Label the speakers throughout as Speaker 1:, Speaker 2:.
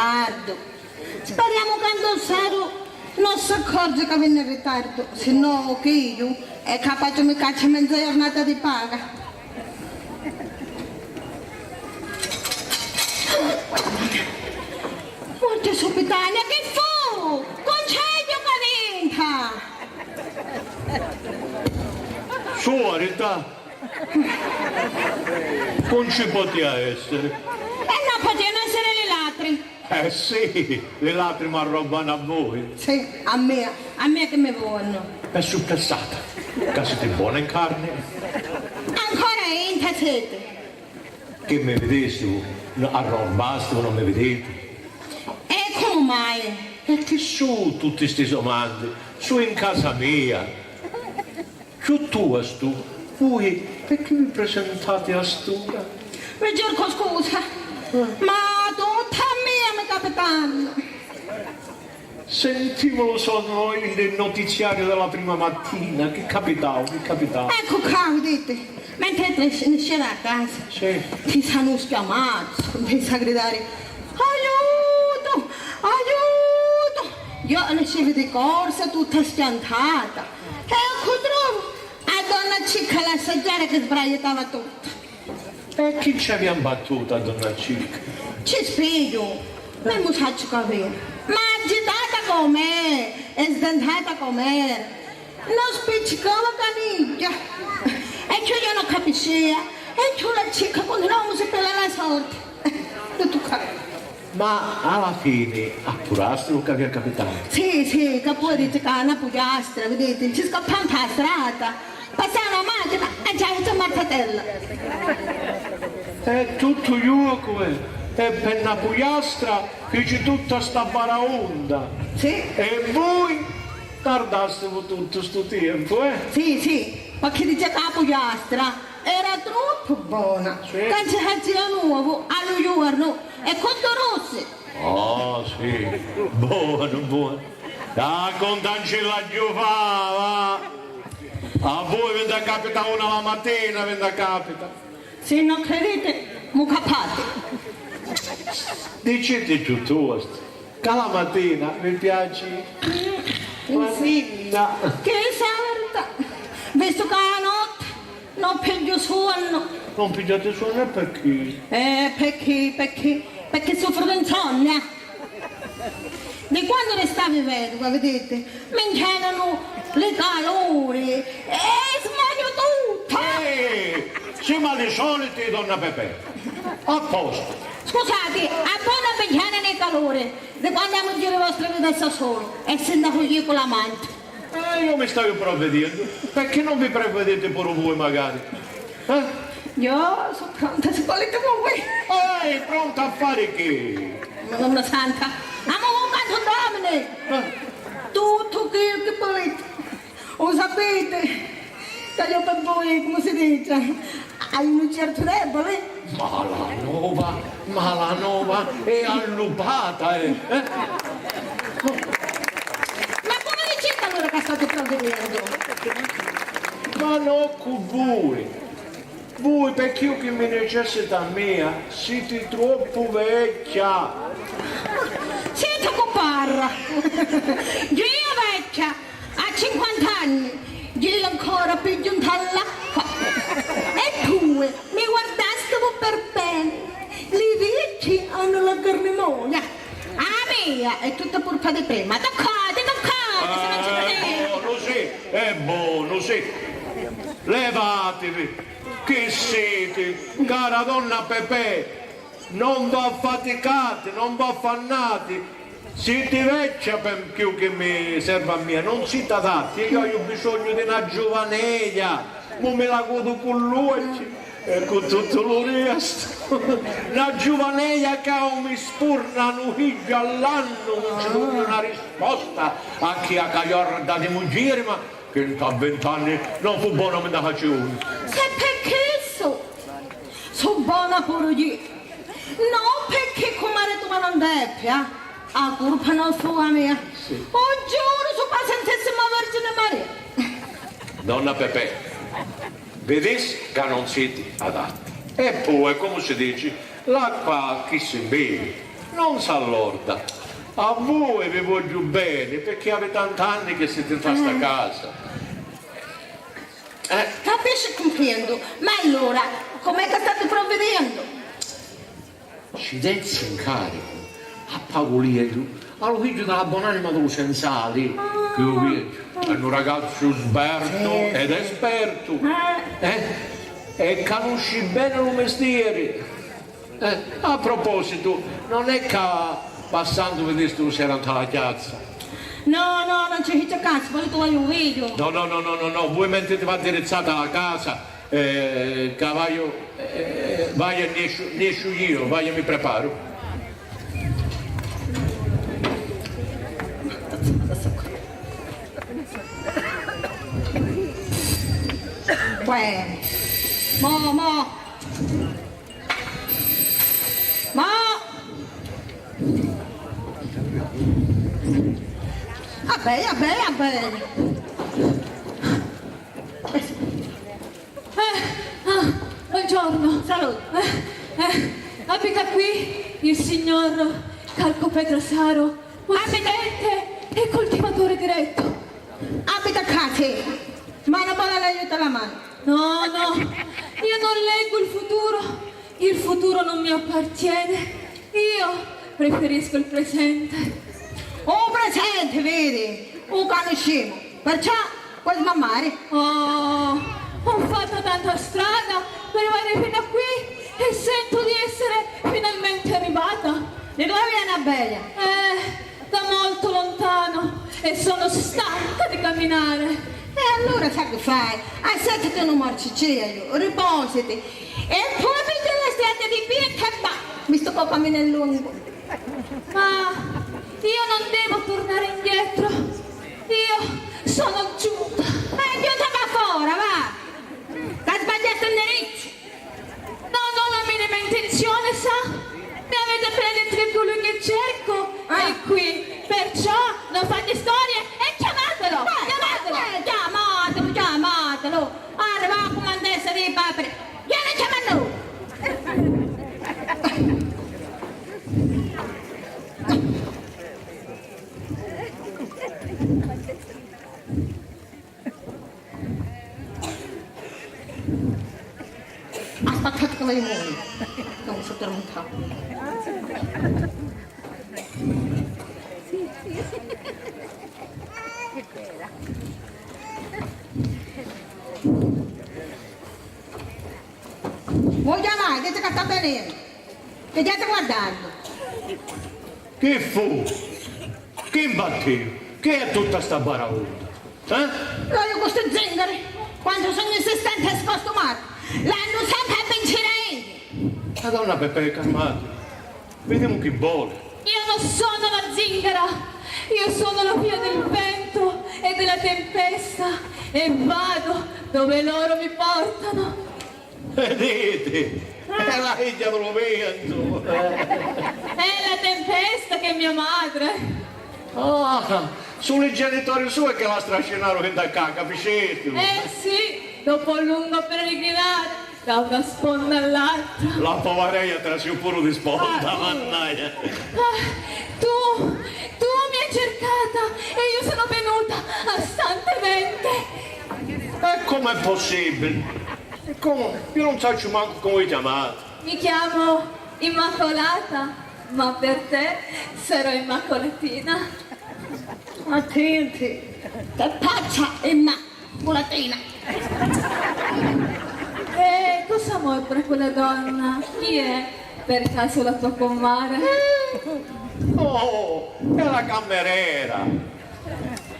Speaker 1: ritardo. Speriamo che Andossaro non si accorge che viene in ritardo, se no che io è capace mi caccia mezza giornata di paga. Morte subitania, che fu? Concedio che
Speaker 2: Sua verità. Non ci poteva essere.
Speaker 1: E non potevano essere le latri.
Speaker 2: Sì, le lacrime arrobano a voi.
Speaker 1: Sì, a me che mi vogliono.
Speaker 2: È suppressata. Che siete buona in carne.
Speaker 1: Ancora entra siete.
Speaker 2: Che mi vedessi, arrobbaste o non mi vedete?
Speaker 1: E come mai?
Speaker 2: E che su tutte queste domande? Su in casa mia. Su tua stu. Voi perché vi presentate a stura?
Speaker 1: Mi cerco scusa, ma tutta mia mi capitano.
Speaker 2: Sentivo sono il notiziario della prima mattina. Che capitavo?
Speaker 1: Ecco qua, vedete, mentre scena a casa,
Speaker 2: Sì.
Speaker 1: ti sanno schiamati, ti sa gridare, aiuto, aiuto. Io ne ci vedi corsa tutta schiantata. E ecco trovo a donna cicca l'assaggiare che sbraitava tutta.
Speaker 2: E chi ci abbiamo battuto a donna Cicca?
Speaker 1: Ci spiego, ma il musaggio che aveva, ma agitata com'è, e sdentata com'è, non spiccicava caniglia. E che io non capisco, e che la cicca continuava a sapere la sorte. Tutto qua.
Speaker 2: Ma alla fine appuraste lo che vi è capitato?
Speaker 1: Sì, che poi dice che è una pugliastra, vedete, ci scappando la strada, passava la macchina e già c'è martatella.
Speaker 2: È tutto gioco, e per una pugliastra che c'è tutta sta baraonda.
Speaker 1: Sì?
Speaker 2: E voi tardaste tutto sto tempo, eh?
Speaker 1: Sì, ma chi dice che la pugliastra era troppo buona.
Speaker 2: Sì.
Speaker 1: Che ci faceva nuovo, allo giorno, e conto rosse.
Speaker 2: Oh sì, buono. Da contancella giovava. A voi vi da capita una la mattina, vi da capita.
Speaker 1: Se non credete, mu capate.
Speaker 2: Dicete piuttosto, che la mattina mi piace una ninna.
Speaker 1: Che sa la verità? Visto che la notte non piglio sonno.
Speaker 2: Non pigliate sonno perché?
Speaker 1: Perché soffro di insonnia. Di quando restavi vedova, vedete, mi inchianano le calori e smaglio tutto.
Speaker 2: Siamo alle solite, donna Pepe. A posto.
Speaker 1: Scusate, a buona pigliare nei calori, di quando andiamo in giro le vostre vite da solo e se andiamo io con l'amante.
Speaker 2: Io mi stavo provvedendo. Perché non vi provvedete pure voi magari?
Speaker 1: Io sono pronta, se volete voi.
Speaker 2: Pronta a fare che?
Speaker 1: Madonna Santa, amo un canto d'amine. Tutto che volete. Lo sapete, che io per voi, come si dice, hai un certo debole.
Speaker 2: Ma la nuova è allubata, eh?
Speaker 1: Ma come dicete allora che state provvedendo?
Speaker 2: Ma non con voi. Voi, perché io che mi necessita mia, siete troppo vecchia.
Speaker 1: Siete coparra. Io vecchia, a 50 anni, io ancora piglio un tallacqua. E due, mi guardaste per bene. I vecchi hanno la carnimonia. La mia è tutta colpa di prima. Toccate, se non ci vedete.
Speaker 2: È buono, sì. Levatevi. Che siete, cara donna Pepe, non vi affaticate, non vi affannate, siete vecchia per più che mi serve a me, non siete adatti, io ho bisogno di una giovaneglia, non me la godo con lui e con tutto il resto, una giovaneglia che mi spurna un figlio all'anno, non ci vuole una risposta a chi ha cagliare da moglie, ma che a 20 anni non fu buono me da facevo.
Speaker 1: Sono buona pure io. No, perché come tu non deppia, a colpa non sua mia. Sì. Oh, giuro, su Santissima Vergine Maria.
Speaker 2: Donna Pepe, vedessi che non siete adatti. E poi, come si dice, l'acqua che si beve non s'allorda. A voi vi voglio bene perché avete tanti anni che siete in questa casa.
Speaker 1: Capisci, comprendo. Ma allora, com'è che state provvedendo?
Speaker 2: Ci densi in carico a Paolino, allo figlio della buonanima dello Senzali, che io vedo, è un ragazzo sberto ed esperto, e conosci bene il mestiere. A proposito, non è che passando vedeste un sera alla piazza?
Speaker 1: No, non c'è chi cazzo, poi tu hai un video.
Speaker 2: No, voi mentre ti va indirizzata alla casa, cavallo, vai e ne esco io, vai e mi preparo.
Speaker 1: Uè, mo. Vabbè.
Speaker 3: Buongiorno.
Speaker 1: Salute.
Speaker 3: Abita qui il signor Calco Pedrasaro, presidente e coltivatore diretto.
Speaker 1: Abita a casa, ma non vuole l'aiuto alla mano.
Speaker 3: No, io non leggo il futuro non mi appartiene, io preferisco il presente.
Speaker 1: Oh, presente, vedi? Conosciamo. Perciò, puoi smammare.
Speaker 3: Oh, ho fatto tanta strada per arrivare fino a qui e sento di essere finalmente arrivata.
Speaker 1: Di dove viene bella?
Speaker 3: Da molto lontano e sono stanca di camminare.
Speaker 1: E allora sai che fai? Assettati un morcicello, riposati e poi prendi la strada di qui e che va, visto che cammino lungo.
Speaker 3: Ma io non devo tornare indietro, io sono giunta.
Speaker 1: Giunta va fuori, va! Che hai sbagliato il indirizzo!
Speaker 3: Non ho la minima intenzione, sa? Mi avete appena detto che colui che cerco è qui, perciò non fate storie e chiamatelo!
Speaker 1: Chiamatelo! Arriva la comandessa dei paperi! Vieni, chiamalo! Aspettate che lei muore! Non so tormentare. Vuoi chiamare? Dite che sta venendo. Che state guardando?
Speaker 2: Che fu? Che imbattevo? Che è tutta sta baraonda?
Speaker 1: Io questo zingari, quando sono insistente e scostumato, l'hanno sempre pensierato.
Speaker 2: Madonna Peppe, calmate. Vediamo chi vuole.
Speaker 3: Io non sono la zingara, io sono la figlia del vento e della tempesta e vado dove loro mi portano.
Speaker 2: Vedete? È la figlia dello vento.
Speaker 3: È la tempesta che è mia madre.
Speaker 2: Sono i genitori suoi che la strascinarono da qua, capisci?
Speaker 3: Sì, dopo un lungo peregrinare da una sponda all'altra.
Speaker 2: La povareia trasciò pure di sponda, mannaggia.
Speaker 3: Tu mi hai cercata e io sono venuta astantemente.
Speaker 2: E com'è possibile? E come? Io non so manco come vi chiamate.
Speaker 3: Mi chiamo Immacolata, ma per te sarò Immacolatina.
Speaker 1: Attenti, che pazza immacolatina.
Speaker 3: E cosa mordre quella donna? Chi è? Per caso la tua comare?
Speaker 2: Oh, è la cameriera.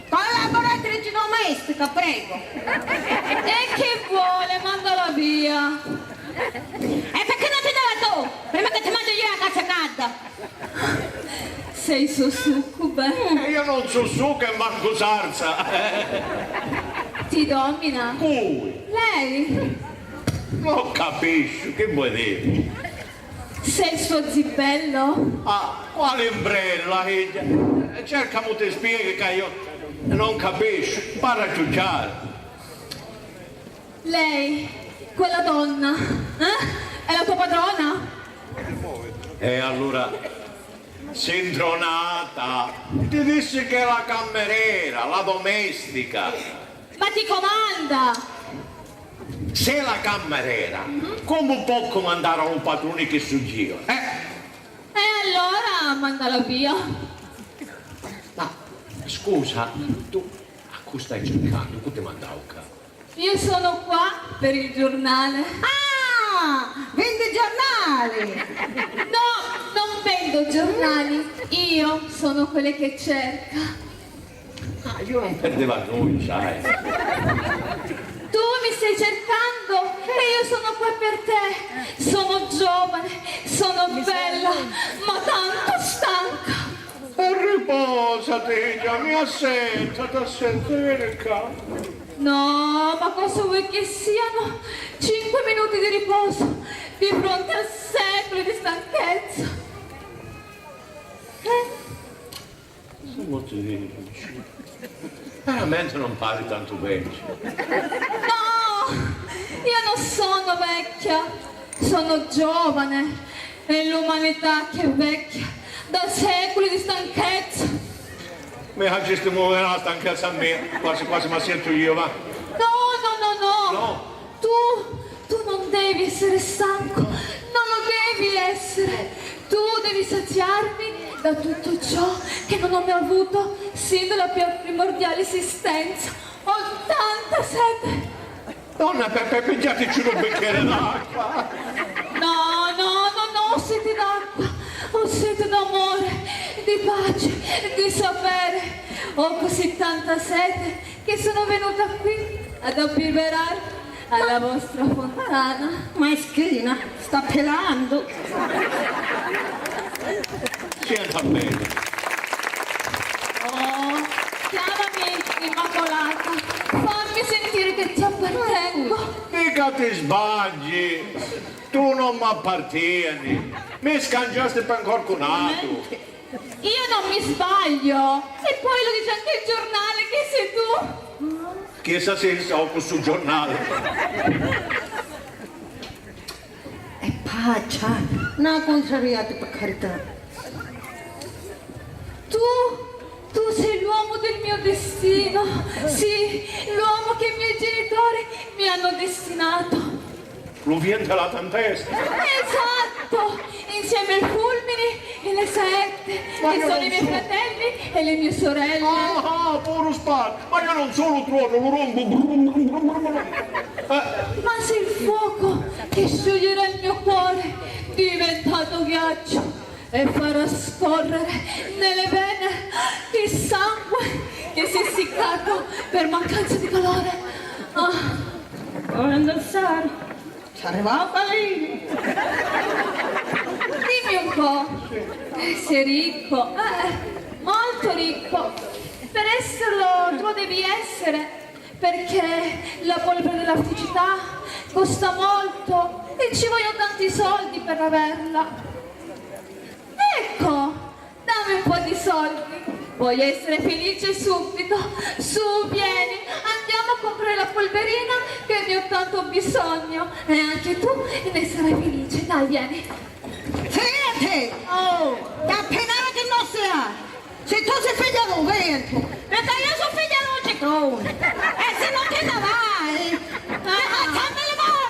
Speaker 1: Collaboratrice domestica, prego.
Speaker 3: E che vuole? Mandala via.
Speaker 1: E perché non ti dava tu? Prima che ti mangio io la cazzo calda.
Speaker 3: Sei su succube.
Speaker 2: Io non so su che manco sarza.
Speaker 3: Ti domina?
Speaker 2: Cui?
Speaker 3: Lei?
Speaker 2: Non capisci, che vuoi dire?
Speaker 3: Sei il suo zibello?
Speaker 2: Quale imbrella, figlia? Cerca mo ti spieghi che io non capisco. Parla ciucciare.
Speaker 3: Lei, quella donna, è la tua padrona?
Speaker 2: E allora Sindronata, ti dissi che è la cameriera, la domestica.
Speaker 3: Ma ti comanda!
Speaker 2: Se la cameriera, come può comandare a un padrone che suggira?
Speaker 3: E allora mandala via.
Speaker 2: Ma scusa, tu a cosa stai cercando? Che ti mandavo qua?
Speaker 3: Io sono qua per il giornale.
Speaker 1: Ah, vende giornali.
Speaker 3: No, non vendo giornali. Io sono quelle che cerca.
Speaker 2: Ah, io non perdevo a noi, sai.
Speaker 3: Tu mi stai cercando e io sono qua per te. Sono giovane, sono bella, ma tanto stanca.
Speaker 2: E riposati, già mi assenta, vieni qua.
Speaker 3: No, ma cosa vuoi che siano 5 minuti di riposo di fronte a secoli di stanchezza?
Speaker 2: Veramente non parli tanto vecchio.
Speaker 3: No, io non sono vecchia, sono giovane e l'umanità che è vecchia da secoli di stanchezza.
Speaker 2: Mi facesti muovere la stanchezza a me, quasi quasi mi sento io, va.
Speaker 3: No.
Speaker 2: No.
Speaker 3: Tu non devi essere stanco, non lo devi essere. Tu devi saziarmi da tutto ciò che non ho mai avuto sin dalla più primordiale esistenza. Ho tanta sete.
Speaker 2: Donna Peppe, pigliateci un bicchiere d'acqua.
Speaker 3: No, ho sete d'acqua, ho sete d'amore, di pace, di sapere. Ho così tanta sete che sono venuta qui ad abbeverarmi alla vostra fontana.
Speaker 1: Maschina, sta pelando.
Speaker 2: Senta bene.
Speaker 3: Oh, chiamami Immacolata, fammi sentire che ti appartengo.
Speaker 2: Mica ti sbagli, tu non mi appartieni, mi scangiasti per qualcun altro.
Speaker 3: Io non mi sbaglio, e poi lo dice anche il giornale che sei tu.
Speaker 2: Chissà se il sopra sul giornale.
Speaker 1: È paccia, una contrariata per carità.
Speaker 3: Tu sei l'uomo del mio destino, sì, l'uomo che i miei genitori mi hanno destinato.
Speaker 2: Lo viene dalla tempesta.
Speaker 3: Esatto, insieme ai fulmini e le saette,
Speaker 2: Ma
Speaker 3: che
Speaker 2: io
Speaker 3: sono
Speaker 2: non
Speaker 3: i miei
Speaker 2: so.
Speaker 3: fratelli e le mie sorelle.
Speaker 2: Ah, puro spazio, ma io non sono trono, lo rompo.
Speaker 3: Ma se il fuoco che scioglierà il mio cuore diventato ghiaccio e farà scorrere nelle vene il sangue che si è essiccato per mancanza di calore.
Speaker 1: Vuoi indossare? Ci arrivava lì.
Speaker 3: Dimmi un po', sei ricco, molto ricco. Per esserlo tu lo devi essere, perché la polvere della felicità costa molto e ci vogliono tanti soldi per averla. Ecco, dammi un po' di soldi. Vuoi essere felice subito? Su, vieni, andiamo a comprare la polverina che ne ho tanto bisogno. E anche tu ne sarai felice. Dai, vieni.
Speaker 1: Senti! Oh, che appena che non si ha! Se tu sei figlia di un vento, perché io sono figlia di un ciclone! E se non te ne vai, fammi le morte!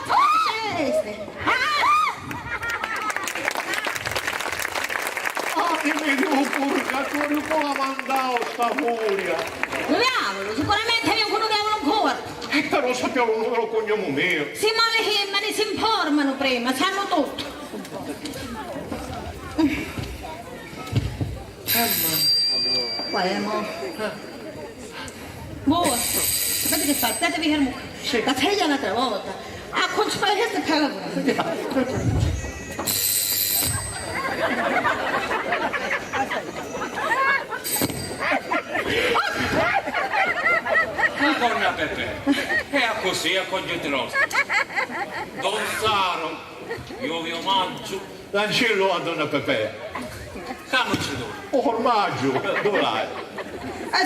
Speaker 2: Dimmi un purgatorio come ha mandato sta furia.
Speaker 1: Diavolo, sicuramente io quello diavolo ancora!
Speaker 2: Però sappiamo il numero cognome mio.
Speaker 1: Si malechimano, si informano prima, sanno tutto! Mo. Boa, sapete che fate? Datevi il mucco.
Speaker 2: Sì.
Speaker 1: La teglia un'altra volta. A continuare questa parola.
Speaker 4: Madonna Peppe, è così a congettilosa. Don Saro, io vi omaggio.
Speaker 2: L'ancello a donna Pepe.
Speaker 4: Camoci dove?
Speaker 2: O formaggio, dove l'hai?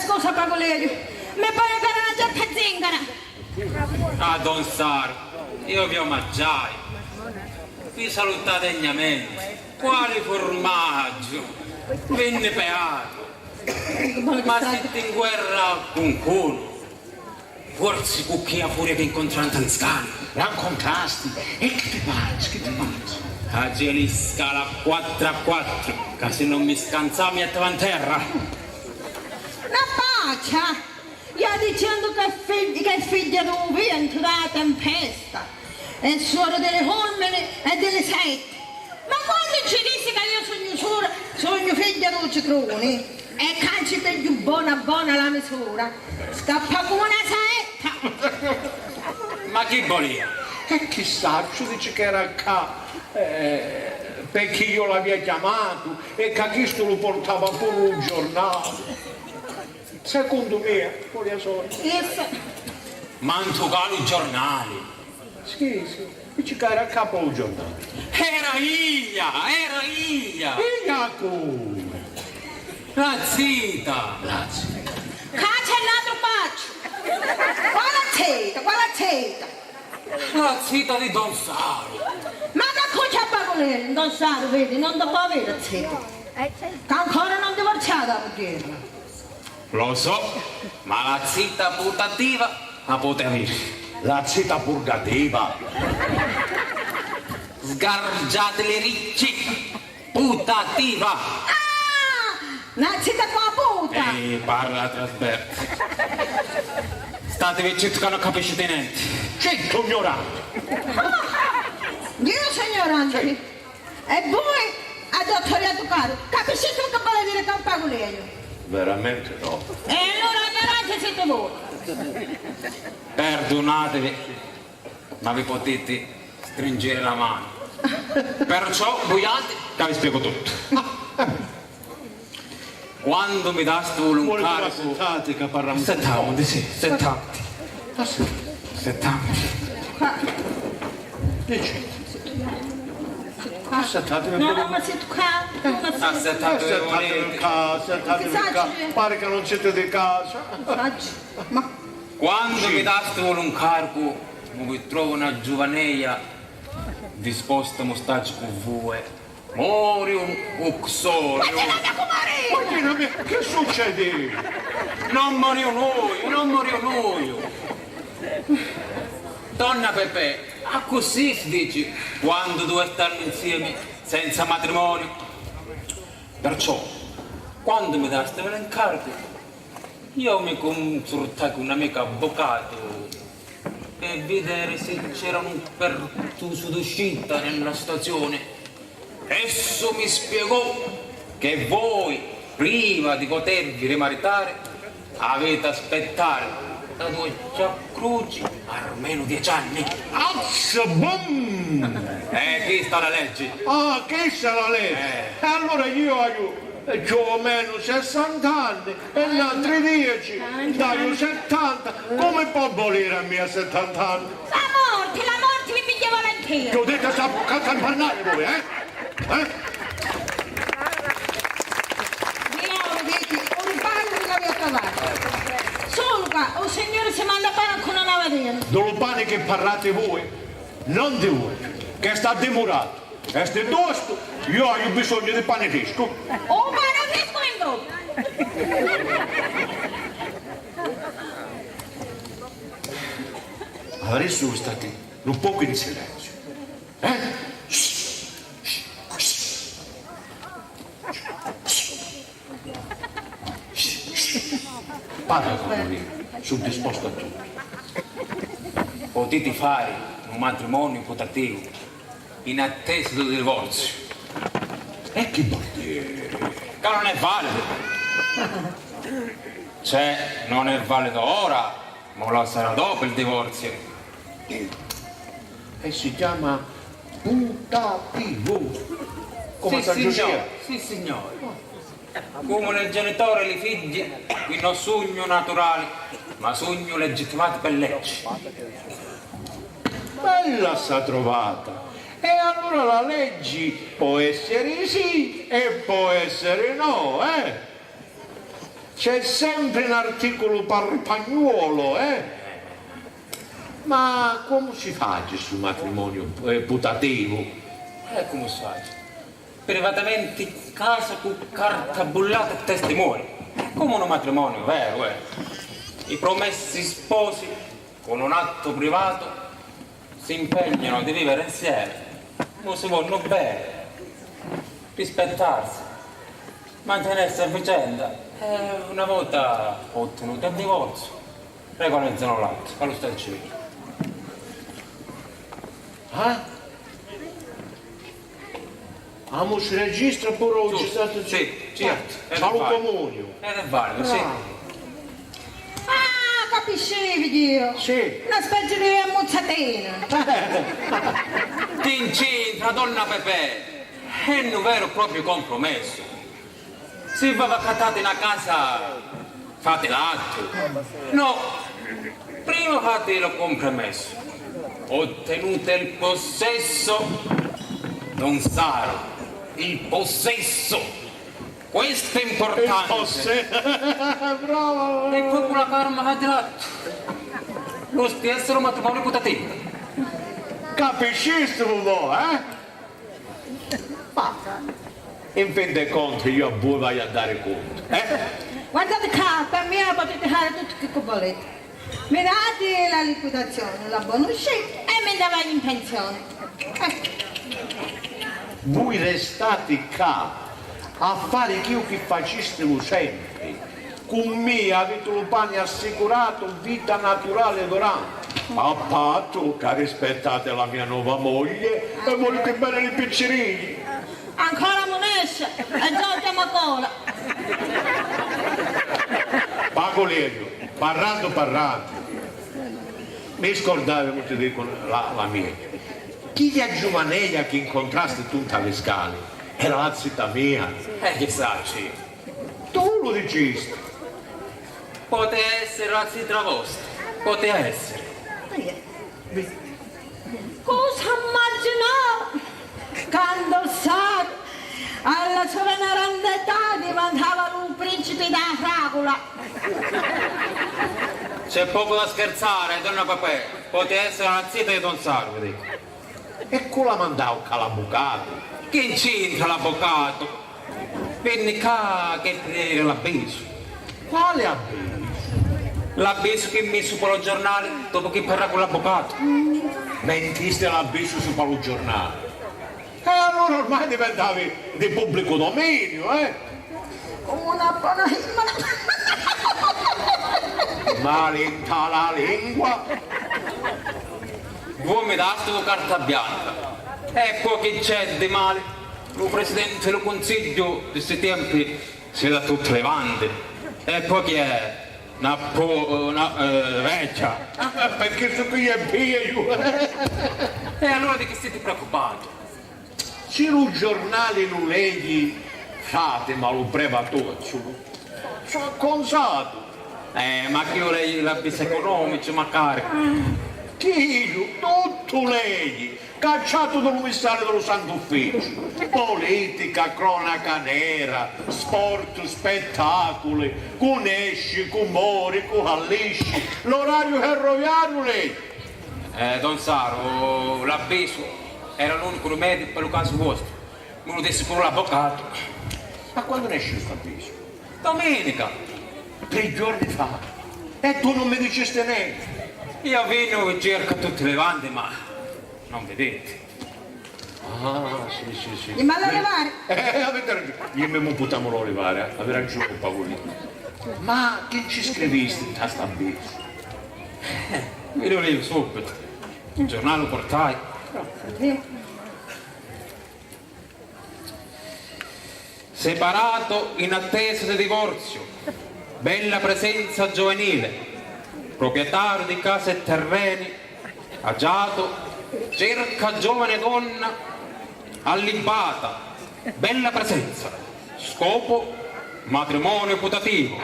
Speaker 1: Scusa, Pagolerio, mi puoi ancora una giacca zingara?
Speaker 4: Ah, Don Saro, io vi omaggiai. Vi salutate degnamente. Quale formaggio? venne beato, ma siete in guerra con culo. Forse cucchia pure che incontrante alle scale.
Speaker 2: Raccontasti, e che ti faccio, che ti faccio?
Speaker 4: Agili scala 4 a 4, che se non mi scansavo mi attavo in terra.
Speaker 1: La pace! Io dicendo che è figlia di un vento da tempesta, è il suono delle colmene e delle sette. Ma quando ci dici che io sogno figlia di un citrone, e canci per più buona la misura, scappa come una saetta.
Speaker 4: Ma chi volia?
Speaker 2: E chissà, ci dice che era qua, perché io l'avevo chiamato e che questo lo portava pure un giornale. Secondo me, voglio solo.
Speaker 4: Manto calo i giornali.
Speaker 2: Sì, dice che era a capo un giornale.
Speaker 4: Era Iglia.
Speaker 2: Iacu!
Speaker 4: La zita.
Speaker 2: Grazie.
Speaker 1: Caccia il ladro paccio! Qual accetta?
Speaker 4: La zita di Don Saro.
Speaker 1: Ma che cosa bagolere, non sa, vedi, non dopo avere accetta. Che ancora non divorciata la moglie.
Speaker 4: Lo so, ma la zita putativa la poteva avere.
Speaker 2: La zita purgativa.
Speaker 4: Sgargiate le ricci, putativa.
Speaker 1: La città qua puta!
Speaker 4: Parla trasverso. State zitti che non capisce niente.
Speaker 2: Cento ignorante.
Speaker 1: Dio signorante! E voi, a dottoriato caro, capisci tu che vuole dire che è un pagoleio?
Speaker 2: Veramente no.
Speaker 1: E allora ignorante siete voi!
Speaker 4: Perdonatevi, ma vi potete stringere la mano. Perciò voi altri che vi spiego tutto. Quando mi dasti un carico...
Speaker 2: State che parliamo.
Speaker 4: Settamente, sì, settamente.
Speaker 2: Dici? Aspettate,
Speaker 1: No, ma siete qua?
Speaker 4: Assettate
Speaker 2: in casa, pare che non siete di casa.
Speaker 1: Ma
Speaker 4: Quando mi dasti un carico, mi trovo una giovanella disposta a mostrarci con voi. Mori un uxorio.
Speaker 2: Che succede?
Speaker 4: Non morivo noi. Donna Pepe, a così si dice quando due stanno insieme senza matrimonio. Perciò, quando mi dasti l'incarico, io mi consultai con un amico avvocato per vedere se c'era un pertuso d'uscita nella stazione. Esso mi spiegò che voi, prima di potervi rimaritare, avete aspettare da due giacruci almeno 10 anni.
Speaker 2: Azza, boom!
Speaker 4: Qui sta la legge.
Speaker 2: Ah, che sarà lei? Allora io ho più o meno 60 anni e gli altri 10, dai 70. Come può volere a me a 70 anni?
Speaker 1: la morte mi piglia volentieri!
Speaker 2: Che ho detto sta bucata a parlare voi,
Speaker 1: Vedi, un paio che l'aveva cavato. Solo qua, un signore si manda bene con una lavadina.
Speaker 2: Dello pane che parlate voi, non di voi, che sta demorato. E ste tosto, io ho bisogno di pane fresco.
Speaker 1: Un pane fresco in gruppo.
Speaker 2: Adesso state un poco in silenzio. Parla con lui, sono disposto a tutto.
Speaker 4: Potete fare un matrimonio imputativo in attesa del divorzio.
Speaker 2: E che vuol dire?
Speaker 4: Che non è valido. Cioè, non è valido ora, ma lo sarà dopo il divorzio.
Speaker 2: E si chiama putativo. Come San
Speaker 4: signore.
Speaker 2: Giuseppe.
Speaker 4: Sì, signore. Come il genitore e i figli, qui non sogno naturali, ma sogno legittimato per legge.
Speaker 2: Bella sta trovata. E allora la legge può essere sì e può essere no, C'è sempre un articolo parpagnuolo, Ma come si fa questo matrimonio putativo?
Speaker 4: Come si fa? privatamente in casa con carta bollata e testimoni, come un matrimonio vero, I promessi sposi, con un atto privato, si impegnano di vivere insieme, non si vogliono bene, rispettarsi, mantenersi a vicenda. E una volta ottenuto il divorzio, regolarizzano l'atto allo stato civile.
Speaker 2: Ah? Ma si registra pure oggi
Speaker 4: Giusto,
Speaker 2: stato
Speaker 4: sì, certo.
Speaker 2: Malucomunio.
Speaker 4: Ed è valido, sì.
Speaker 1: Ah, capiscevi Dio?
Speaker 2: Sì.
Speaker 1: Una specie di mozzatina.
Speaker 4: Ti incinta, donna Pepe, è un vero e proprio compromesso. Se va vaccatate in una casa, fate l'atto. No, prima fate il compromesso. Ottenute il possesso, Don Saro, il possesso. Questo è importante.
Speaker 2: Bravo!
Speaker 4: E poi con la karma fate l'atto. Lo stesso matrimonio putativo.
Speaker 2: Capisci un po', Ma in fin dei conti io a voi voglio a dare conto,
Speaker 1: Guardate qua, per me potete fare tutto che volete. Mi date la liquidazione, la bonus e mi date in pensione.
Speaker 2: Voi restate qua a fare che faceste sempre. Con me avete un pane assicurato, vita naturale e durante. A patto che rispettate la mia nuova moglie e volete bene i piccerini.
Speaker 1: Ancora monessa e Giorgia Macola.
Speaker 2: Pagolerio, parlando. Mi scordavo, come ti dico, la mia. Chi ti aggiovaneglia che incontraste tutta le scale? Era la zita mia.
Speaker 4: Che sacci,
Speaker 2: Tu lo dicesti.
Speaker 4: poteva essere la zitra vostra, poteva essere.
Speaker 1: Cosa immaginava? Quando il Saro alla sua veneranda età diventava un principe da fragola.
Speaker 4: C'è poco da scherzare, donna Papè, poteva essere la zita di Don Saro, vi dico.
Speaker 2: E con la mandavo calabucato.
Speaker 4: Che incinta l'avvocato? Venne qua che tenere l'avviso.
Speaker 2: Quale avviso?
Speaker 4: L'avviso che mi su per il giornale dopo che parla con l'avvocato.
Speaker 2: Mentiste l'avviso su Paolo Giornale. E allora ormai diventavi di pubblico dominio,
Speaker 1: Una buona
Speaker 2: Malinta la lingua.
Speaker 4: Voi mi date con carta bianca. E poi che c'è di male? Il presidente del consiglio di questi tempi si dà tutte le vante. E poi che è? Una vecchia.
Speaker 2: Perché su qui è figlio.
Speaker 4: E allora di che siete preoccupati?
Speaker 2: Se un giornale non leggi, fate ma lo brevatozzo. Sono consato.
Speaker 4: Ma che io lei l'avviso economico, magari.
Speaker 2: Che io, tutto leggi. Cacciato dal commissario dello Santo Ufficio. Politica, cronaca nera, sport, spettacoli, con esci, con mori, con allisci. L'orario ferroviario lei.
Speaker 4: Don Saro, l'avviso era l'unico rimedio per il caso vostro. Me lo disse pure l'avvocato.
Speaker 2: Ma quando ne esce questo avviso?
Speaker 4: Domenica.
Speaker 2: 3 giorni fa. E tu non mi diceste niente.
Speaker 4: Io vengo e cerco tutte le vande, ma non vedete.
Speaker 2: Ah, sì.
Speaker 1: Di male levare.
Speaker 2: Avete ragione. Io mi potevamo levare, avete ragione Paolino. Ma che ci scriviste in tasta avviso?
Speaker 4: Me lo levo subito. Il giornale lo portai. Separato in attesa di divorzio. Bella presenza giovanile. Proprietario di case e terreni. Agiato. Cerca giovane donna. Allibata. Bella presenza. Scopo. Matrimonio putativo.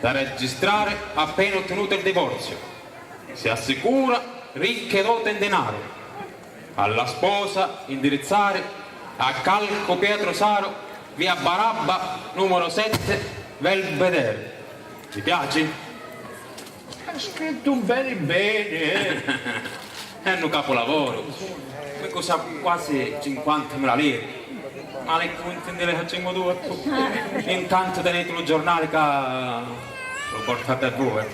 Speaker 4: Da registrare appena ottenuto il divorzio. Si assicura ricche dote in denaro. Alla sposa indirizzare a Calco Pietro Saro, via Barabba, numero 7, Belvedere. Ti piace?
Speaker 2: Ha scritto un bene.
Speaker 4: È un capolavoro. Mi costa quasi 50.000 lire. ma le punte le facciamo tutto. Intanto tenete il giornale che lo portate a voi.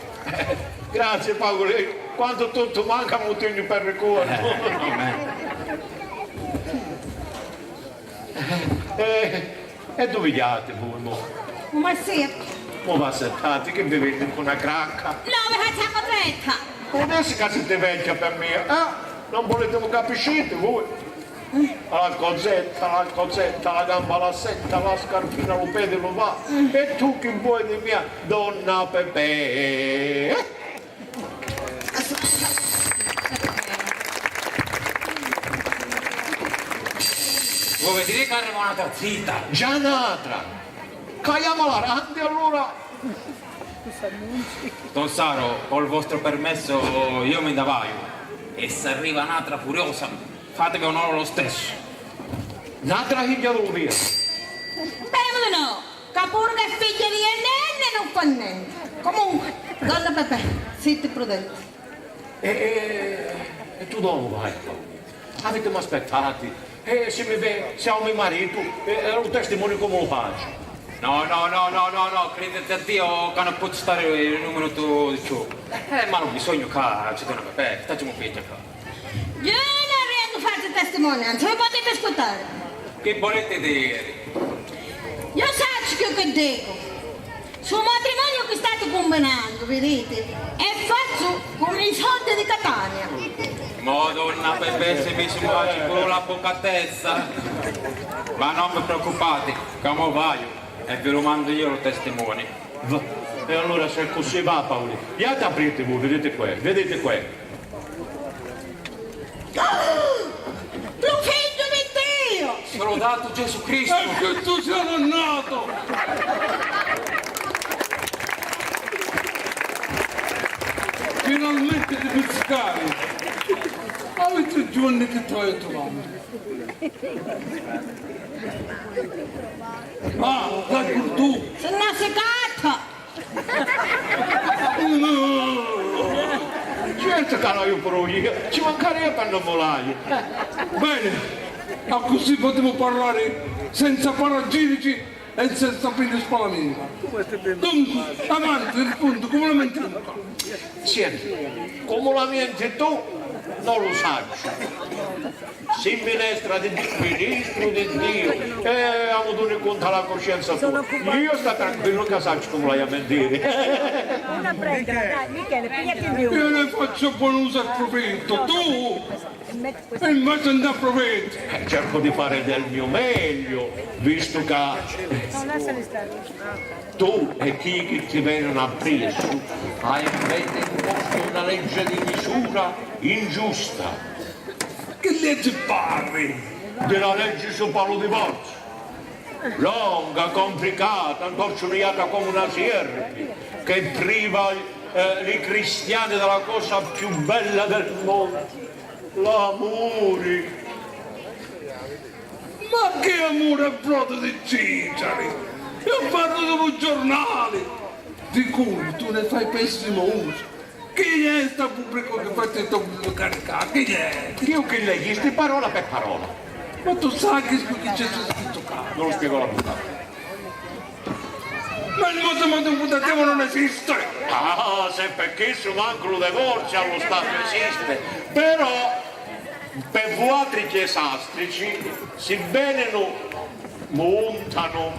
Speaker 2: Grazie Paolo, quando tutto manca non tengo per il cuore. E dove andate voi mo?
Speaker 1: Ma sì,
Speaker 2: Mo va settati che bevete con una cracca.
Speaker 1: no, mi facciamo fretta.
Speaker 2: Adesso che siete vecchia per me, non volete un capiscite voi? La cozzetta, la gamba alla setta, la scarpina, lo piede lo va. E tu che vuoi di mia donna Pepe?
Speaker 4: Vuoi vedere che arriva una tazzita?
Speaker 2: Già un'altra! Caiamo la rande allora!
Speaker 4: Don Saro, col vostro permesso io me ne vaio. E se arriva un'altra furiosa, fatevi onore lo stesso.
Speaker 2: Un'altra figlia via!
Speaker 1: Speriamo di no, che pure che figlia di Nenne non fa niente. Comunque, donna Pepe, siete prudenti.
Speaker 2: E tu dove vai? Avete mi aspettati? E se mi vede, siamo mio marito, è un testimone come lo faccio.
Speaker 4: No, credete a Dio che non posso stare un minuto di ciò. Ma non bisogna che ci dia una Pepe, facciamo picchia qua.
Speaker 1: Io non riesco a farti testimonianza, lo potete ascoltare.
Speaker 4: Che volete dire?
Speaker 1: Io so che dico. Sul matrimonio che state combinando, vedete, è fatto con i soldi di Catania.
Speaker 4: Madonna Pepe, se mi si muove pure la pocatezza. Ma non vi preoccupate, che mo vaio e ve lo mando io lo testimone.
Speaker 2: E allora se così va Paolo, andate aprite voi, vedete qua, vedete qua.
Speaker 1: Lo figlio di Dio!
Speaker 4: Te l'ho dato Gesù Cristo.
Speaker 5: Che tu sia dannato! Finalmente di pizzicare! Avete giorni che ti hai trovato? Ah, dai pure tu!
Speaker 1: Se non si catta!
Speaker 2: Certo che non io pure io, ci mancherebbe per non volare.
Speaker 5: Bene, a così potremo parlare senza paragirici e senza prendere spalamenti. Dunque, avanti, rispondo, come la mente?
Speaker 2: Senti, come la mente tu, non lo saggio. Si minestra di ministro di Dio e ha avuto in conto la coscienza tua. Io sto tranquillo che saggio come l'hai a mentire.
Speaker 6: Una prendila, dai, Michele, pigliati il mio.
Speaker 5: Io ne faccio buon uso al profitto, tu invece andare a profitto.
Speaker 2: Cerco di fare del mio meglio, visto che
Speaker 6: Non lasciali stare.
Speaker 2: tu e chi che ti vengono appresso hai invece imposto una legge di misura ingiusta.
Speaker 5: Che legge parli?
Speaker 2: Della legge sul palo divorzio. Longa, complicata, intorcigliata come una sierpe, che priva i cristiani della cosa più bella del mondo, l'amore.
Speaker 5: Ma che amore brodo di Cicciari! Io parlo dopo giornali, di cui tu ne fai pessimo uso. Chi è sta pubblico che fa tutto caricare? Chi è?
Speaker 2: Io che leggi parola per parola.
Speaker 5: Ma tu sai che c'è scritto qua?
Speaker 2: Non lo spiego la puntata.
Speaker 5: Ma il modo imputativo non esiste!
Speaker 2: Ah, se perché su manco lo divorzio allo Stato esiste. Però per voi altri chiesastrici si vengono, montano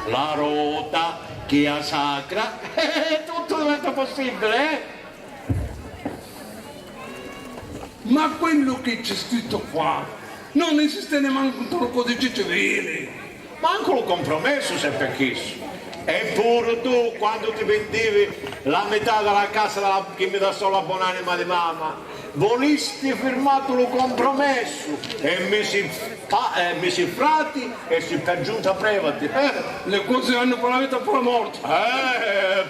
Speaker 2: la rota che è sacra e tutto diventa possibile, eh?
Speaker 5: Ma quello che c'è scritto qua non esiste neanche un codice civile.
Speaker 2: Manco lo compromesso se perché. Eppure tu quando ti vendevi la metà della casa che mi dà solo la buonanima di mamma, volisti firmato lo compromesso e mi si frati e si per giunta prevati.
Speaker 5: Le cose hanno per la vita e per la morte.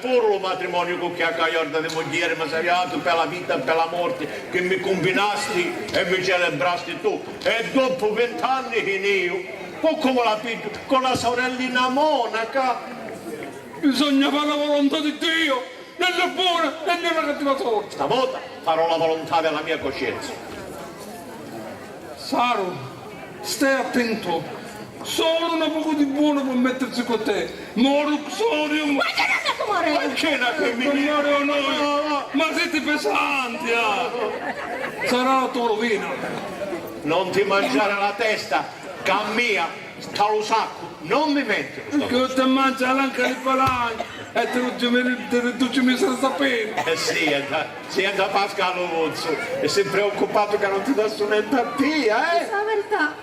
Speaker 2: Pure lo matrimonio con chi ha cagliarda di moglie mi sei dato per la vita e per la morte che mi combinasti e mi celebrasti tu. E dopo 20 anni che io, come la piglio, con la sorellina monaca.
Speaker 5: Bisogna fare la volontà di Dio, nella buona e nella cattiva sorte.
Speaker 2: Stavolta farò la volontà della mia coscienza.
Speaker 5: Saro, stai attento Solo un poco di buono può mettersi con te. Moruxorium.
Speaker 1: Ma che non è come
Speaker 2: Ma che la che mi
Speaker 5: Signore, no. Ma siete pesanti, Sarà la tua rovina.
Speaker 2: Non ti mangiare la testa, cammia, sta lo sacco, non mi mettere.
Speaker 5: Che ti mangia anche le palai e te lo mi senza sapere.
Speaker 2: Sì, è da Pascalo Luzzo, è sempre occupato che non ti dà su un'empatia,
Speaker 3: La verità.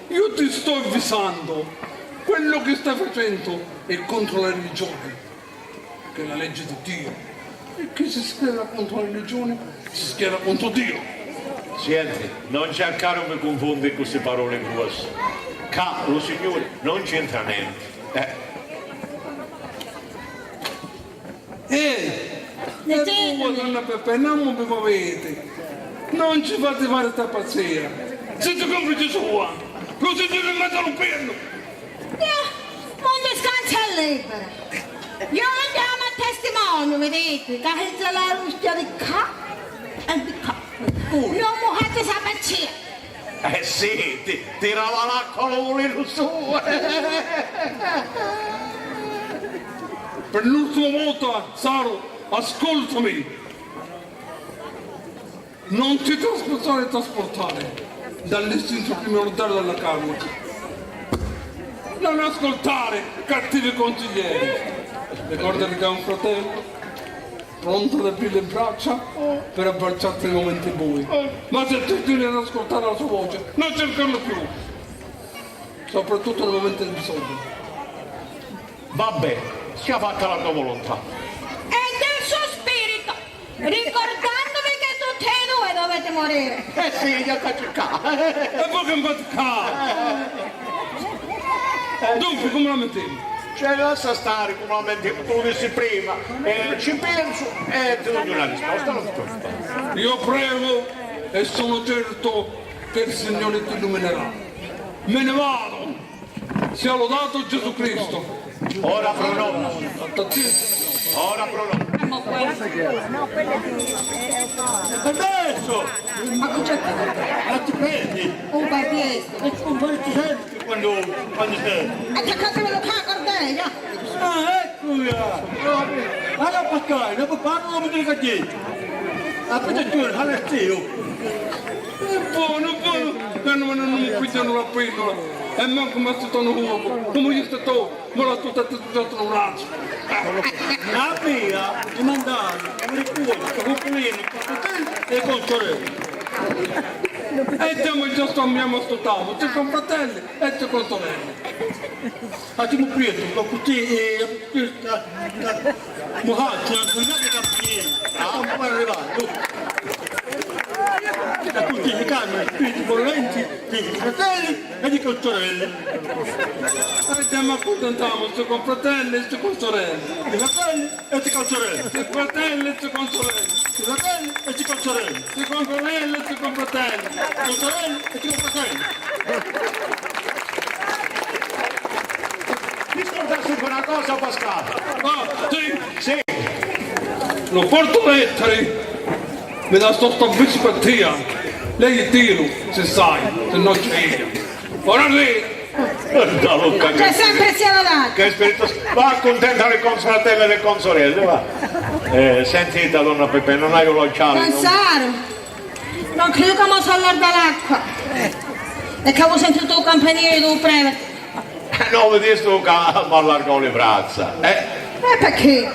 Speaker 5: Io ti sto avvisando, quello che stai facendo è contro la religione, che è la legge di Dio. E chi si schiera contro la religione si schiera contro Dio.
Speaker 2: Senti, non cercare di confondere queste parole in questo. Lo Signore non c'entra niente.
Speaker 5: Voi, donna Peppe, non mi muovete, non ci fate fare sta pazzia. Siete complici sua, così deve mettere un perno.
Speaker 1: non descansa libero. Io andiamo a testimonio, vedete, che è la rustia di qua e di qua. Non mi fate sapere.
Speaker 2: Sì, tirava l'acqua l'olio su.
Speaker 5: Per l'ultima volta, Saro, ascoltami. Non ti trasportare dall'istinto primordiale della carne. Non ascoltare cattivi consiglieri. Ricordati che è un fratello pronto ad aprire le braccia per abbracciarti nei momenti bui. Ma se tu tieni ad ascoltare la sua voce, non cercarlo più. Soprattutto nei momenti di bisogno.
Speaker 2: Vabbè, sia fatta la tua volontà.
Speaker 1: E del suo spirito, ricordandovi che tutti e due dovete morire.
Speaker 2: Sì, io sto cercando.
Speaker 5: E voi che mi fate caso? Dunque, come la mettiamo?
Speaker 2: Cioè, lascia stare come la mente, tu lo dissi prima. Ci penso e ti do una risposta. Non ti preoccupare.
Speaker 5: Io prego e sono certo che il Signore ti illuminerà. Me ne vado. Sia lodato Gesù Cristo.
Speaker 2: Ora pronomo. Ora pronomo.
Speaker 7: Adesso!
Speaker 1: Ma che c'è?
Speaker 7: Ma ti prendi!
Speaker 1: Un barbiere.
Speaker 7: E tu non ti senti quando sei?
Speaker 1: E che cazzo me lo fa a Cordelia?
Speaker 7: Ah, eccola! Allora Pasquale, dopo parlo non mi dica niente! Attenzione, all'estio!
Speaker 5: È buono, che non mi pigliano la pillola. E manco mi aspettano uomo. Come io sto, me l'ho tutto un razzo.
Speaker 7: La via di mandare un ricordo con Polini, con te e con sorelle.
Speaker 5: E siamo già stiamo ascoltando, c'è con fratelli e c'è con sorelle.
Speaker 7: Facciamo preto, con tutti e questa muhaccia, non è che cappellini. Ah, puoi arrivare. Da tutti i cani, spiriti volenti, di fratelli e di sorelle.
Speaker 5: E siamo accontentiamo, c'è con fratelli e c'è con sorelle.
Speaker 7: Di fratelli e di sorelle.
Speaker 5: C'è fratelli e c'è con sorelle.
Speaker 7: Di fratelli e di sorelle.
Speaker 5: C'è con sorelle e c'è con fratelli.
Speaker 7: Con sorelle e di fratelli.
Speaker 2: Mi scordarsi per una cosa, Pasquale.
Speaker 5: Ah, sì,
Speaker 2: Sì.
Speaker 5: lo porto lettere. Mi dà sto biscottia. Lei è tiro, se sai, se non c'è io. Ora lì.
Speaker 2: Da Luca,
Speaker 1: C'è sempre sia lodato.
Speaker 2: che spirito. Va accontenta le consorelle e le consorelle, va. Sentite, donna Peppe, non hai un locale.
Speaker 1: Pensare. Non credo che mi sallar dall'acqua. E che avevo sentito il campanile di un prete.
Speaker 2: No, vedi sto che mi allargò le braccia.
Speaker 1: Perché?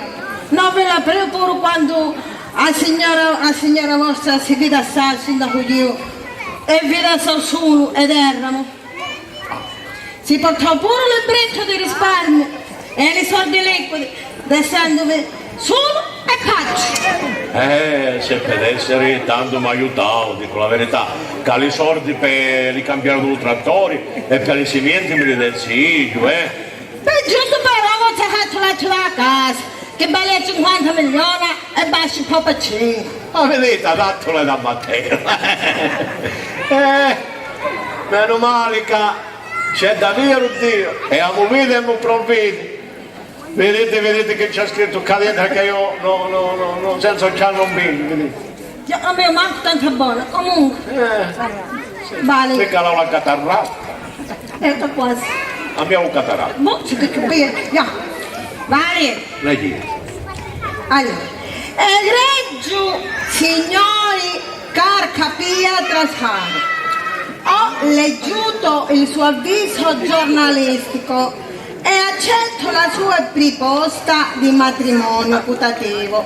Speaker 1: Non ve la prego pure quando a signora vostra si vede assai, sindaco io, e vede solo ed erramo. Si portò pure il libretto di risparmio e i soldi liquidi, descendovi solo e pacci.
Speaker 2: Se per essere tanto mi aiutavo, dico la verità, che i soldi per ricambiare due trattori e per i cimenti mi li del siglio,
Speaker 1: Beh, giusto però non ti faccio la casa, che vale 50 milioni e basta un po' piccino.
Speaker 2: Ma vedete, adattole da Matteo. Meno male che c'è da dire Dio, e a movere e mi provvede. Vedete che c'è scritto qua dentro che io non senza già non vedo, vedete.
Speaker 1: A me manco tanto buono, comunque. Vale.
Speaker 2: Perché la catarrata.
Speaker 1: Ecco quasi.
Speaker 2: Abbiamo un catarato.
Speaker 1: Boh, si dice bene. Ja. Vai.
Speaker 2: Lei dice.
Speaker 1: Allora. Egregio signori Carcapia Trascani. Ho leggiuto il suo avviso giornalistico e accetto la sua proposta di matrimonio putativo.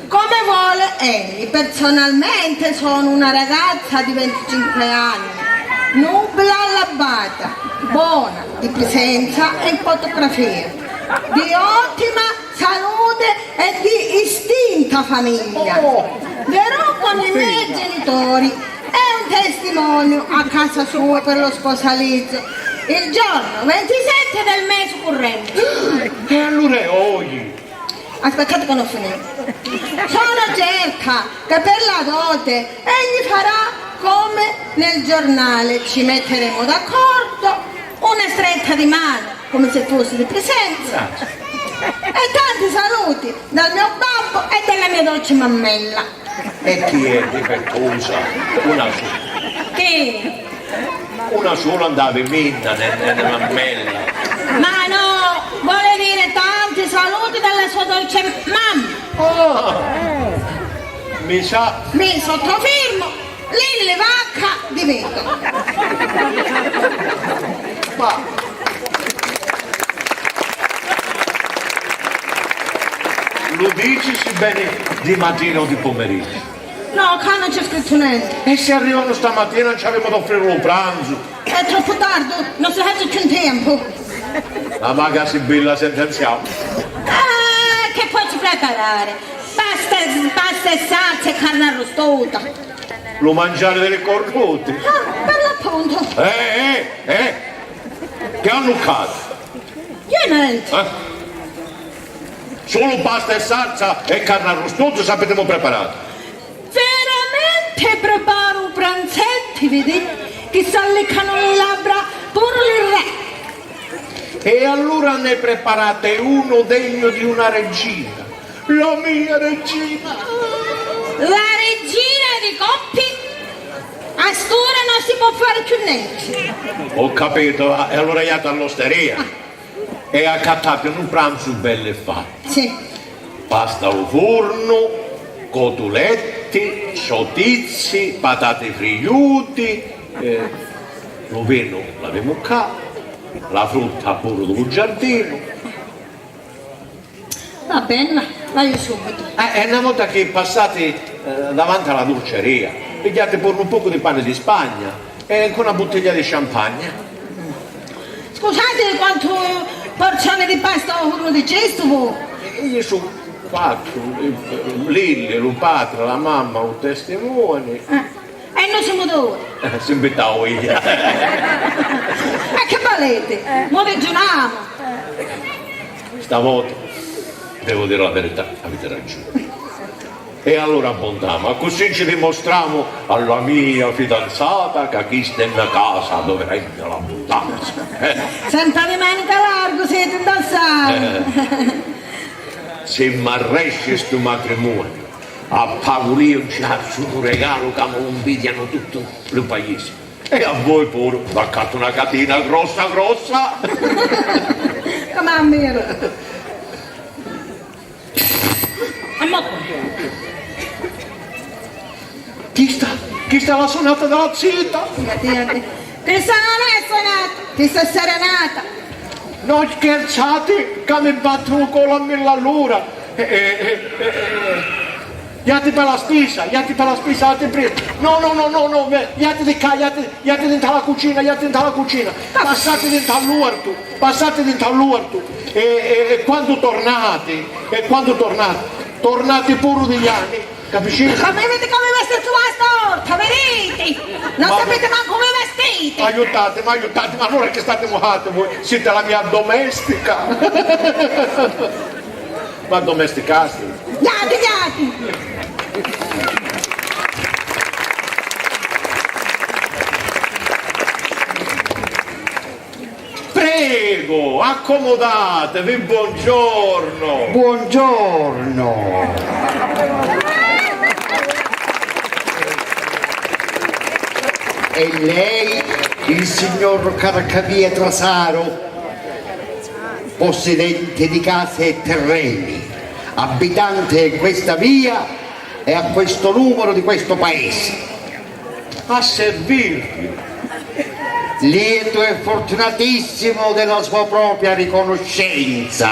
Speaker 1: Come vuole egli, personalmente sono una ragazza di 25 anni, nubila all'abbata, buona di presenza e fotografia, di ottima salute e di istinta famiglia. Verrò con i miei genitori e un testimonio a casa sua per lo sposalizio il giorno 27 del mese corrente.
Speaker 2: E allora è oggi.
Speaker 1: Aspettate che non finito. Sono certa che per la dote egli farà come nel giornale. Ci metteremo d'accordo, una stretta di mano come se fosse di presenza e tanti saluti dal mio babbo e dalla mia dolce mammella.
Speaker 2: E chi è difettosa? Una sola.
Speaker 1: Che?
Speaker 2: Una sola andava in minna nella mammella.
Speaker 1: Ma no, vuole dire tanti saluti dalla sua dolce mamma.
Speaker 2: Mi sa.
Speaker 1: Mi sottofirmo Lille Vacca di Vito.
Speaker 2: Ma lo dici sì bene di mattina o di pomeriggio?
Speaker 1: No, qua non c'è scritto niente.
Speaker 2: E se arrivano stamattina non ci avremo da offrire un pranzo.
Speaker 1: È troppo tardi, non si fa più in tempo.
Speaker 2: La maga Sibilla sentenziamo.
Speaker 1: Ah, che puoi preparare? Pasta e salsa e carne arrostata.
Speaker 2: Lo mangiare delle cornuti.
Speaker 1: Ah, per l'appunto.
Speaker 2: Che hanno luccato?
Speaker 1: Io niente.
Speaker 2: Solo pasta e salsa e carne arrostata sappiamo preparare.
Speaker 1: Veramente preparo un pranzetto, vedi? Che si alleccano le labbra pure il re.
Speaker 2: E allora ne preparate uno degno di una regina. La mia regina.
Speaker 1: La regina di Coppi a stura non si può fare più niente.
Speaker 2: Ho capito, e allora iate all'osteria e accattate un pranzo bello e fatto.
Speaker 1: Sì.
Speaker 2: Pasta al forno, cotuletti, sotizi, patate frigliuti, lo vino l'abbiamo qua, la frutta pure del giardino.
Speaker 1: Va bene, vai subito.
Speaker 2: E una volta che passate davanti alla dolceria, pigliate pure un poco di pane di Spagna e con una bottiglia di champagne.
Speaker 1: Scusate quanto porzione di pasta uno di gesto voi?
Speaker 2: Io sono quattro, Lille, lo padre, la mamma, un testimone.
Speaker 1: E noi siamo due.
Speaker 2: Si invitavo io.
Speaker 1: E che volete? Noi ragioniamo.
Speaker 2: Stavolta, devo dire la verità, avete ragione. E allora abbondiamo, così ci dimostriamo alla mia fidanzata che chi sta in casa dove regna l'abbondanza.
Speaker 1: Senta di manica largo, siete indossati.
Speaker 2: Se mi arresce sto matrimonio, a Paolino ci ha un regalo che mi invidiano tutto il paese. E a voi pure, vaccate una catena grossa.
Speaker 1: Come a me.
Speaker 2: Chi sta la sonata della zita?
Speaker 1: Questa non è suonata, questa è serenata.
Speaker 2: Non scherzate che mi battono con la mille all'ora. Iate per la spesa, iate preso. No, iate di qua, iate dentro la cucina, passate dentro all'uorto, e quando tornate, tornate pure degli anni, capisci?
Speaker 1: Come vedete come vestite su questa orta, vedete? Non sapete manco come vestite.
Speaker 2: Aiutate, ma non è che state mojate voi, siete la mia domestica. Ma domesticasti?
Speaker 1: Iate.
Speaker 2: Prego, accomodatevi, buongiorno.
Speaker 8: Buongiorno. E lei il signor Carcapietro Saro, possedente di case e terreni, abitante in questa via e a questo numero di questo paese.
Speaker 2: A servirvi.
Speaker 8: Lieto e fortunatissimo della sua propria riconoscenza.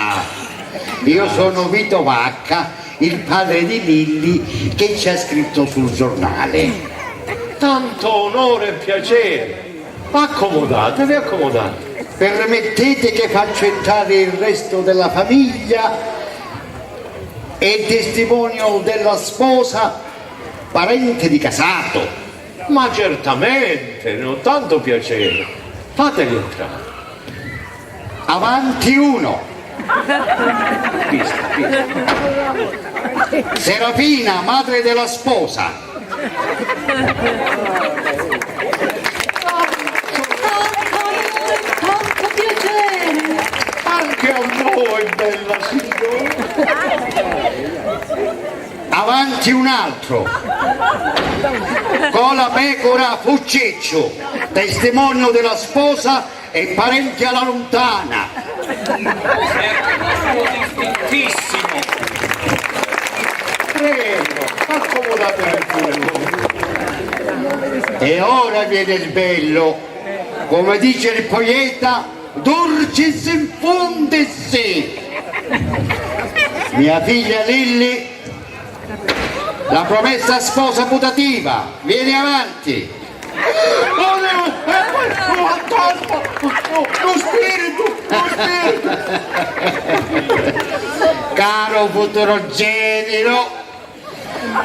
Speaker 8: Io sono Vito Vacca, il padre di Lilli che c'è scritto sul giornale.
Speaker 2: Tanto onore e piacere. Accomodatevi, accomodate.
Speaker 8: Permettete che faccia entrare il resto della famiglia e il testimonio della sposa, parente di casato.
Speaker 2: Ma certamente, ne ho tanto piacere. Fateli entrare.
Speaker 8: Avanti uno. Serafina, madre della sposa.
Speaker 1: Tanto piacere.
Speaker 2: Anche a voi, bella signora.
Speaker 8: Avanti un altro. Cola Pecora Fucciccio, testimonio della sposa e parente alla lontana.
Speaker 4: Distintissimo.
Speaker 2: Prego, accomodatevi pure.
Speaker 8: E ora viene il bello, come dice il poeta, Dulcis in fundis. Mia figlia Lilli, la promessa sposa putativa, vieni avanti.
Speaker 2: Oh no, lo spirito, lo spirito.
Speaker 8: Caro futurogenito,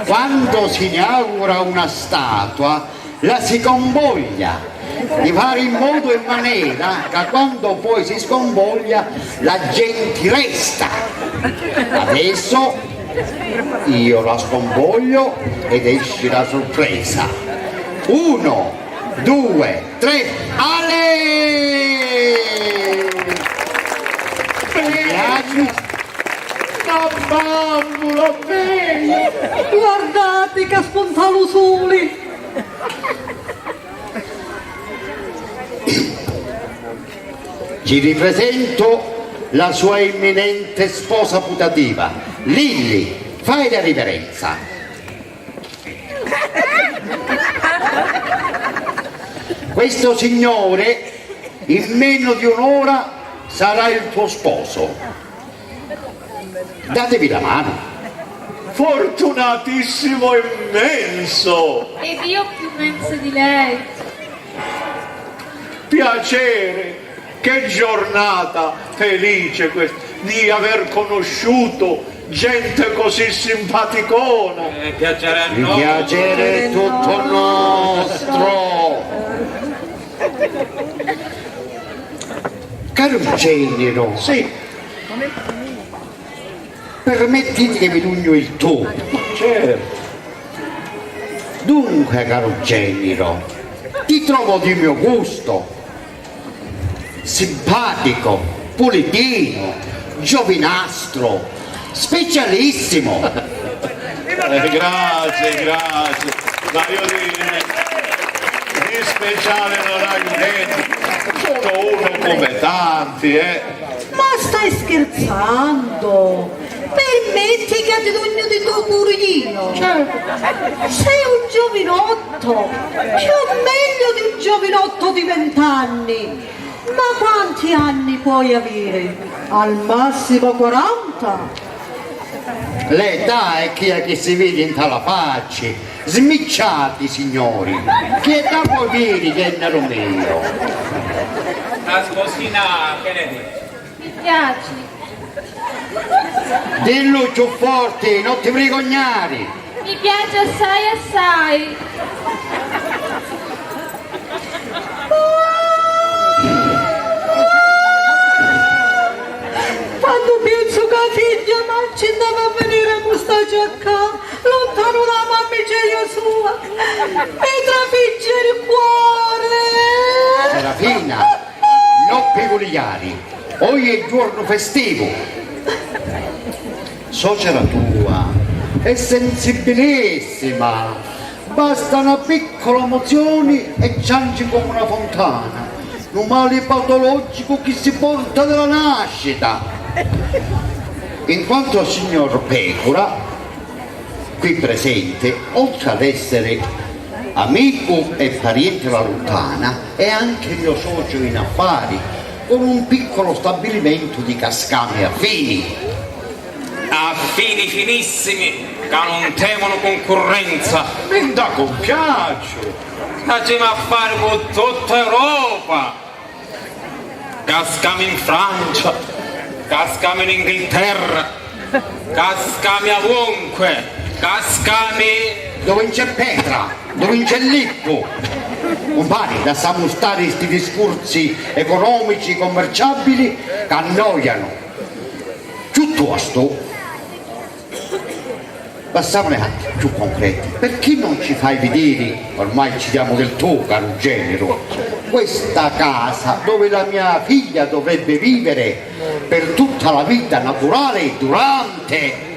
Speaker 8: quando si inaugura una statua la si convoglia di fare in modo e maniera che quando poi si sconvoglia la gente resta. Adesso io la sconvoglio ed esce la sorpresa. 1, 2, 3, ale!
Speaker 2: La bambola bella.
Speaker 1: Guardate che ha spuntato soli.
Speaker 8: Ci ripresento la sua imminente sposa putativa. Lilli, fai la riverenza. Questo signore in meno di un'ora sarà il tuo sposo. Datevi la mano.
Speaker 2: Fortunatissimo immenso.
Speaker 3: Ed io più immensa di lei.
Speaker 2: Piacere, che giornata felice questa di aver conosciuto gente così simpaticona.
Speaker 4: Piacere a
Speaker 8: Il
Speaker 4: noi.
Speaker 8: piacere è tutto nostro. Caro genero,
Speaker 2: Sì,
Speaker 8: permettiti che mi lugno il tu.
Speaker 2: certo.
Speaker 8: Dunque, caro genero, ti trovo di mio gusto, simpatico, pulitino, giovinastro, specialissimo.
Speaker 2: Grazie, grazie. Ma io di speciale non ho niente. Sono uno come tanti,
Speaker 1: Ma stai scherzando? Permetti che ti dogno di tuo pure io? Sei un giovinotto, più o meglio di un giovinotto di 20 anni. Ma quanti anni puoi avere? Al massimo 40?
Speaker 8: L'età è chi è che si vede in tala faccia, smicciati signori, che età puoi dire che è nero mio?
Speaker 4: La sposina, che ne dici?
Speaker 3: Mi piaci.
Speaker 8: Dillo più forte, non ti vergognare.
Speaker 3: Mi piace assai assai.
Speaker 1: Quando penso che la figlia non ci deve venire questa giacca, lontano da mammiceria sua, mi trafigge il cuore.
Speaker 8: Serafina, non peculiari, oggi è giorno festivo. Suocera tua è sensibilissima, Basta una piccola mozione e cianci come una fontana. Un male patologico che si porta dalla nascita. In quanto al signor Pecora, qui presente, oltre ad essere amico e parente alla lontana, è anche mio socio in affari, con un piccolo stabilimento di cascame affini.
Speaker 4: Affini finissimi, che non temono concorrenza.
Speaker 2: Mi da compiaccio.
Speaker 4: Facciamo affari con tutta Europa. Cascami in Francia, cascami in Inghilterra, cascami ovunque, cascami...
Speaker 8: Dove c'è Petra, dove c'è Lippo. Compari, lasciamo stare questi discorsi economici, commerciabili che annoiano. Piuttosto, passiamone anche più concreti. Perché non ci fai vedere, ormai ci diamo del tuo, caro genero, questa casa dove la mia figlia dovrebbe vivere per tutta la vita naturale e durante?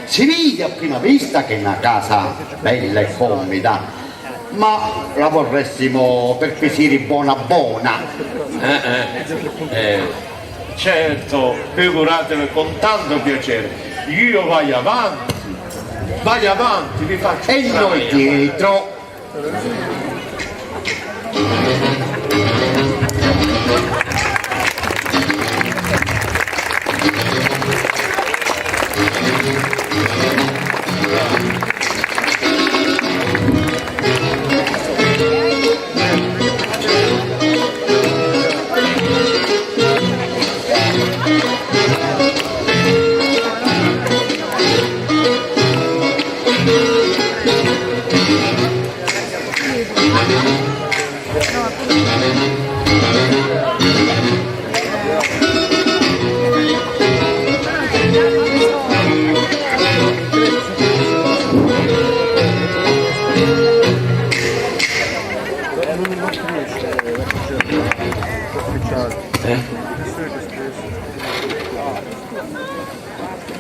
Speaker 8: Si vede a prima vista che è una casa bella e comoda, ma la vorressimo perquisire buona buona.
Speaker 2: Certo, figuratevi con tanto piacere. Io vai avanti, vi faccio
Speaker 8: E noi dietro.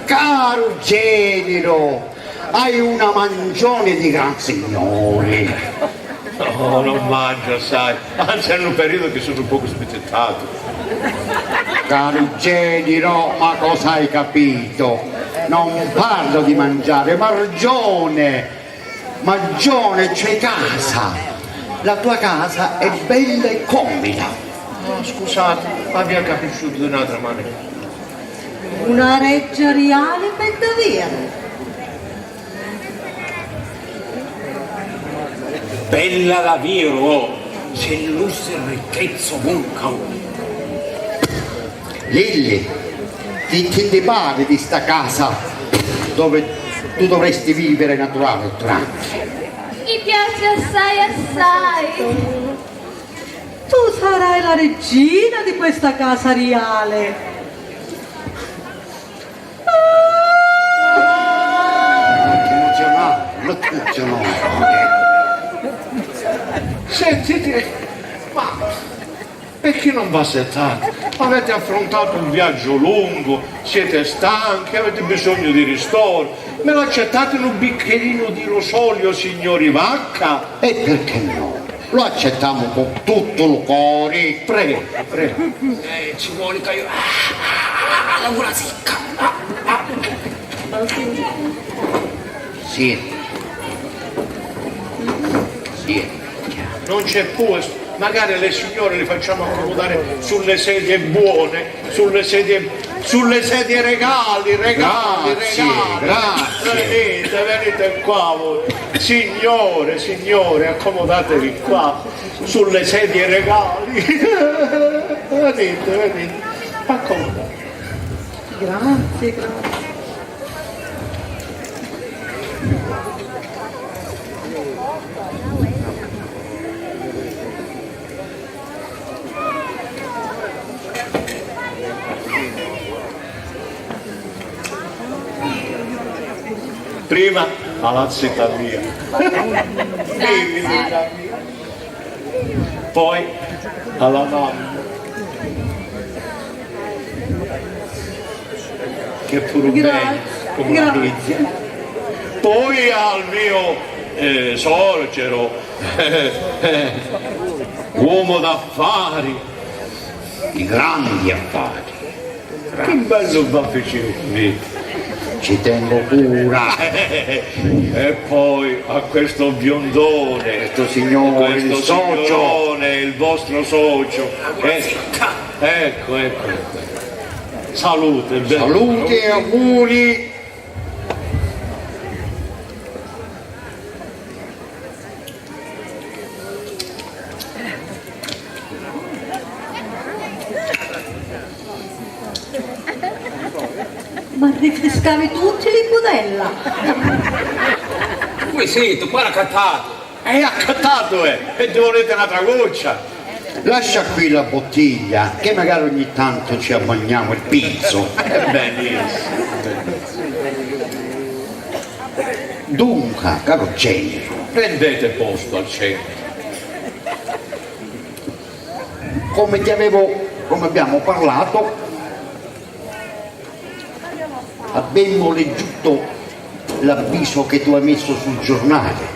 Speaker 8: Caro genero, hai una mangione di gran signori.
Speaker 2: No, non mangio, sai. Anzi, è un periodo che sono un poco spezzettato.
Speaker 8: Caro genero, ma cosa hai capito? Non parlo di mangiare, ma Magione, c'è casa. La tua casa è bella e comoda.
Speaker 2: No, scusate, ma vi ha capisciuto di un'altra maniera.
Speaker 1: Una reggia reale per davvero.
Speaker 4: Bella davvero, c'è lusso e ricchezza ovunque.
Speaker 8: Lilli, ti ti pare di sta casa dove tu dovresti vivere naturale e durante?
Speaker 3: Mi piace assai.
Speaker 6: Tu sarai la regina di questa casa reale.
Speaker 8: Non ti emozionare.
Speaker 2: Sentite, ma perché non va settato? Avete affrontato un viaggio lungo, siete stanchi, avete bisogno di ristoro. Me lo accettate in un bicchierino di rosolio, signori Vacca?
Speaker 8: E perché no? Lo accettiamo con tutto il cuore.
Speaker 2: Prego, prego.
Speaker 4: Ci vuole che io... la gola secca.
Speaker 8: Sì.
Speaker 2: Non c'è posto. Magari le signore le facciamo accomodare sulle sedie buone, sulle sedie regali.
Speaker 8: Grazie.
Speaker 2: Venite qua voi. Signore, accomodatevi qua, sulle sedie regali. Venite, accomodatevi.
Speaker 6: Grazie.
Speaker 2: Prima Palazzo Italia, poi alla mamma, che pure bene come una pizza, poi al mio Sorgero, uomo d'affari,
Speaker 8: di grandi affari.
Speaker 2: che bello va vicino qui.
Speaker 8: Ci tengo cura.
Speaker 2: E poi a questo biondone,
Speaker 8: Questo signore, il
Speaker 2: questo
Speaker 8: socio.
Speaker 2: signore, il vostro socio. Ecco. Salute, bello.
Speaker 8: Saluti e auguri.
Speaker 6: Ma rinfrescavi tutti in budella.
Speaker 4: Come siete? Qua l'ha cattato.
Speaker 2: È accattato, e ti volete un'altra goccia?
Speaker 8: Lascia qui la bottiglia, che magari ogni tanto ci ammaniamo il pizzo.
Speaker 2: È benissimo.
Speaker 8: Dunque, caro Genio,
Speaker 2: Prendete posto al centro.
Speaker 8: come abbiamo parlato, abbiamo leggiuto l'avviso che tu hai messo sul giornale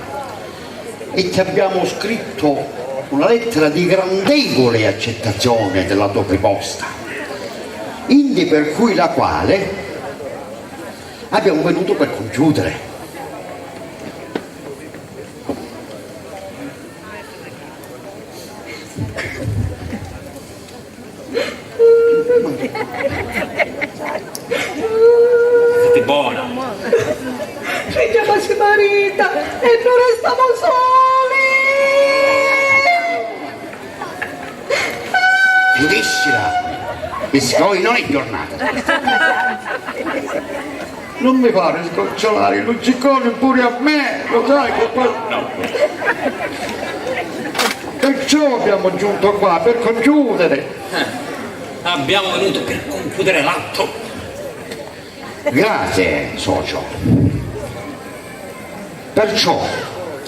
Speaker 8: e ti abbiamo scritto una lettera di grandevole accettazione della tua proposta, indi per cui la quale abbiamo venuto per concludere.
Speaker 4: Siete buona.
Speaker 6: Figlia si marita e non restiamo soli.
Speaker 8: Finiscila, che poi non è giornata. Non mi pare sgocciolare i lucciconi pure a me, lo sai che poi... No. Perciò abbiamo giunto qua, per concludere.
Speaker 4: Abbiamo venuto per concludere l'atto.
Speaker 8: Grazie, socio. Perciò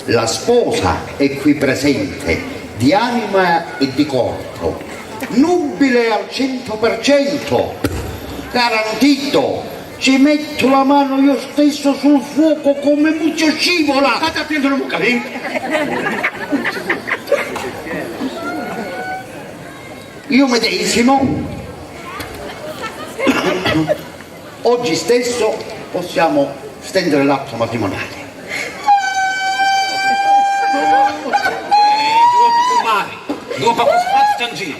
Speaker 8: la sposa è qui presente, di anima e di corpo, nubile al 100%, garantito. Ci metto la mano io stesso sul fuoco come muccia scivola.
Speaker 2: State attento, non capite?
Speaker 8: Io medesimo oggi stesso possiamo stendere l'atto matrimoniale.
Speaker 4: Due poco spazzi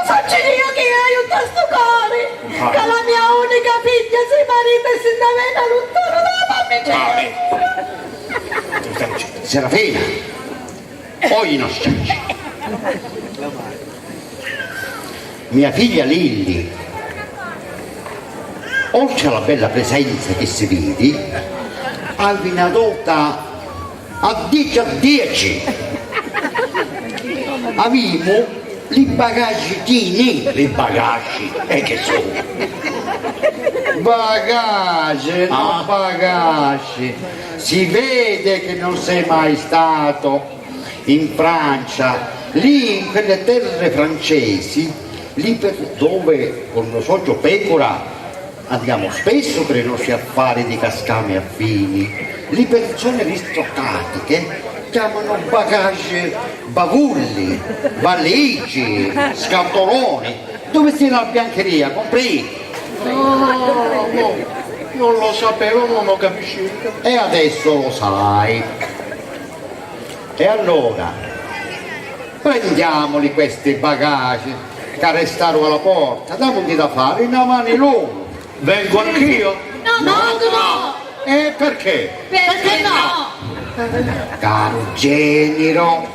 Speaker 6: Faccio io che hai un tasto cuore, che la mia unica figlia si marita e si da lontano dalla famiglia.
Speaker 8: Serafina, poi non sciacci. Mia figlia Lilli, oltre alla bella presenza che si vedi, ha una dota a 10 a 10. Avevamo i bagagliettini, i bagagli, che sono? Bagagli, no bagagli. Si vede che non sei mai stato in Francia, lì in quelle terre francesi, lì dove con lo socio Pecora andiamo spesso per i nostri affari di cascame affini. Le persone aristocratiche chiamano bagagli bavulli, valigie, scatoloni. Dove sia la biancheria, compri?
Speaker 2: No, non lo sapevo, non lo capisci.
Speaker 8: E adesso lo sai. E allora, prendiamoli questi bagagli che restarono alla porta, damogli da fare in mani loro.
Speaker 2: Vengo anch'io?
Speaker 3: No.
Speaker 8: E perché?
Speaker 3: Perché no?
Speaker 8: Caro genero,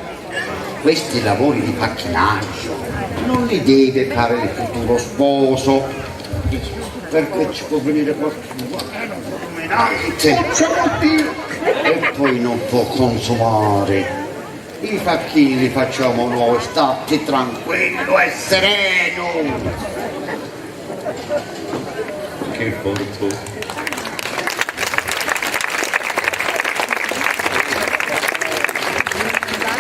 Speaker 8: questi lavori di macchinaggio non li deve fare il futuro sposo, perché ci può venire qualcuno dominante e poi non può consumare. I facchini li facciamo noi, state tranquillo e sereno.
Speaker 2: Che fortuna.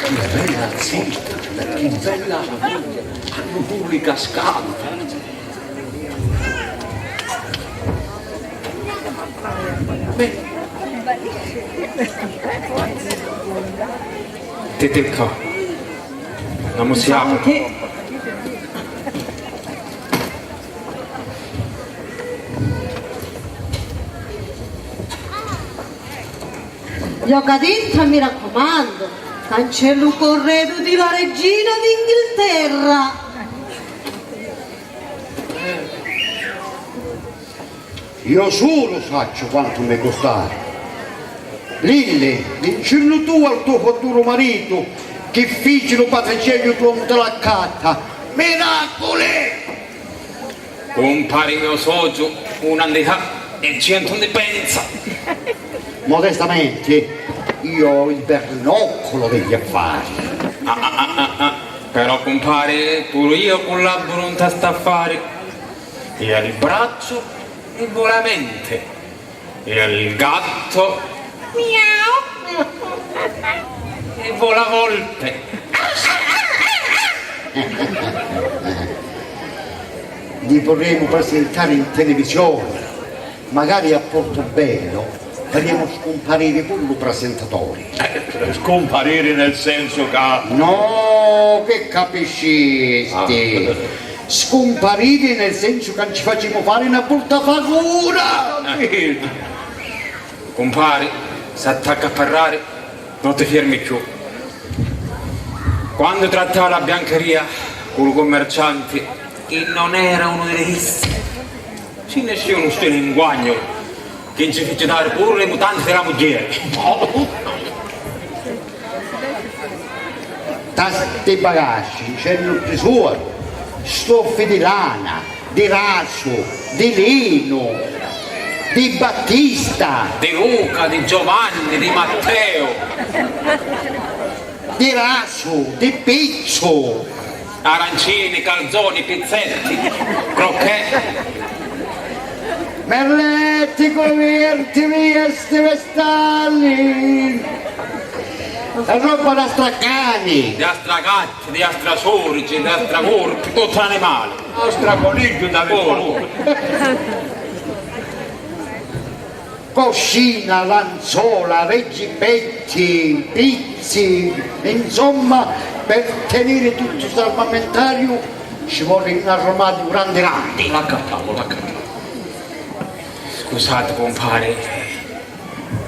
Speaker 8: Che bella zita, che bella hanno pure i cascanti. Beh,
Speaker 4: Tetelka, non si apre.
Speaker 6: Gioca dentro, mi raccomando, cancello corredo di la regina d'Inghilterra.
Speaker 8: Io solo faccio quanto mi costare. Lilli, diccillo tu al tuo futuro marito che ficino patricello tu non te l'accatta. Miracoli!
Speaker 4: Compare mio socio, un'andità e 100 indipendenza.
Speaker 8: Modestamente, io ho il bernoccolo degli affari.
Speaker 4: Però compare, pure io collaboro in testa affari. E al braccio e volamente. E al gatto miau. E vola volpe.
Speaker 8: Li vorremmo presentare in televisione, magari a Portobello. Faremo scomparire pure i presentatori.
Speaker 2: Scomparire nel senso che...
Speaker 8: No, che capisci? Scomparire nel senso che ci facciamo fare una brutta figura.
Speaker 4: Compare, si attacca a parlare, non ti fermi più. Quando trattava la biancheria con i commercianti, e non era uno delle risse, ci ne sia uno stile in guagno che ci fece dare pure le mutanti della moglie.
Speaker 8: Tanti bagagli, c'erano il tesoro, stoffe di lana, di raso, di lino, di Battista,
Speaker 4: Di Luca, di Giovanni, di Matteo,
Speaker 8: di raso, di pizzo,
Speaker 4: arancini, calzoni, pizzetti, crocchè.
Speaker 8: merletti, coperti, vesti, vestalli, e roba da straccani.
Speaker 4: Di astragatti, di astrasorici, di astracorpi, tutti animali.
Speaker 2: Straconiglio da
Speaker 8: Coscina, lanzola, reggipetti, pizzi, insomma, per tenere tutto questo armamentario ci vuole un armadio grande grande.
Speaker 4: L'accattavo. Scusate compare,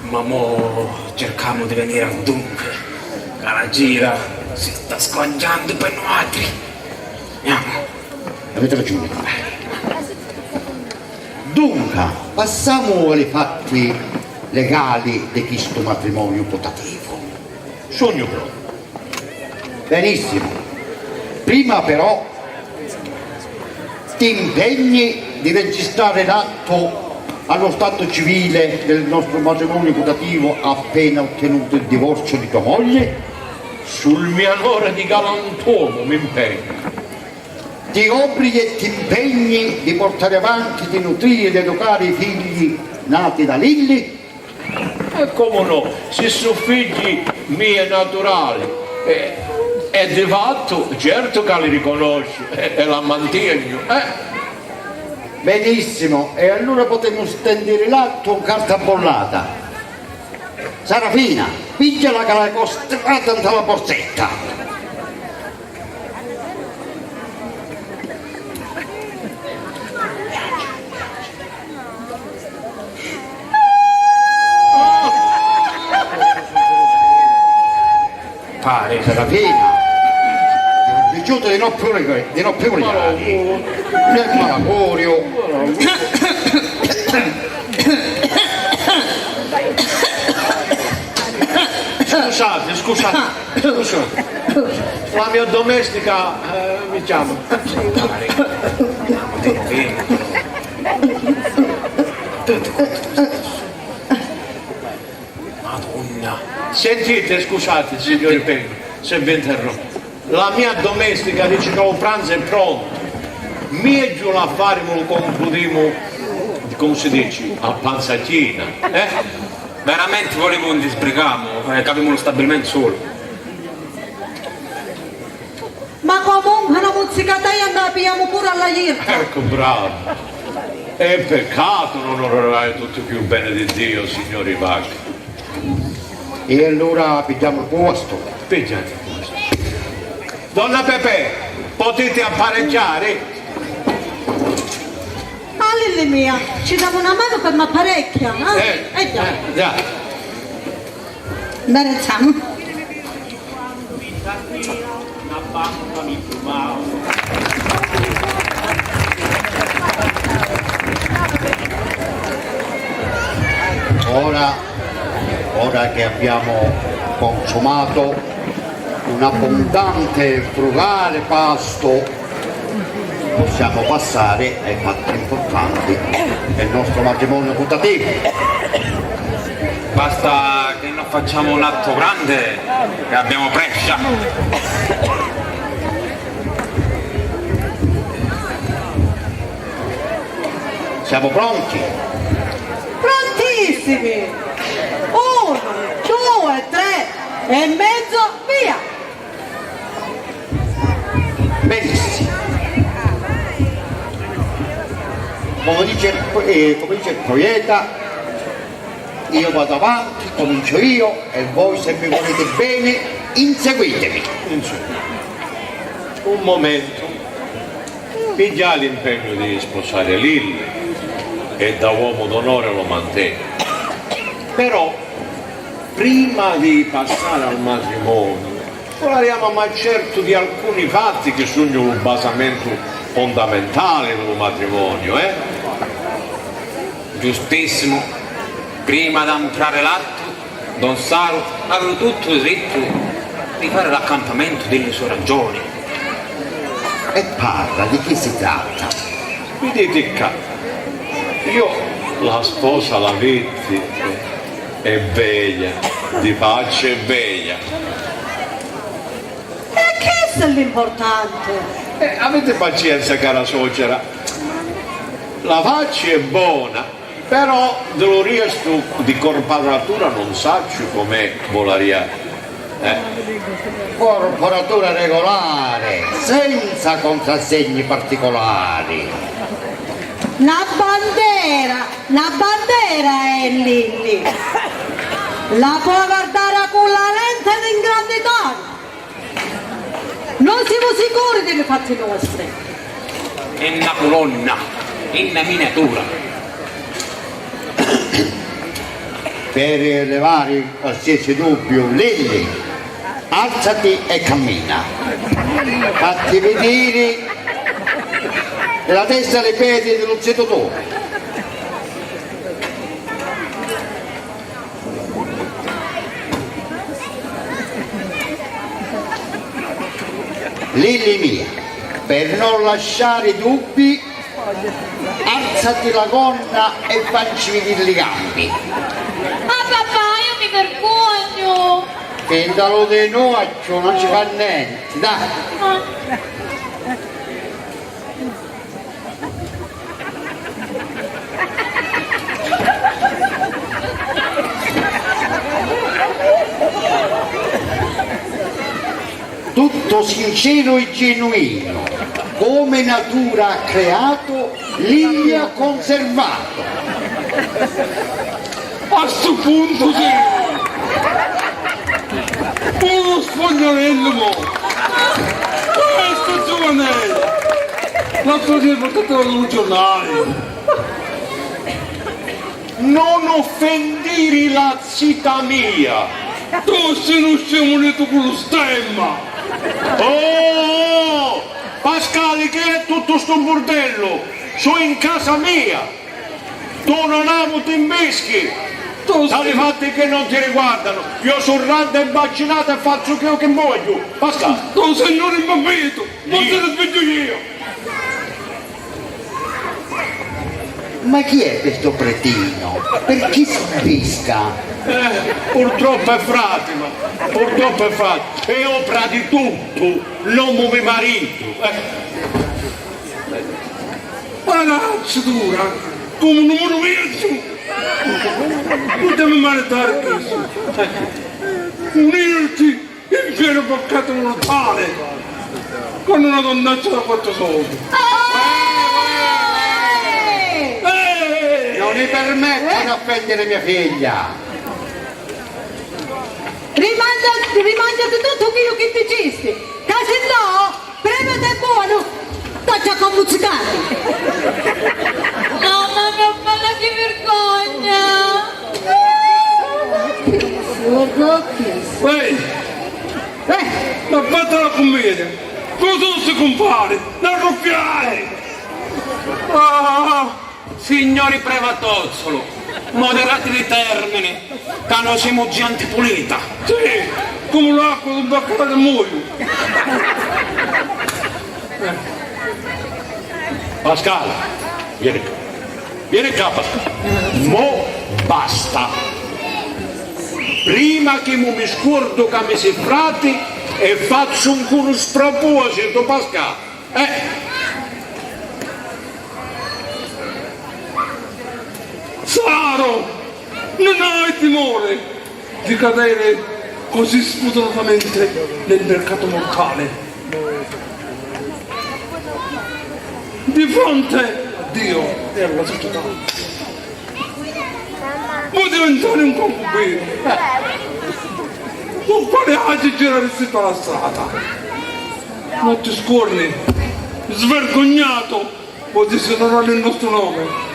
Speaker 4: ma mo cerchiamo di venire a dunque, che la gira si sta squagliando per noi altri. Andiamo.
Speaker 8: Avete ragione. Dunque, passiamo ai fatti legali di questo matrimonio putativo.
Speaker 2: Sogno proprio.
Speaker 8: Benissimo. Prima però ti impegni di registrare l'atto allo stato civile del nostro matrimonio putativo appena ottenuto il divorzio di tua moglie.
Speaker 2: Sul mio onore di galantuomo mi impegno.
Speaker 8: Ti obblighi e ti impegni di portare avanti, di nutrire ed educare i figli nati da Lilli.
Speaker 2: E come no, se sono figli miei naturali e di fatto certo che li riconosci e la mantengo.
Speaker 8: Benissimo, e allora potremo stendere l'atto in carta bollata. Sarafina, pigliala che l'hai costrata nella borsetta.
Speaker 4: Pare.
Speaker 8: Serafina, ti ho rifiuto di non più regali. Nel malacorio.
Speaker 2: Scusate. La mia domestica mi chiama.
Speaker 4: Madonna.
Speaker 2: Sentite, scusate signori Pegno, se vi interrompo. La mia domestica dice che il pranzo è pronto. Mi giù l'affare me lo concludiamo, come si dice, a panzacchina.
Speaker 4: Veramente volevo un disbrigamo, capiamo lo stabilimento solo.
Speaker 6: Ma comunque una musica dai andiamo pure alla IRTA.
Speaker 2: Ecco, bravo. È peccato non onorare tutto più bene di Dio, signori Vacchi.
Speaker 8: E allora pigliamo il posto.
Speaker 2: Pigliate il posto. Donna Pepe, potete apparecchiare?
Speaker 6: Ah, Lilli mia, ci dava una mano per m'apparecchia, già.
Speaker 2: Già.
Speaker 6: Bene, iniziamo.
Speaker 8: Ora che abbiamo consumato un abbondante e frugale pasto, possiamo passare ai fatti importanti del nostro matrimonio putativo.
Speaker 4: Basta che non facciamo un atto grande e abbiamo prescia.
Speaker 8: Siamo pronti?
Speaker 6: Prontissimi! 1, 2, 3 e mezzo, via!
Speaker 8: Benissimo. Come dice il poeta, io vado avanti, comincio io e voi, se mi volete bene, inseguitemi.
Speaker 2: Un momento. Piglia l'impegno di sposare Lilli e da uomo d'onore lo mantengo. Però, prima di passare al matrimonio, parliamo ma certo di alcuni fatti che sono un basamento fondamentale del matrimonio,
Speaker 4: Giustissimo. Prima di entrare l'atto, Don Saro aveva tutto il diritto di fare l'accampamento delle sue ragioni.
Speaker 8: E parla, di chi si tratta?
Speaker 2: Mi dite qua, io la sposa la vetti, è bella, di faccia è bella.
Speaker 6: E questo è l'importante!
Speaker 2: Avete pazienza, cara suocera, la faccia è buona, però dello resto di corporatura non saccio com'è volaria.
Speaker 8: Corporatura regolare, senza contrassegni particolari.
Speaker 6: Una bandera è Lilli! La può guardare con la lente in grandità! Non siamo sicuri dei fatti nostri!
Speaker 4: È una colonna, in miniatura.
Speaker 8: Per levare qualsiasi dubbio, Lilli, alzati e cammina. Fatti vedere la testa e le piedi dello zitotore. Lilli mia, per non lasciare dubbi, alzati la gonna e facci vedere le gambe.
Speaker 3: Ah papà, io mi vergogno!
Speaker 8: Pendalo di nuoccio, non ci fa niente, dai. Tutto sincero e genuino, come natura ha creato, Lilli ha conservato.
Speaker 5: A sto punto sì! Uno spogliarello mo! Questo giovanello! L'altro giorno portatelo sul giornale!
Speaker 2: Non offendere la zita mia!
Speaker 5: Tu sei uno scemo netto con lo stemma!
Speaker 2: Oh! Pascale, che è tutto sto bordello? Sono in casa mia! Tu non amo ti imbeschi! Tali fatti che non ti riguardano! Io sono randa imbaccinata e faccio quello che voglio! Pascale!
Speaker 5: Tu sei non imbambito! Non te lo sveglio io!
Speaker 8: Ma chi è questo pretino? Per chi si pesca?
Speaker 2: Purtroppo è Fatima, purtroppo è Fatima, è opera di tutto, l'uomo mio marito.
Speaker 5: Ma la dura, come un numero vecchio! Non devi maritare questo! Unirti in pieno peccato mortale con una donnaccia da 4 soldi!
Speaker 8: Non mi permetto di offendere mia figlia!
Speaker 1: Rimangiati tutto quello che ti dicesti, che se no, prima è buono, faccia con muzzicare.
Speaker 3: Mamma mia, bella che vergogna!
Speaker 5: Ehi, ma fate la commedia! Cosa si compare? La ruffiare!
Speaker 4: Oh, signori Prevatozzolo, moderati di termini, che noi siamo gente pulita.
Speaker 5: Sì, come l'acqua del baccalà del muoio!
Speaker 2: Pascal, vieni qua. Vieni qua, Pascal. Mo basta. Prima che mi scordo che mi si frati e faccio uno sproposito, Pascal.
Speaker 5: Saro, non hai timore di cadere così spudoratamente nel mercato mortale. Di fronte a Dio e alla società. Vuoi diventare un concubino? Non fare aggi girarsi per la strada. Non ti scorni, svergognato, posizioneranno il nostro nome.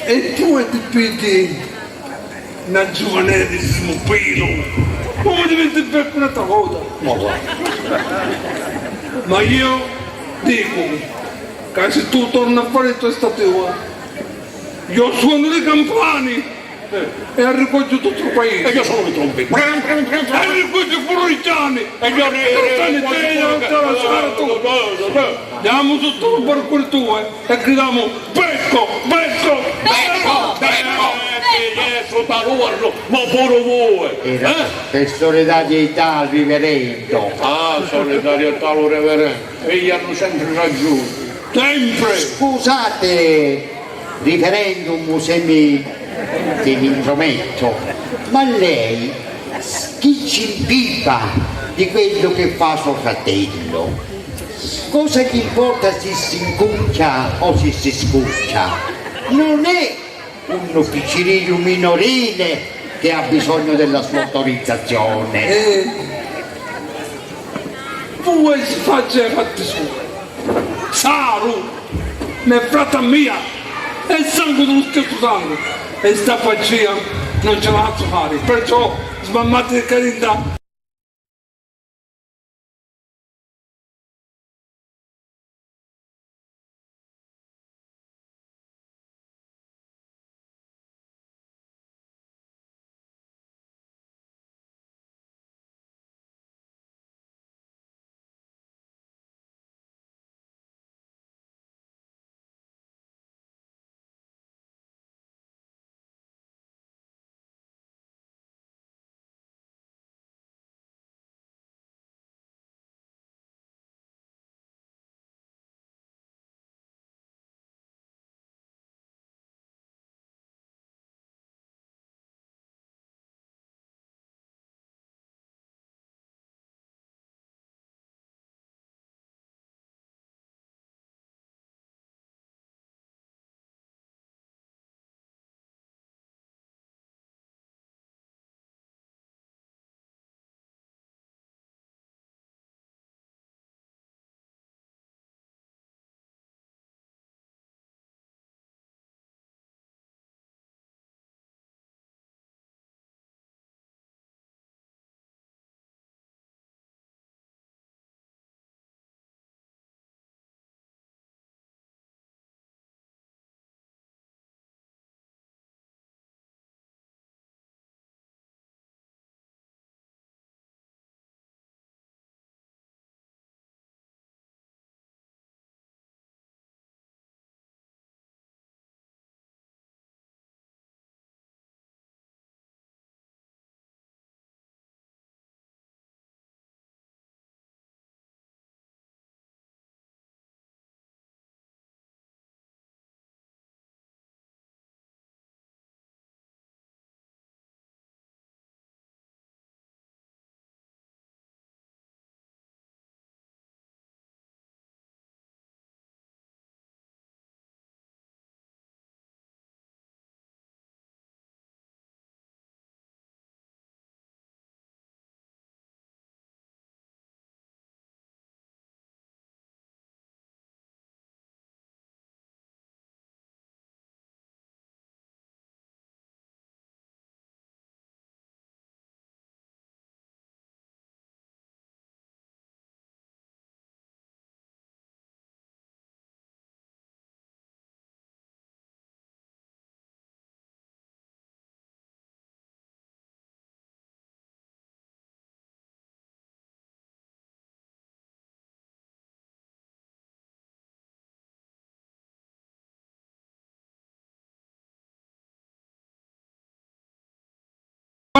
Speaker 5: E tu ti pidi una giovanissimo pelo, come diventi per un'altra cosa? Ma io dico che se tu torni a fare questa tua, io suono le campane e arricchio tutto il paese.
Speaker 2: E io sono di trombetta.
Speaker 5: E arricchio i furriciani.
Speaker 2: E io
Speaker 5: Andiamo sotto il barco tue e gridiamo becco, becco, becco, becco.
Speaker 2: Sotto l'urlo, ma pure voi.
Speaker 8: Per solidarietà al riverendo.
Speaker 2: Ah, solidarietà al reverendo. Egli hanno sempre ragione.
Speaker 5: Sempre.
Speaker 8: Scusate, riferendum se mi intrometto, ma lei chi ci impipa di quello che fa suo fratello? Cosa gli importa se si incuccia o se si scuccia? Non è un piccinino minorile che ha bisogno della sua autorizzazione.
Speaker 5: Voi si faccia i fatti suoi. Saru, ne frata mia, è il sangue dello stesso sangue. E sta faccina non ce la faccio fare, perciò smammate di carità.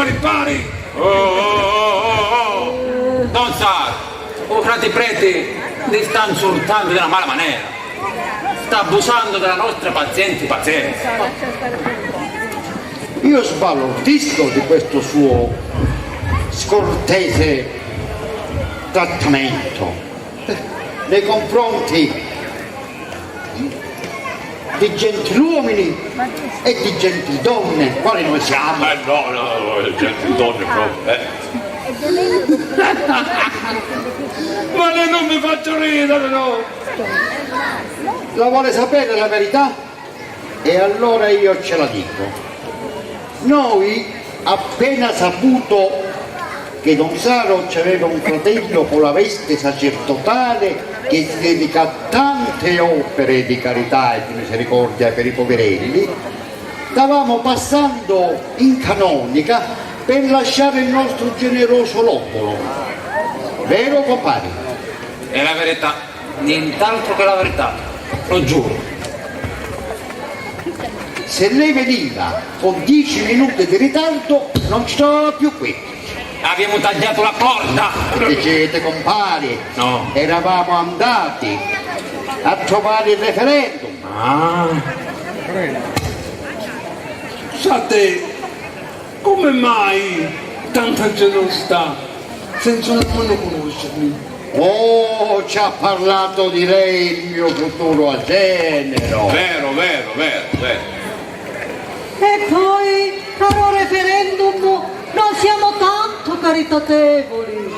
Speaker 5: pari pari.
Speaker 4: Don Sar, o frate prete ne sta insultando della mala maniera. Sta abusando della nostra pazienza.
Speaker 8: Io sbalordisco di questo suo scortese trattamento nei confronti di gentiluomini e di gentildonne, quali noi siamo.
Speaker 2: No, gentildonne proprio.
Speaker 5: Ma lei non mi faccio ridere, no?
Speaker 8: La vuole sapere la verità? E allora io ce la dico. Noi, appena saputo che Don Saro aveva un fratello con la veste sacerdotale che si dedica a tante opere di carità e di misericordia per i poverelli, stavamo passando in canonica per lasciare il nostro generoso lobolo. Vero, compare?
Speaker 4: È la verità, nient'altro che la verità, lo giuro.
Speaker 8: Se lei veniva con 10 minuti di ritardo non ci trovava più qui.
Speaker 4: Abbiamo tagliato la porta.
Speaker 8: Dicete, compari,
Speaker 4: No.
Speaker 8: eravamo andati a trovare il referendum.
Speaker 5: Sate, come mai tanta generosità senza nemmeno conoscermi?
Speaker 8: Oh, ci ha parlato di lei il mio futuro genero.
Speaker 2: Vero.
Speaker 6: E poi, caro referendum, non siamo tanto caritatevoli.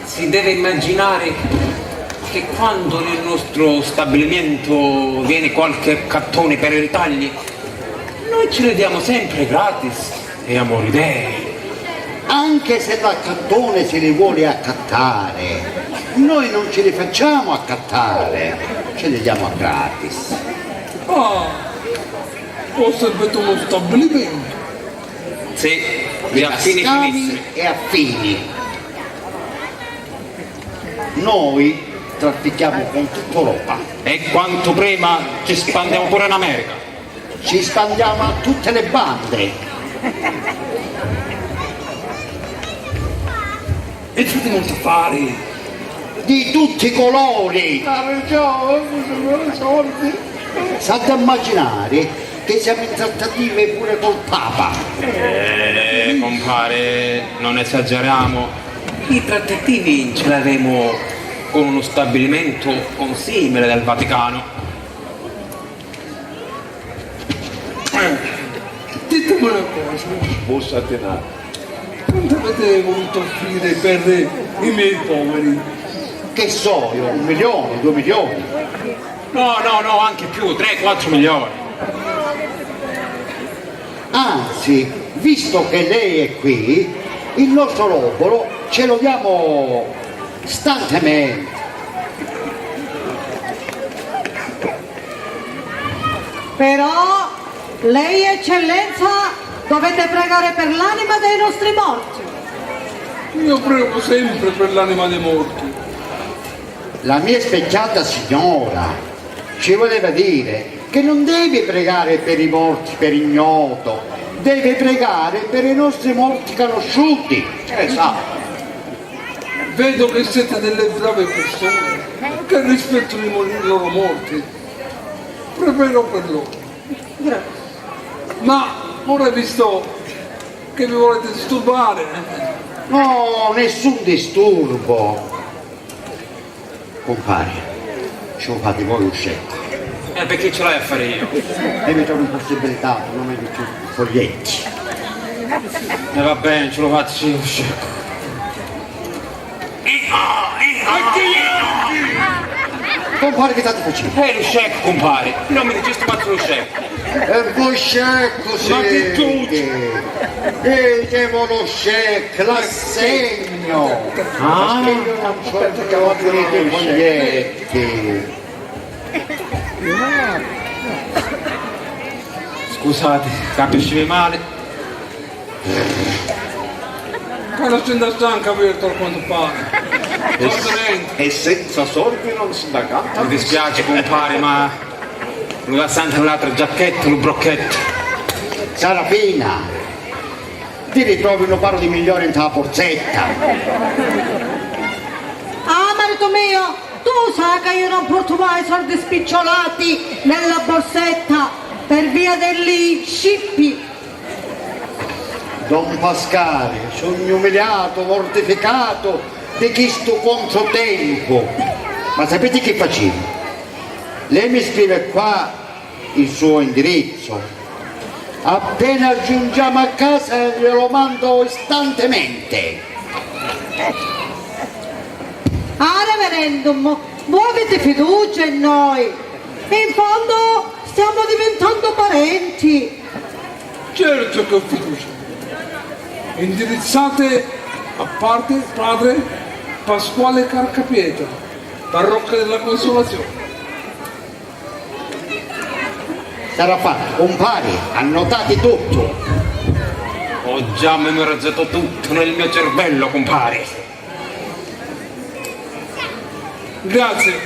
Speaker 4: Si deve immaginare che quando nel nostro stabilimento viene qualche cattone per i ritagli, noi ce le diamo sempre gratis e amori dei.
Speaker 8: Anche se l'accattone se li vuole accattare, noi non ce li facciamo accattare, ce li diamo a gratis.
Speaker 5: Ho servito uno stabilimento.
Speaker 4: Sì, di affini
Speaker 8: Scavi
Speaker 4: finissimi.
Speaker 8: e affini. Noi traffichiamo con tutta Europa,
Speaker 4: E quanto prima ci spandiamo pure in America.
Speaker 8: ci spandiamo a tutte le bande.
Speaker 5: E fate molti affari.
Speaker 8: Di tutti i colori. State a immaginare che siamo in trattative pure col Papa.
Speaker 4: Compare, non esageriamo. I trattativi ce l'avremo con uno stabilimento consimile del Vaticano.
Speaker 5: Ditemi una cosa,
Speaker 2: Bussate un attimo.
Speaker 5: quanto avete voluto offrire per i miei poveri?
Speaker 8: Che so io, 1 milione, 2 milioni.
Speaker 4: No, anche più, 3-4 milioni.
Speaker 8: Anzi, visto che lei è qui, il nostro lobolo ce lo diamo stantemente.
Speaker 6: Però, lei eccellenza, dovete pregare per l'anima dei nostri morti.
Speaker 5: Io prego sempre per l'anima dei morti.
Speaker 8: La mia specchiata signora ci voleva dire che non devi pregare per i morti per ignoto, devi pregare per i nostri morti conosciuti. Sa.
Speaker 5: Vedo che siete delle brave persone che rispettano i loro morti. Preparo per loro. Ma ora visto che vi volete disturbare,
Speaker 8: No, nessun disturbo. Compare, ce lo fate voi uscente.
Speaker 4: Perché ce l'hai a fare io?
Speaker 8: E mi trovo impossibilitato, non mi più foglietti.
Speaker 4: Va bene, ce lo faccio io, scecco.
Speaker 8: Compare, che state facendo?
Speaker 4: Lo scecco, compare. Non mi dici sto pazzo lo scecco.
Speaker 8: E voi scecco siete. Dicevo lo scecco, l'assegno. Ma che io non so che ho finito i foglietti.
Speaker 4: Scusate, capisci male?
Speaker 5: quando si andrà stanca per quanto pare.
Speaker 2: E senza soldi non si da canta.
Speaker 4: Mi dispiace, compare, ma lui ha sempre l'altra giacchetta, lo brocchetto.
Speaker 8: Sarafina, ti ritrovi un paro di milioni in la borsetta.
Speaker 6: Ah, marito mio, tu sai che io non porto mai soldi spicciolati nella borsetta per via degli scippi.
Speaker 8: Don Pasquale, sono umiliato, mortificato di questo controtempo. Ma sapete che facevo? Lei mi scrive qua il suo indirizzo. Appena giungiamo a casa glielo mando istantemente.
Speaker 6: Ah, referendum, voi avete fiducia in noi. In fondo stiamo diventando parenti.
Speaker 5: Certo che ho fiducia. Indirizzate a parte padre Pasquale Carcapietra, parrocchia della Consolazione.
Speaker 8: Sarà fatto, compari, annotate tutto.
Speaker 4: Ho già memorizzato tutto nel mio cervello, compare.
Speaker 5: Grazie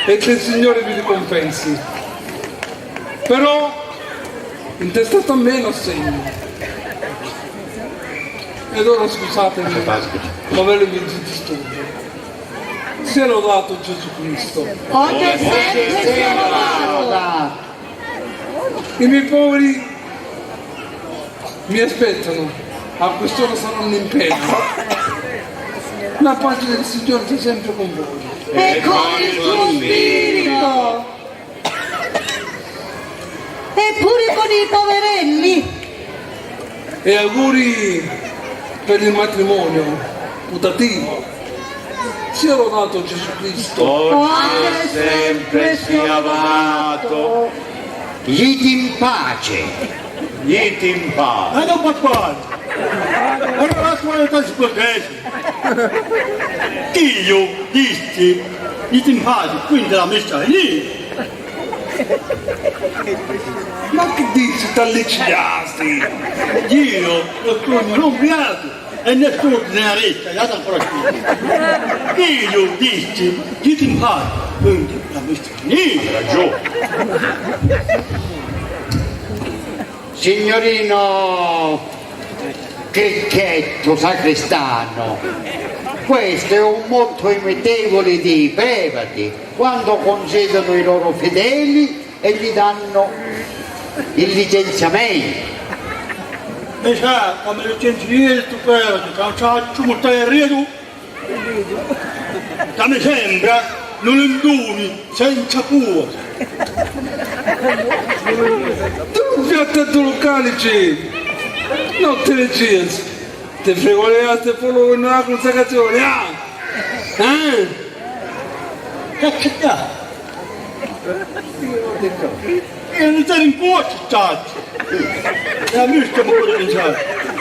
Speaker 5: e che il Signore vi ricompensi. Però intestate a me l'assegno. Ed ora scusatemi, ma ve lo invito di studio. Sia lodato Gesù Cristo.
Speaker 6: Oggi è sempre sia lodato.
Speaker 5: I miei poveri mi aspettano, a quest'ora saranno in pena. La pace del Signore sia sempre con voi.
Speaker 6: E con il tuo spirito. Eppure con i poverelli.
Speaker 5: E auguri per il matrimonio putativo. Sia lodato Gesù Cristo.
Speaker 2: Oggi e sempre sia amato.
Speaker 8: Gli in pace.
Speaker 2: Gli in pace.
Speaker 7: Ma non Pasquale, ora la scuola si protegge. Io, disti, gli in pace, quindi la messa è lì.
Speaker 5: Ma che dici, t'alliciasti?
Speaker 7: Io lo sono non beato e nessuno ne ha retta, guarda ancora qui. Io, disti, gli in pace, quindi la messa è lì.
Speaker 8: Signorino Cricchetto Sacrestano, questo è un motto imitevole dei prevati quando concedono i loro fedeli e gli danno il licenziamento.
Speaker 7: E sa, come licenziere tu prevati, che faccio molto arrivo, che mi sembra non induni senza pure.
Speaker 5: Tu già tanto locali c'è, non te ne cienzi, ti frego le altre pollo in una consacrazione, ah?
Speaker 7: Che c'è? E non stare in cuore, città. E a me stiamo pure pensando.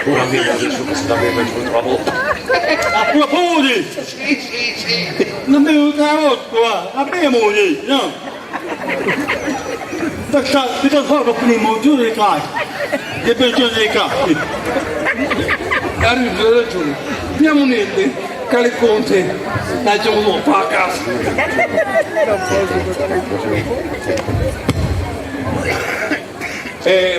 Speaker 2: Ora vieni adesso che si davvero l'ultima volta.
Speaker 7: A proposito, non mi venuta la volta, abbiamo detto, no? Perché ti trovo prima un giorno di casa, e per giorno di casa.
Speaker 5: Arrivo, hai ragione, andiamo niente, cari conte, lasciamo un po' a casa.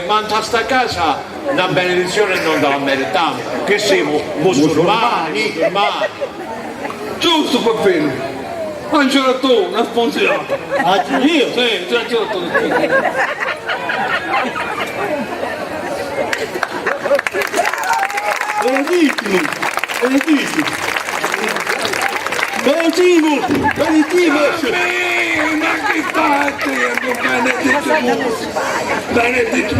Speaker 2: Ma in sta casa una benedizione non la meritiamo, che siamo musulmani.
Speaker 5: Giusto, va bene. Angelo tu, una sponsiata.
Speaker 7: Ah, io?
Speaker 5: Sì, già tu.
Speaker 7: Benedicimi, benedicimi. Benedicimo.
Speaker 5: Ma che fate? Benedetto.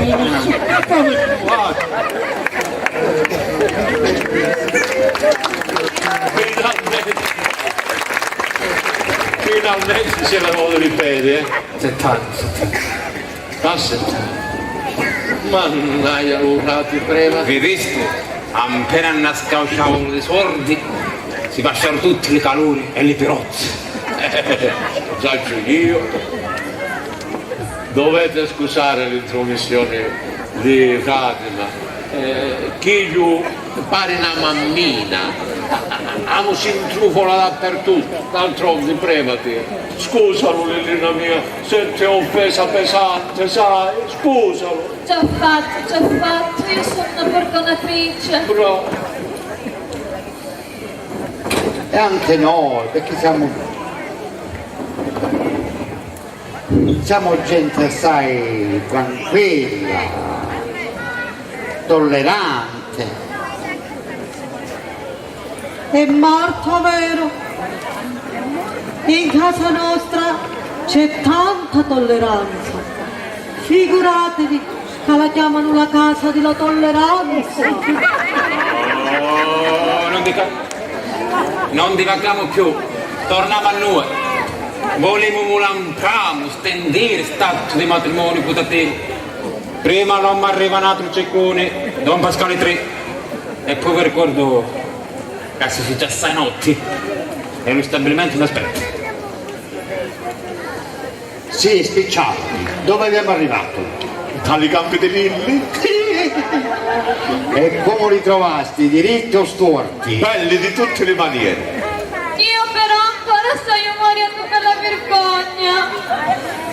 Speaker 2: Finalmente ce l'avevo di ripetere,
Speaker 4: 70.
Speaker 2: a 70. Mannaia, ti prema.
Speaker 4: Vedeste? Appena nascauciavano i sordi, si passano tutti i calori e le pirozze.
Speaker 2: Saggio io. Dovete scusare l'intromissione di Fatima. Chi gli pare una mammina. Amo si intrufola dappertutto, d'altronde premati. Scusalo Lillina mia, se ti ho offesa pesante, sai, scusalo.
Speaker 3: Già fatto, io sono una perdonatrice.
Speaker 2: Bravo.
Speaker 8: E anche noi, perché siamo gente assai tranquilla, tollerante.
Speaker 6: È morto, vero? In casa nostra c'è tanta tolleranza. Figuratevi che la chiamano la casa della tolleranza.
Speaker 4: Oh, non divaghiamo più, torniamo a noi. Volevamo lampamo, stendere stato di matrimonio putativo. Prima non mi arriva un altro ceccone, Don Pasquale 3, e poi vi ricordo che si già 6 notti e lo stabilimento mi aspetta.
Speaker 8: Sì, spicciati. Dove abbiamo arrivato?
Speaker 2: Tali campi di Lilli?
Speaker 8: E come li trovasti, diritti o storti?
Speaker 2: Belli di tutte le maniere.
Speaker 3: Io però ancora sto morendo per la vergogna.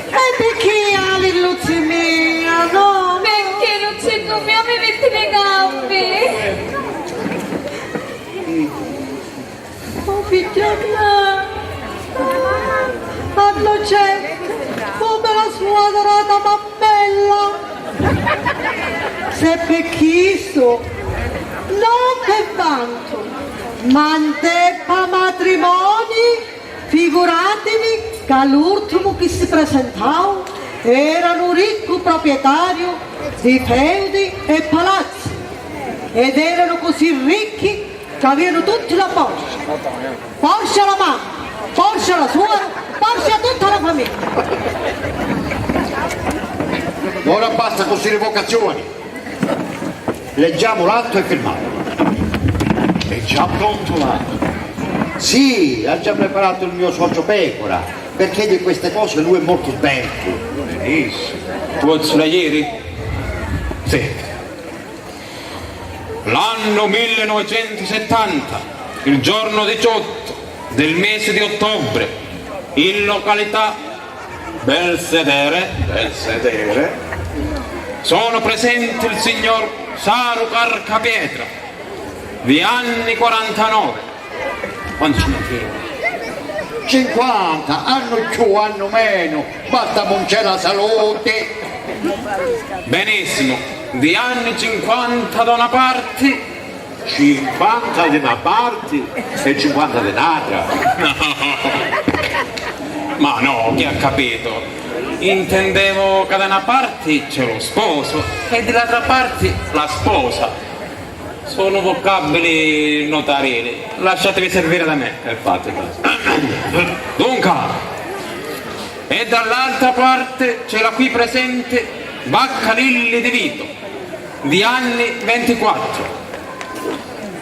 Speaker 6: E perché Ali Luzimia, no?
Speaker 3: Perché Luccetto mio mi mette le gambe?
Speaker 6: Oh figlio mio, Allo c'è come la sua adorata mammella. Se per Cristo, non per vanto, ma per matrimoni, figuratevi che l'ultimo che si presentava era un ricco proprietario di feudi e palazzi, ed erano così ricchi che avevano tutti la Porsche alla mamma, Porsche alla suora, Porsche a tutta la famiglia.
Speaker 8: Ora basta così rivocazioni. Leggiamo l'atto e firmiamo.
Speaker 2: È già pronto l'atto.
Speaker 8: Sì, ha già preparato il mio socio Pecora, perché di queste cose lui è molto sberto.
Speaker 2: Benissimo.
Speaker 4: Posso da ieri? Sì. L'anno 1970, il giorno 18 del mese di ottobre, in località Belsedere, sono presenti il signor Saro Carcapietra, di anni 49. Quanti ce ne frega?
Speaker 8: 50, anno più, anno meno, basta non c'è la salute.
Speaker 4: Benissimo, di anni 50 da una parte,
Speaker 2: 50 di una parte e 50 di un'altra.
Speaker 4: ma no, chi ha capito? Intendevo che da una parte c'è lo sposo e dall'altra parte la sposa. Sono vocaboli notarili, lasciatevi servire da me.
Speaker 2: Fate.
Speaker 4: Dunque, e dall'altra parte c'è la qui presente Vacca Lilli di Vito, di anni 24.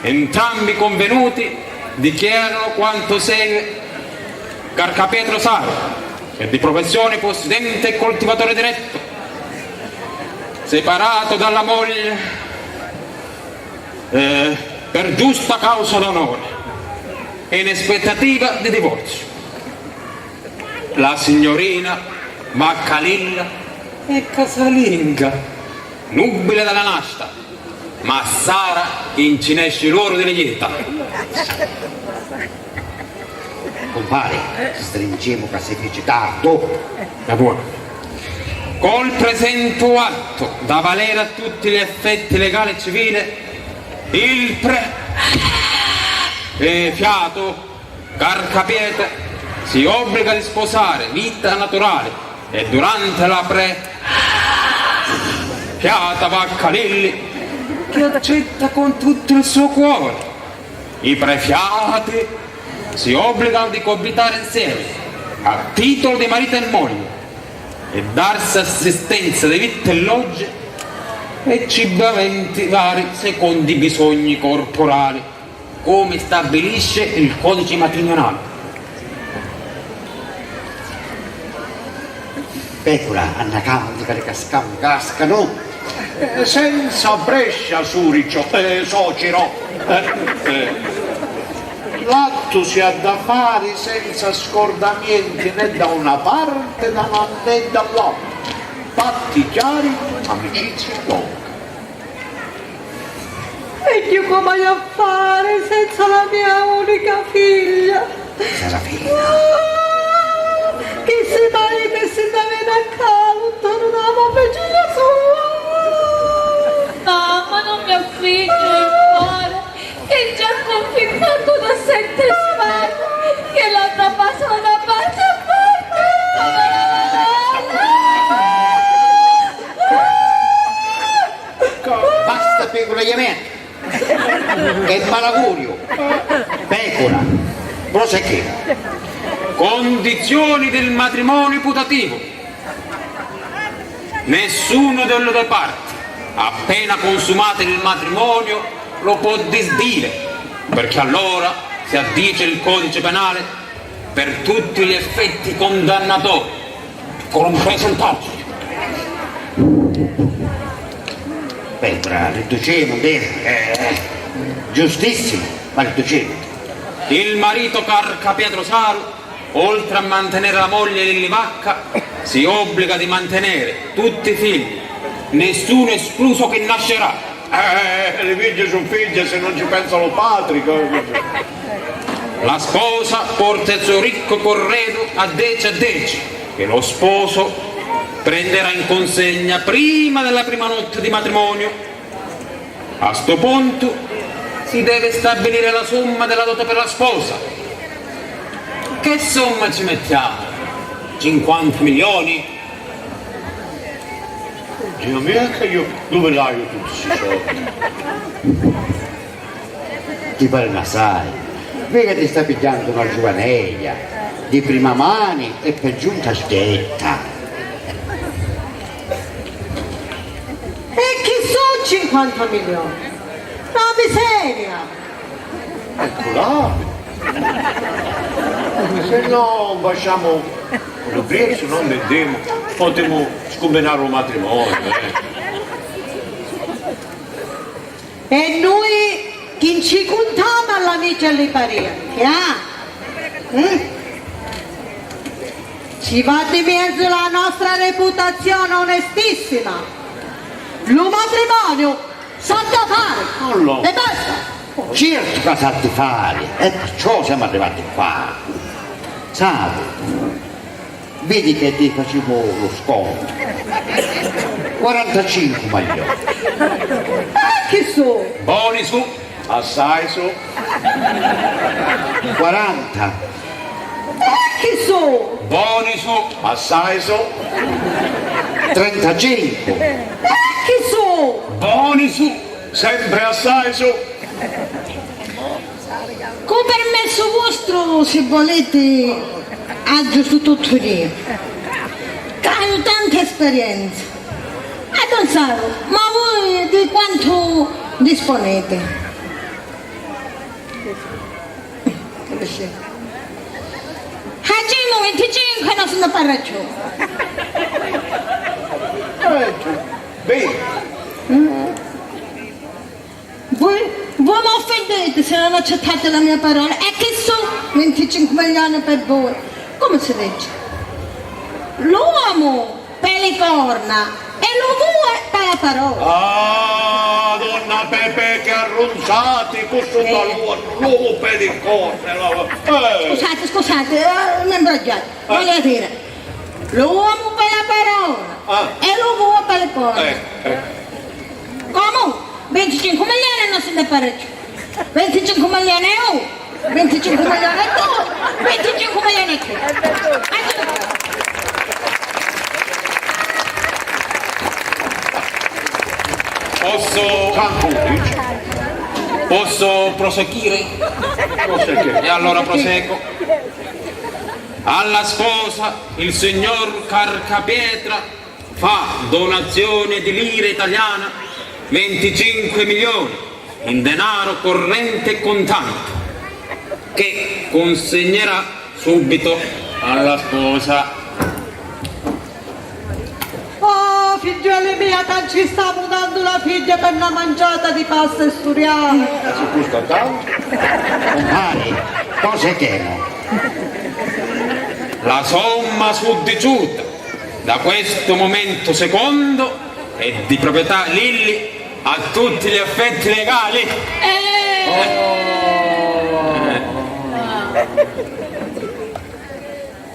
Speaker 4: Entrambi convenuti dichiarano quanto segue: Carcapietro Saro, che di professione possidente e coltivatore diretto, separato dalla moglie per giusta causa d'onore e in aspettativa di divorzio. La signorina Vacca Lilla è casalinga, nubile dalla nascita, ma Sara incinesce l'oro delle lieta.
Speaker 8: Compare, stringiamo che si fece tardo.
Speaker 4: È buono. Col presente atto, da valere a tutti gli effetti legali e civili, il fiato Carcapieta si obbliga di sposare vita naturale e durante la fiata Vacca Lilli, che accetta con tutto il suo cuore. I prefiati si obbligano di coabitare insieme a titolo di marito e moglie e darsi assistenza di vitto e logge e cibamenti vari secondo i bisogni corporali, come stabilisce il codice matrimoniale.
Speaker 8: Pecora, annacamenti che le cascano.
Speaker 2: Senza Brescia, Suricio, Sociro. l'atto si ha da fare senza scordamenti né da una parte né dall'altra. Fatti chiari, amicizia tocca.
Speaker 6: E io come voglio a fare senza la mia unica figlia?
Speaker 8: Serafina,
Speaker 6: Che si mai che si deve accanto, non amo figlia sua.
Speaker 3: Mamma, non mi affligge il cuore, che è già conficcato da 7 sfere, che l'ho trappasso da parte a parte.
Speaker 8: basta pecoraiamento e malaugurio. Pecora, proseguire.
Speaker 4: Condizioni del matrimonio putativo. Nessuno delle due parti, appena consumato il matrimonio, lo può disdire, perché allora si addice il codice penale per tutti gli effetti condannatori, compreso il carcere.
Speaker 8: Pecora, riducemo, giustissimo, ma riducemo.
Speaker 4: Il marito Carca Pietro Saru, oltre a mantenere la moglie Lilli Vacca, si obbliga di mantenere tutti i figli, nessuno escluso che nascerà.
Speaker 2: Le figlie sono figlie se non ci pensano padri.
Speaker 4: La sposa porta il suo ricco corredo a deci, che lo sposo prenderà in consegna prima della prima notte di matrimonio. A sto punto si deve stabilire la somma della dote per la sposa. Che somma ci mettiamo? 50 milioni?
Speaker 2: Dio mio, che io dove l'hai tutti questi soldi?
Speaker 8: Ti pare una sai, vedi che ti sta pigliando una giovanella di prima mani e per giunta schietta.
Speaker 6: E chi sono 50 milioni? Una miseria!
Speaker 2: Ecco là. Se no facciamo un prezzo, non vediamo, potremo scombinare un matrimonio.
Speaker 6: E noi chi ci contiamo all'amica e alle parenti, Ci va di mezzo la nostra reputazione onestissima. Lo matrimonio sa da fare
Speaker 2: Allora.
Speaker 6: e basta.
Speaker 8: Certo che sa di fare, e perciò siamo arrivati qua. Sai, vedi che ti facevo lo sconto. 45 milioni.
Speaker 6: Che so?
Speaker 4: Buoni su,
Speaker 2: Assai su.
Speaker 8: 40.
Speaker 6: Che so?
Speaker 4: buoni su,
Speaker 2: Assai su.
Speaker 8: 35.
Speaker 6: Che so?
Speaker 4: buoni su.
Speaker 2: Sempre assai su.
Speaker 1: Con permesso vostro, se volete, aggiusto tutto lì. Che ho tanta esperienza. E Don Saru, ma voi di quanto disponete? Facciamo 25 non sono parecchio.
Speaker 2: Bene.
Speaker 1: Voi mi offendete se non accettate la mia parola. E che sono 25 milioni per voi? Come si dice? L'uomo per le corna e lo due per la parola.
Speaker 2: Ah, donna Pepe che arronzati, questo l'uomo per il corno.
Speaker 1: Scusate, mi imbrogliate. Voglio dire, l'uomo per la parola e lo due per le corna. Comunque, 25 milioni non si dà parecchio. 25 milioni è uno, 25 milioni è due, 25 milioni è tre.
Speaker 4: Posso proseguire? E allora proseguo. Alla sposa il signor Carcapietra fa donazione di lire italiana 25 milioni in denaro corrente e contante che consegnerà subito alla sposa.
Speaker 6: Oh, figlioli mia, ci stiamo dando la figlia per una mangiata di pasta e suriano.
Speaker 2: Si gusta tanto?
Speaker 8: Compare, cose che no.
Speaker 4: La somma suddiciuta da questo momento secondo è di proprietà Lilli a tutti gli effetti legali.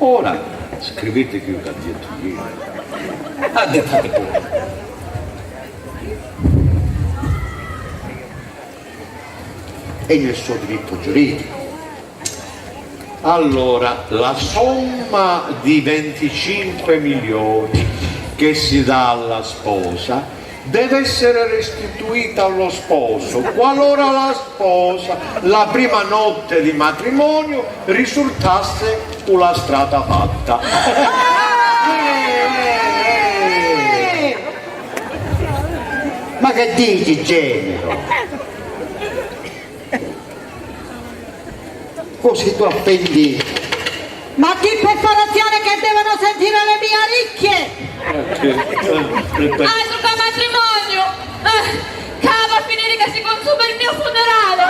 Speaker 2: Ora scrivete che io ti ho detto ieri.
Speaker 4: Ha detto pure.
Speaker 8: È nel suo diritto giuridico.
Speaker 2: Allora, la somma di 25 milioni che si dà alla sposa deve essere restituita allo sposo qualora la sposa la prima notte di matrimonio risultasse con la strada fatta.
Speaker 8: Ma che dici, genero? Così tu appendi.
Speaker 6: Ma chi per farazione che devono sentire le mie ricchie?
Speaker 3: Altro che matrimonio! Cava a finire che si consuma il mio funerale!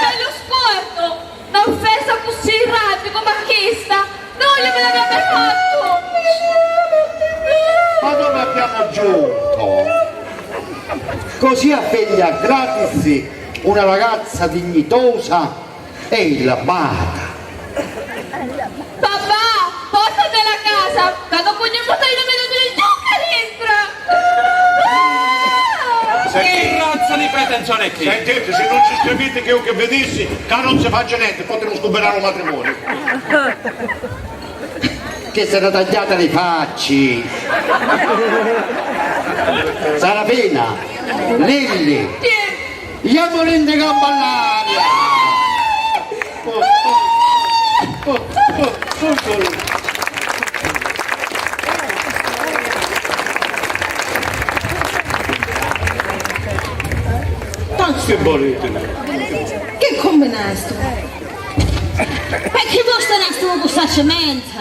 Speaker 3: E lo scordo! Un'offesa così rabbia come acchista! Non gliene l'aveva mai fatto!
Speaker 8: Ma dove abbiamo giunto? Così appendi a gratis una ragazza dignitosa e illabata.
Speaker 3: Papà! Portatela a casa! Quando vogliamo stare in mezzo del giocca dentro!
Speaker 4: Che razza di pretensione è qui?
Speaker 2: Sentite, se non ci scrivete che io che vedessi, che non si faccia niente, potremmo scoperare un matrimonio.
Speaker 8: Che sarà tagliata dei facci. Sarafina, Lilli, andiamo in gamba all'aria.
Speaker 2: Che volete?
Speaker 1: Che combinasto? Perché voi state con questa scemenza?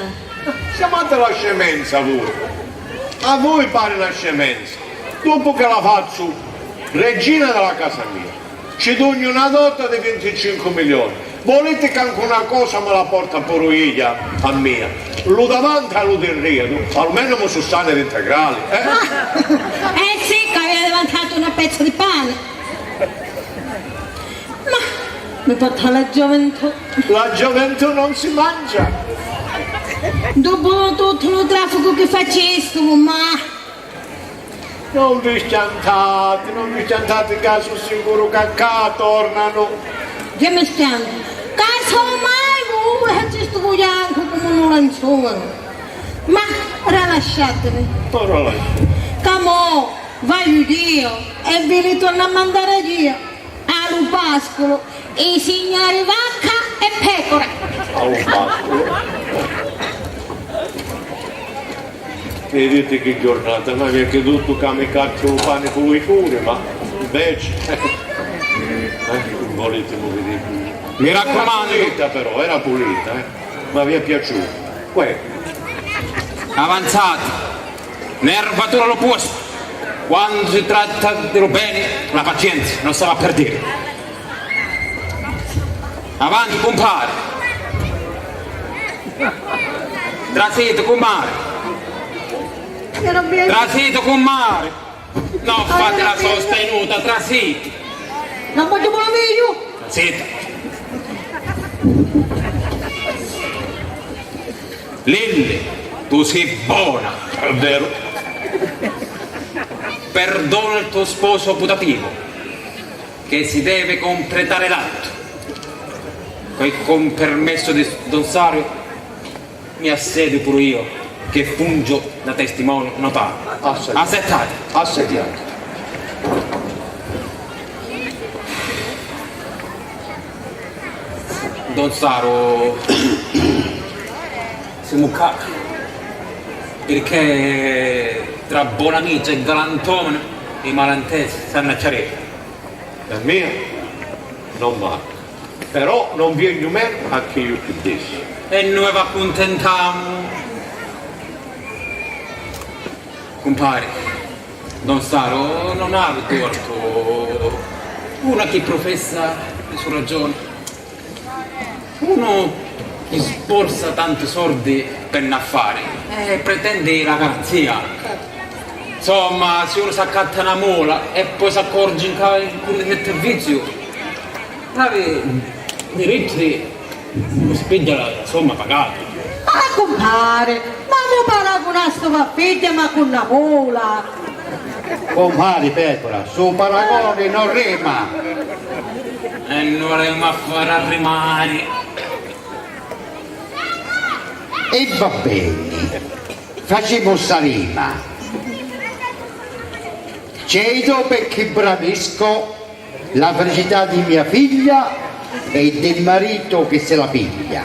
Speaker 2: Chiamate la scemenza voi. A voi pare una scemenza. Dopo che la faccio regina della casa mia, ci dogno una dote di 25 milioni. Volete che anche una cosa me la porta pure io a mia? Lo davanti e lo del redo, almeno mi sostanze integrali.
Speaker 1: Sì, che aveva levantato una pezza di pane. Ma mi porta la gioventù.
Speaker 2: La gioventù non si mangia.
Speaker 1: Dopo tutto lo traffico che facessi, ma...
Speaker 2: Non vi schiantate che sono sicuro che qua tornano.
Speaker 1: Che mi stiamo? Cazzo mai voi faceste con bianco come un lanzone. Ma rilasciatemi.
Speaker 2: Ora là.
Speaker 1: Camo, vai Dio e vi ritorno a mandare via allo pascolo i signori vacca e pecora.
Speaker 2: Allo pascolo. Vedete che giornata, ma mi è creduto che mi caccio un pane con lui pure, ma invece volete vedere più.
Speaker 4: Mi raccomando.
Speaker 2: Era pulita però, era pulita, ma vi è piaciuto.
Speaker 4: Avanzate, nervatura all'opposto. Quando si tratta dello bene, la pazienza non sarà per dire. Avanti, compare. Trasito, compare. Trasito, compare. No, fate la sostenuta, trasito.
Speaker 6: Non voglio la meglio.
Speaker 4: Trasito. Lilli, tu sei buona.
Speaker 2: È vero.
Speaker 4: Perdona il tuo sposo putativo, che si deve completare l'atto. E con permesso di Don Sario mi assedio pure io, che fungio da testimone notario. Assettate.
Speaker 2: Assediate.
Speaker 4: Don Saro si muccaca, perché tra Bonamicia e Galantone i malantesi stanno a chiarire.
Speaker 2: La mia non manca. Però non viene meno a che io ti dissi.
Speaker 4: E noi vi accontentiamo. Compare, Don Saro non ha torto. Uno che professa le sue ragioni. Uno che sborsa tanti soldi per un affare e pretende la garanzia. Insomma, se uno si accatta una mola e poi si accorge in cui di mettere vizio, avere diritti non spiglia la somma pagata.
Speaker 6: Ah, compare, ma non paragona sto figlia ma con una mola.
Speaker 8: Compare Pecora, su paragone non rima.
Speaker 4: E non vorremmo a fare arrimare.
Speaker 8: E va bene, facciamo sta rima. Cedo perché bravisco la felicità di mia figlia e del marito che se la piglia.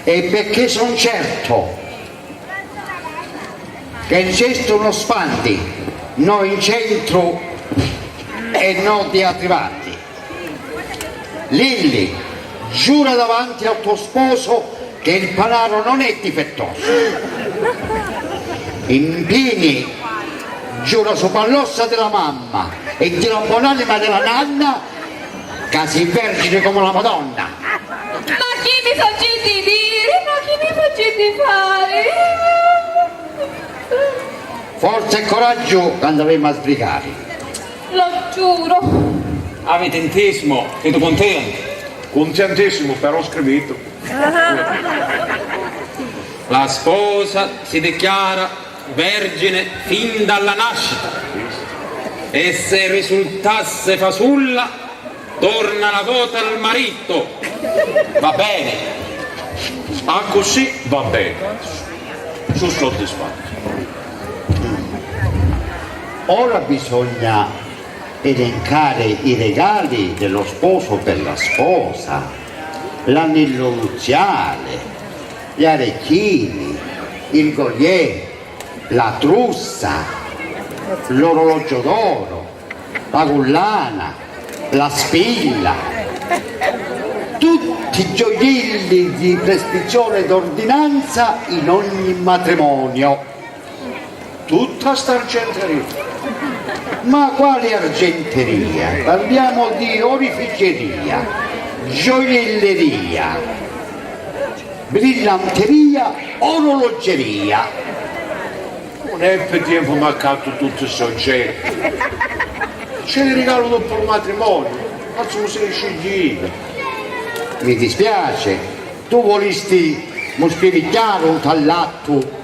Speaker 8: E perché sono certo che il cesto non spandi, no in centro e no di arrivati. Lilli, giura davanti al tuo sposo che il panaro non è difettoso. Impini, giura sopra l'ossa della mamma e di la buonanima della nanna che si vergine come la Madonna.
Speaker 3: Ma chi mi fa di dire? Ma chi mi fa di fare?
Speaker 8: Forza e coraggio che andremo a sbrigare.
Speaker 3: Lo giuro.
Speaker 4: Avete intesimo? Siete contenti?
Speaker 2: Contentissimo, però scritto.
Speaker 4: La sposa si dichiara vergine fin dalla nascita e se risultasse fasulla torna la quota al marito. Va bene?
Speaker 2: Ah, così va bene. Sono soddisfatto.
Speaker 8: Ora bisogna elencare i regali dello sposo per la sposa, l'anello nuziale, gli orecchini, il collier, la trussa, l'orologio d'oro, la collana, la spilla, tutti i gioielli di prescrizione d'ordinanza in ogni matrimonio.
Speaker 2: Tutta sta argenteria.
Speaker 8: Ma quale argenteria? Parliamo di orificeria, gioielleria, brillanteria, orologeria.
Speaker 2: Non è per tempo mancato tutti i soggetti. Ce li regalo dopo il matrimonio. Facciamo se scegliere.
Speaker 8: Mi dispiace, tu volesti moscherigliare un tallatto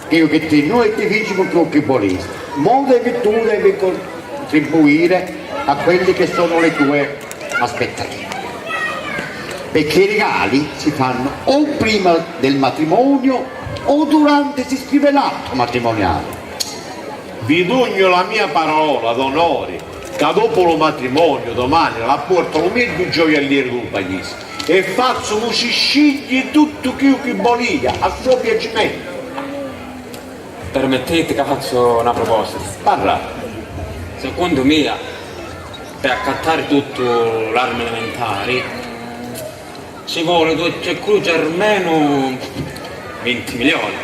Speaker 8: che io che te noi ti figli con quello che volesti. Mo tu devi contribuire a quelle che sono le tue aspettative. Perché i regali si fanno o prima del matrimonio o durante si scrive l'atto matrimoniale.
Speaker 2: Vi dugno la mia parola d'onore che dopo il matrimonio domani la porto lo mio gioielliere del paese e faccio un scigli tutto quello che volia a suo piacimento.
Speaker 4: Permettete che faccio una proposta.
Speaker 2: Parla.
Speaker 4: Secondo me, per accattare tutto l'arma elementare, ci vuole due croce almeno 20 milioni.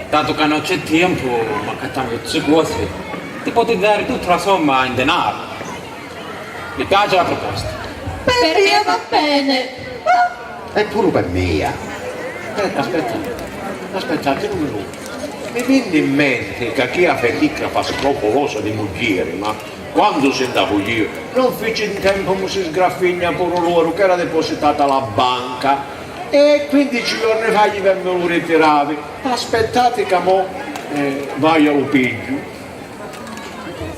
Speaker 4: Dato che non c'è tempo, ma accattiamo queste cose, ti potete dare tutta la somma in denaro. Mi piace la proposta.
Speaker 3: Per me va bene.
Speaker 8: È pure per me.
Speaker 2: Aspettate un minuto. Mi viene in mente che chi ha pellicca fa scrupolosa di moglie, ma quando si andavo io non fece in tempo come si sgraffigna pure loro che era depositata alla banca e 15 giorni fa gli vengono ritirati. Aspettate che mo vai allo piglio.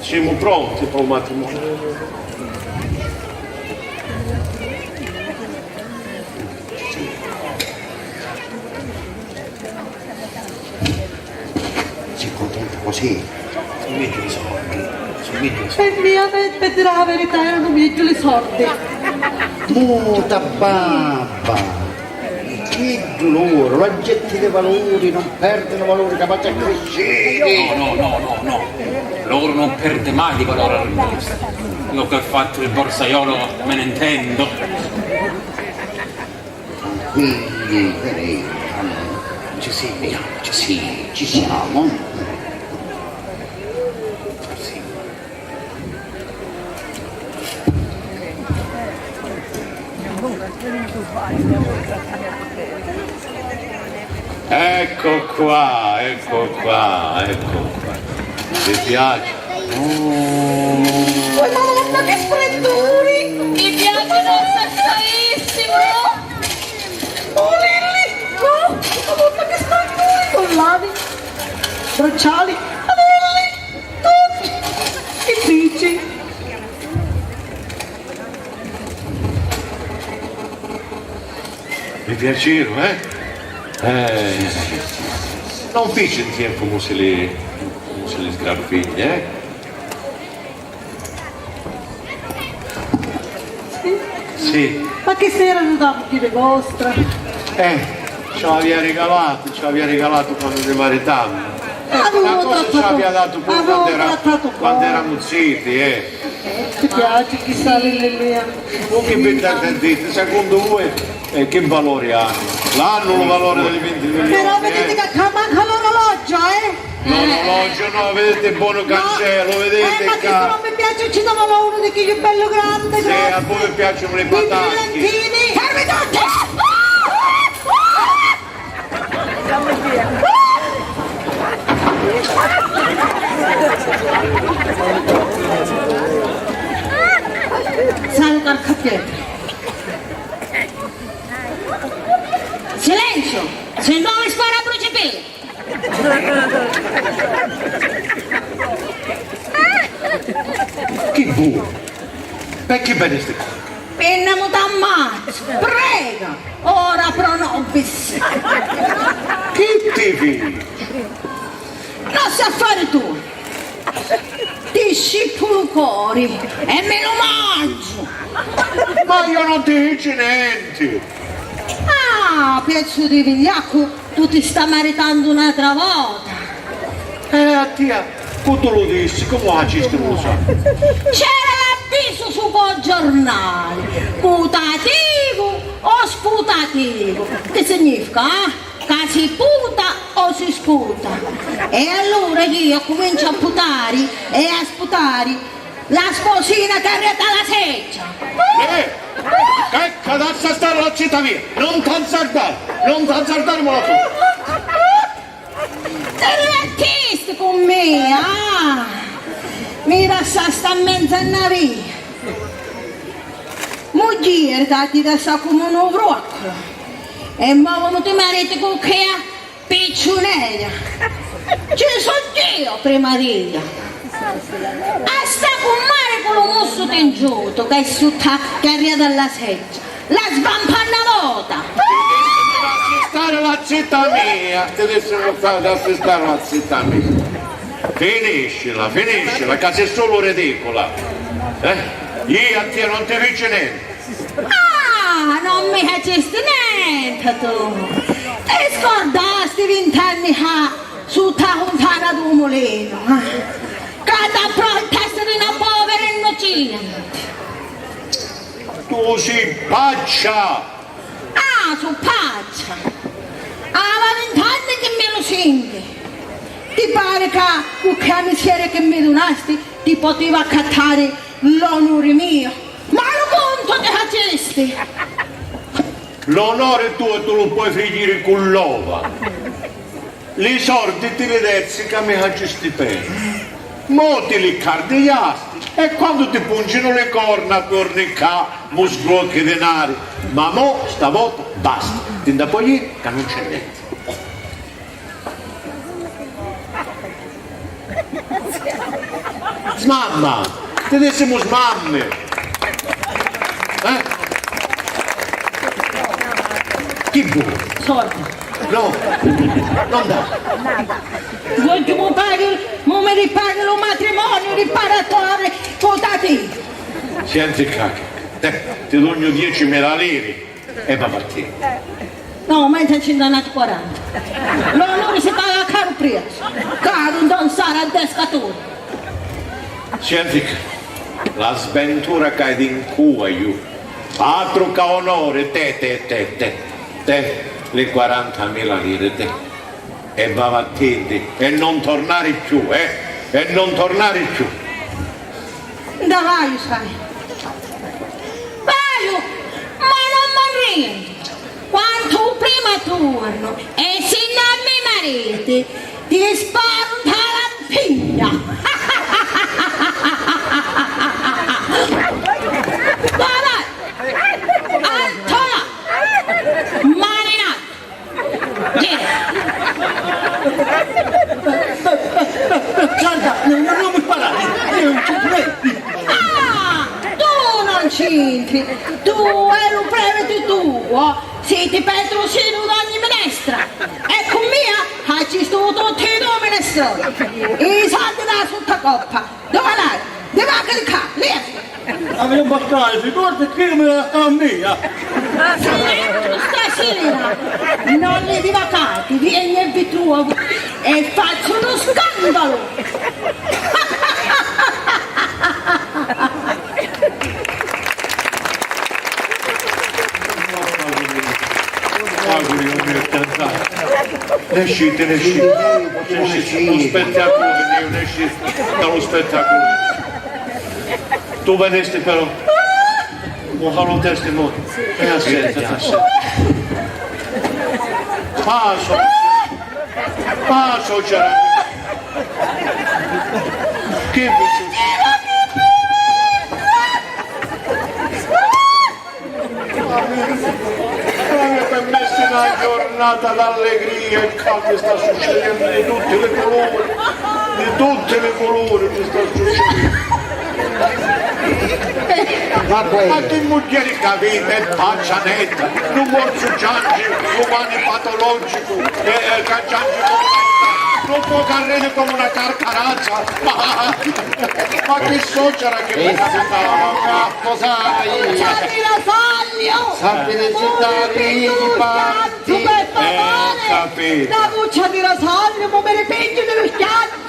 Speaker 2: Siamo pronti per il matrimonio.
Speaker 8: Così.
Speaker 2: Sono miei i soldi.
Speaker 6: Per mia per dire la verità erano miei le sordi.
Speaker 8: Muta babba, che loro, la gente dei valori non perdono valore capace a crescere.
Speaker 4: No. Loro non perde mai di valore al borsa. Quello che ha fatto il borsaiolo me ne intendo.
Speaker 8: Quindi, ci seguiamo. Sì, ci siamo.
Speaker 2: Ecco qua, ecco qua, ecco qua. Ti piace?
Speaker 6: Madonna, che fredduri!
Speaker 3: Mi piacciono assassissimo!
Speaker 6: Oh, Lilli! No! Madonna, che fredduri! Collati, bracciali, anelli, tutti! Che dici?
Speaker 2: Mi piacciono, eh? Non fici in tempo come se li sgraffigli, eh? Sì.
Speaker 6: Ma che sera non da dire vostra?
Speaker 2: Ce l'aveva regalato quando ci maritammo. Una cosa ci aveva dato pure quando eravamo ziti,
Speaker 6: Ti piace chissà Lilli?
Speaker 2: Non che dite, secondo voi che valore hanno? L'hanno un valore delle 20 milioni.
Speaker 6: Però vedete che manca l'orologio,
Speaker 2: L'orologio no, vedete il buono cancello, vedete
Speaker 6: ma che se non mi piace ci davano uno di quelli bello grande,
Speaker 2: Se a voi piacciono le
Speaker 6: i
Speaker 2: patate.
Speaker 6: brillantini. Fermi tutti! Salgo al cappietto.
Speaker 1: Silenzio! Se no mi spara a bruciapelo!
Speaker 2: Che buono! Perché bene ste cose?
Speaker 1: Penna mutamazzo! Prega! Ora pro nobis!
Speaker 2: Che ti fidi?
Speaker 1: Non sa fare tu! Discepolo cori e me lo mangio!
Speaker 2: Ma io non ti dico niente!
Speaker 1: Ah, pezzo di vigliacco, tu ti sta maritando un'altra volta!
Speaker 2: Tia, tu lo dici, come agiste non lo so?
Speaker 1: C'era l'avviso su quel giornale, putativo o sputativo, che significa, che si puta o si sputa. E allora io comincio a putare e a sputare la sposina che arriva dalla seggia.
Speaker 2: Che cadazza sta la città mia! Non t'azzardare ma tu!
Speaker 1: Te divertiste con me, ah? Mira sta mezz'annaria. Moglie, dati da sta come un broccolo. E ma venuti mariti con che piccionera. Ci sono io prima di io. A sta con mare con lo musso tengiuto che è sutta che arriva dalla seggia. La svampannavota.
Speaker 2: Stare la città mia! Ti adesso fare da stare la città mia! Finiscila, che sei solo ridicola! Io a te non ti dico niente!
Speaker 1: Ah, non mi facesti niente tu! Ti scordasti 20 anni fa su ta fontana del mulino? Cada pro il testa di una povera innocente!
Speaker 2: Tu sei paccia!
Speaker 1: Ah, su paccia! Ah, 20 anni che me lo senti! Ti pare che con che miseria che mi donasti ti poteva accattare l'onore mio? Ma lo conto ti facesti!
Speaker 2: L'onore tuo tu lo puoi finire con l'ova! I soldi ti vedessi che mi faccio stipendio! Mo ti li cardiasti e quando ti pungino le corna torni qua, musclocchi denari! Ma mo stavolta basta! Ti da poi che non c'è niente! Smamma! Te dessimo smamme! Che buono!
Speaker 1: Sorda!
Speaker 2: No! Non dà!
Speaker 1: Vuoi che mi ripaghi lo matrimonio riparatore potativo?
Speaker 2: Senti cacchio! Ti do 10.000 lire e va a partire!
Speaker 1: No, ma ci sono andati 40. L'onore si paga a caro prezzo. Caro non sarà a descatore.
Speaker 2: Senti, la sventura che hai in cuore io, altro che onore, te, le 40.000 lire, te. e va attenti e non tornare più, e non tornare più.
Speaker 1: Dai, sai. Vai, ma non morire. Quanto prima torno e se non mi mariti, ti sparo una lampigna. Vai, Antola, Marina,
Speaker 7: Santa, non mi sparare, io non ci credo.
Speaker 1: tu non c'entri, tu eri un prevede tuo, siete Petrosino d'ogni minestra, e con mia ci sto tutti i tuoi minestroni, i soldi da sotto coppa, dove vai? Dove va che qua, lì?
Speaker 7: Avevo bastato, ricordi che me la sta mia.
Speaker 1: Silenzio stasera, non li divacati, vieni e vi trovo e faccio uno scandalo.
Speaker 2: Auguri, non mi attentare. Escite, lo spettacolo, esci dallo spettacolo. Tu vedesti però, non fa un testimone, e aspetta. Passo, c'era. Che dici? Per me è una giornata d'allegria e caldo sta succedendo di tutti i colori mi sta succedendo. Ma che moglie capite, faccia netta, non morso giangi, umani patologico, cacciangi non può carrere come una carcarazza, ma che suocera che mi capitava, cos'hai?
Speaker 1: Sappi la foglio!
Speaker 8: Sappi recitare i parti.
Speaker 1: Per favore!
Speaker 2: capito.
Speaker 1: La buccia di Rosario, ma me ne peggio dello schiaffo!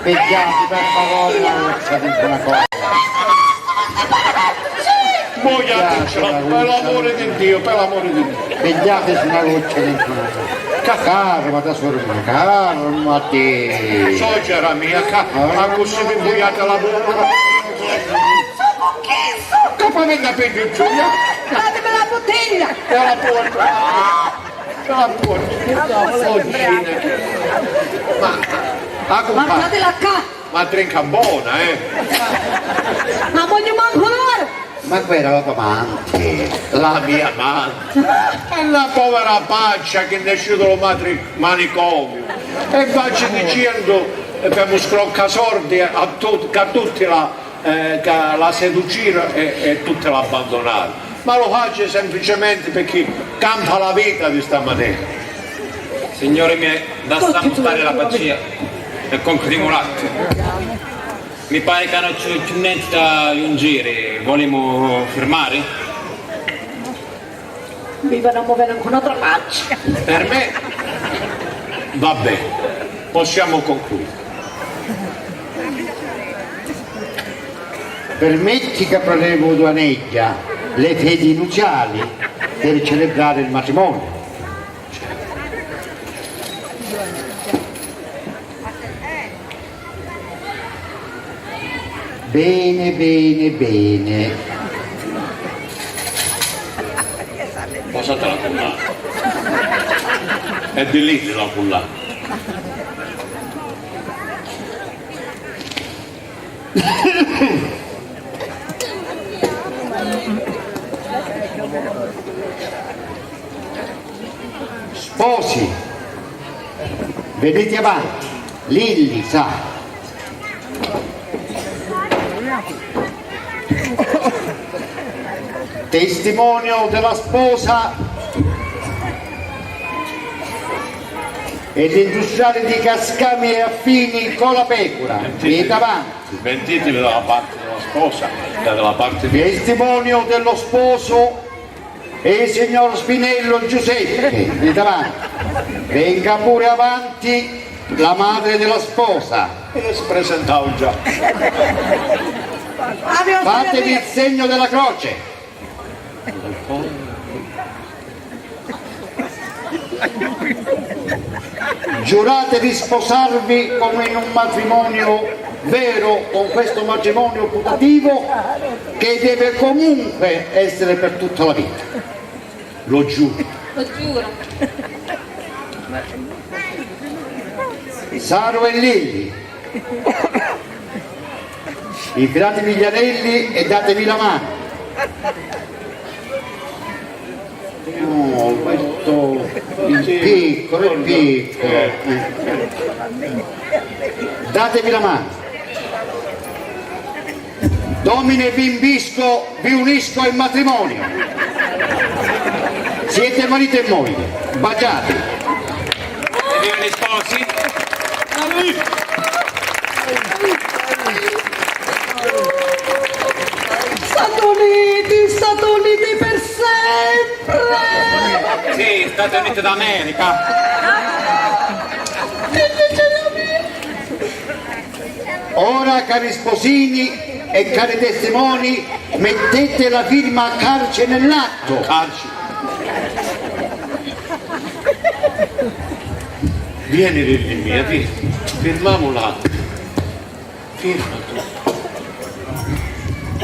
Speaker 8: Peggiati per favore la luce di una cosa.
Speaker 2: Muoiatecela, per l'amore di Dio, per l'amore di Dio.
Speaker 8: Pigliate sulla luce di una cosa. Calma da sorella, calmati.
Speaker 2: Suocera mia, ma così mi muoiate la bocca. Che poi venga peggio Giulia?
Speaker 1: Datemi la bottiglia!
Speaker 2: E la porta. La porta. Ma compagno,
Speaker 1: Guardatela qua!
Speaker 2: ma trinca buona,
Speaker 1: Ma voglio manco loro!
Speaker 8: Ma quella è la tua amante.
Speaker 2: La mia amante. E la povera Paccia che ne è uscito lo manicomio. E faccio dicendo per un scroccasordi a tutti la seducire e tutti l'abbandonare. Ma lo faccio semplicemente perché campa la vita di sta maniera.
Speaker 4: Signori miei, lasciamo stare la pazzia e concludiamo un attimo. Mi pare che non c'è più niente da aggiungere, vogliamo firmare?
Speaker 1: Mi vanno a muovere anche un'altra faccia!
Speaker 2: Per me va bene, possiamo concludere.
Speaker 8: Permetti che prelevo due aneggia le fedi nuziali per celebrare il matrimonio. Bene, bene, bene.
Speaker 2: Cosa te la cullare? È di lì la cullare.
Speaker 8: Sposi, venite avanti, Lilli sa. Testimonio della sposa e l'industriale di Cascami e Affini con la pecora. Venite avanti.
Speaker 2: Mentitevi dalla parte della sposa e dalla parte di...
Speaker 8: Testimonio dello sposo e il signor Spinello Giuseppe. Venite avanti. Venga pure avanti la madre della sposa.
Speaker 2: E si presentavo già.
Speaker 8: Fatevi il segno della croce. Giurate di sposarvi come in un matrimonio vero, con questo matrimonio putativo che deve comunque essere per tutta la vita. Lo giuro.
Speaker 3: Lo giuro.
Speaker 8: Saro e Lilli, infilatevi gli anelli e datevi la mano. No, questo il piccolo. Datevi la mano. Domine vi invisco, vi unisco in matrimonio. Siete marito e moglie, baciate.
Speaker 4: Siete gli sposi?
Speaker 6: Stati Uniti per sempre!
Speaker 4: Sì, Stati Uniti d'America.
Speaker 8: Ora, cari sposini e cari testimoni, mettete la firma Carce nell'atto.
Speaker 2: Carci. Vieni Lilli mia, vieni. Firmiamo l'atto. Firma tu.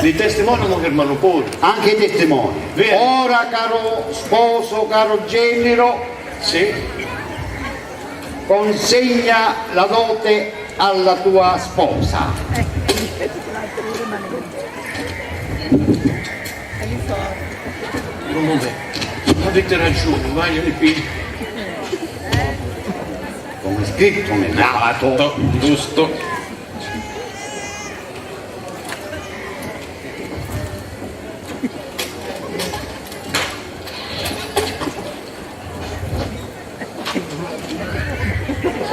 Speaker 2: I testimoni non firmano pure.
Speaker 8: Anche i testimoni.
Speaker 2: Vieni.
Speaker 8: Ora, caro sposo, caro genero,
Speaker 2: Sì.
Speaker 8: consegna la dote alla tua sposa.
Speaker 2: Un momento. Avete ragione, voglio pigli.
Speaker 8: Come scritto nell'atto.
Speaker 4: Giusto.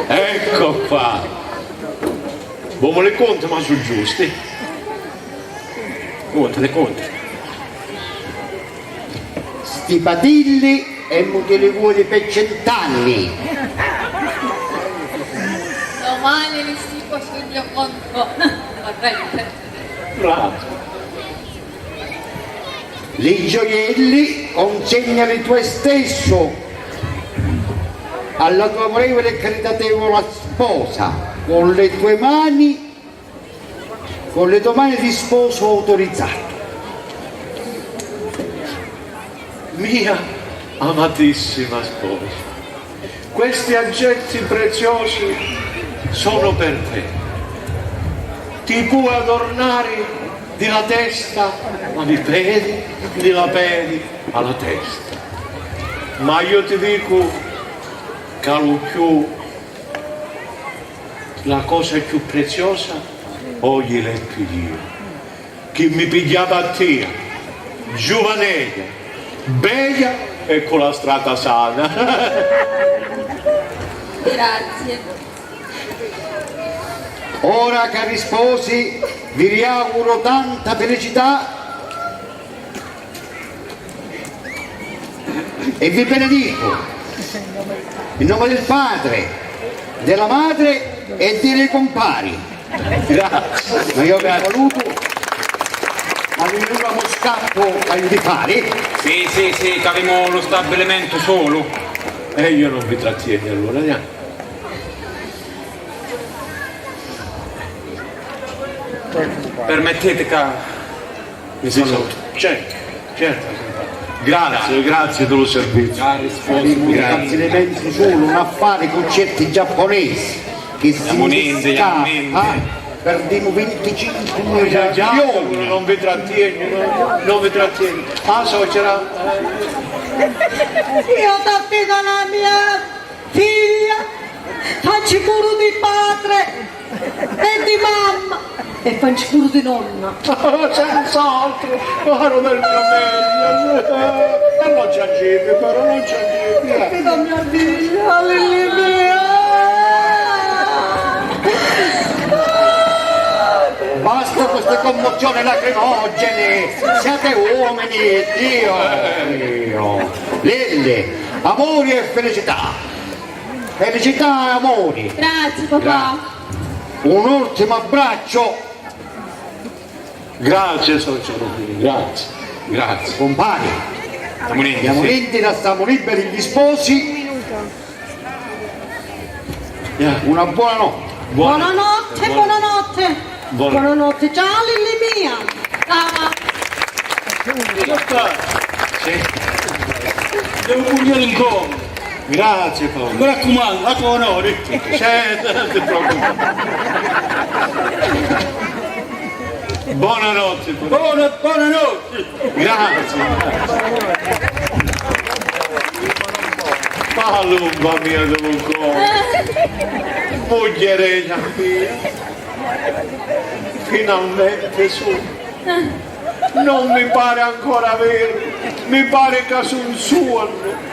Speaker 2: Ecco qua. Boh, le conto, ma sono giusti.
Speaker 4: Conta.
Speaker 8: Sti patilli e mutili vuoti per 100 anni.
Speaker 3: Domani li stipo sul mio conto corrente.
Speaker 2: Bravo.
Speaker 8: Li gioielli consegnali tu stesso alla tua amorevole e caritatevole sposa con le tue mani di sposo autorizzato.
Speaker 2: Mia amatissima sposa, questi oggetti preziosi sono per te. Ti puoi adornare dalla testa ai piedi, dalla piedi alla testa. Ma io ti dico che la cosa più preziosa oggi l'è io. Chi mi pigliava a te, giovanella, bella e con la strada sana.
Speaker 3: Grazie.
Speaker 8: Ora, cari sposi, vi riauguro tanta felicità e vi benedico in nome del Padre, della Madre e dei compari.
Speaker 2: Grazie.
Speaker 8: Ma io vi saluto, ma vi uno scappo aiutare.
Speaker 4: Sì, che abbiamo lo stabilimento solo.
Speaker 2: E io non vi trattieni allora, neanche.
Speaker 4: Permettete che mi saluto.
Speaker 2: Certo. Grazie dello servizio.
Speaker 8: Grazie, ne pensi solo un affare con certi giapponesi che si
Speaker 4: Yamunende.
Speaker 8: perdiamo 25 milioni.
Speaker 2: Non vi trattieni. Ah, so c'era.
Speaker 6: Io ti affido la mia figlia, faccio pure di padre e di mamma e faccio pure di nonna.
Speaker 2: Senz'altro, caro del mio meglio. Non ci aggiungi, però non ci aggiungi.
Speaker 6: Affido mia figlia, Lilli mia.
Speaker 8: Basta queste commozioni lacrimogene, siate uomini, Dio. Lille, amori e felicità. Felicità e amori.
Speaker 3: Grazie papà.
Speaker 8: Un ultimo abbraccio,
Speaker 2: Grazie, suocero, grazie.
Speaker 8: compagni. Siamo lenti, siamo liberi gli sposi Una buona notte.
Speaker 6: Buonanotte, buonanotte. Buonanotte, ciao Lilli mia.
Speaker 8: Sì.
Speaker 7: Devo pugnare in come.
Speaker 2: Grazie Paolo.
Speaker 7: Mi raccomando, a tuo onore.
Speaker 2: Certo, non ti preoccupare. Buonanotte.
Speaker 7: Buonanotte.
Speaker 2: Grazie. Palumba mia dovuto. Moglierella mia. Finalmente su. Non mi pare ancora vero. Mi pare che sul suono.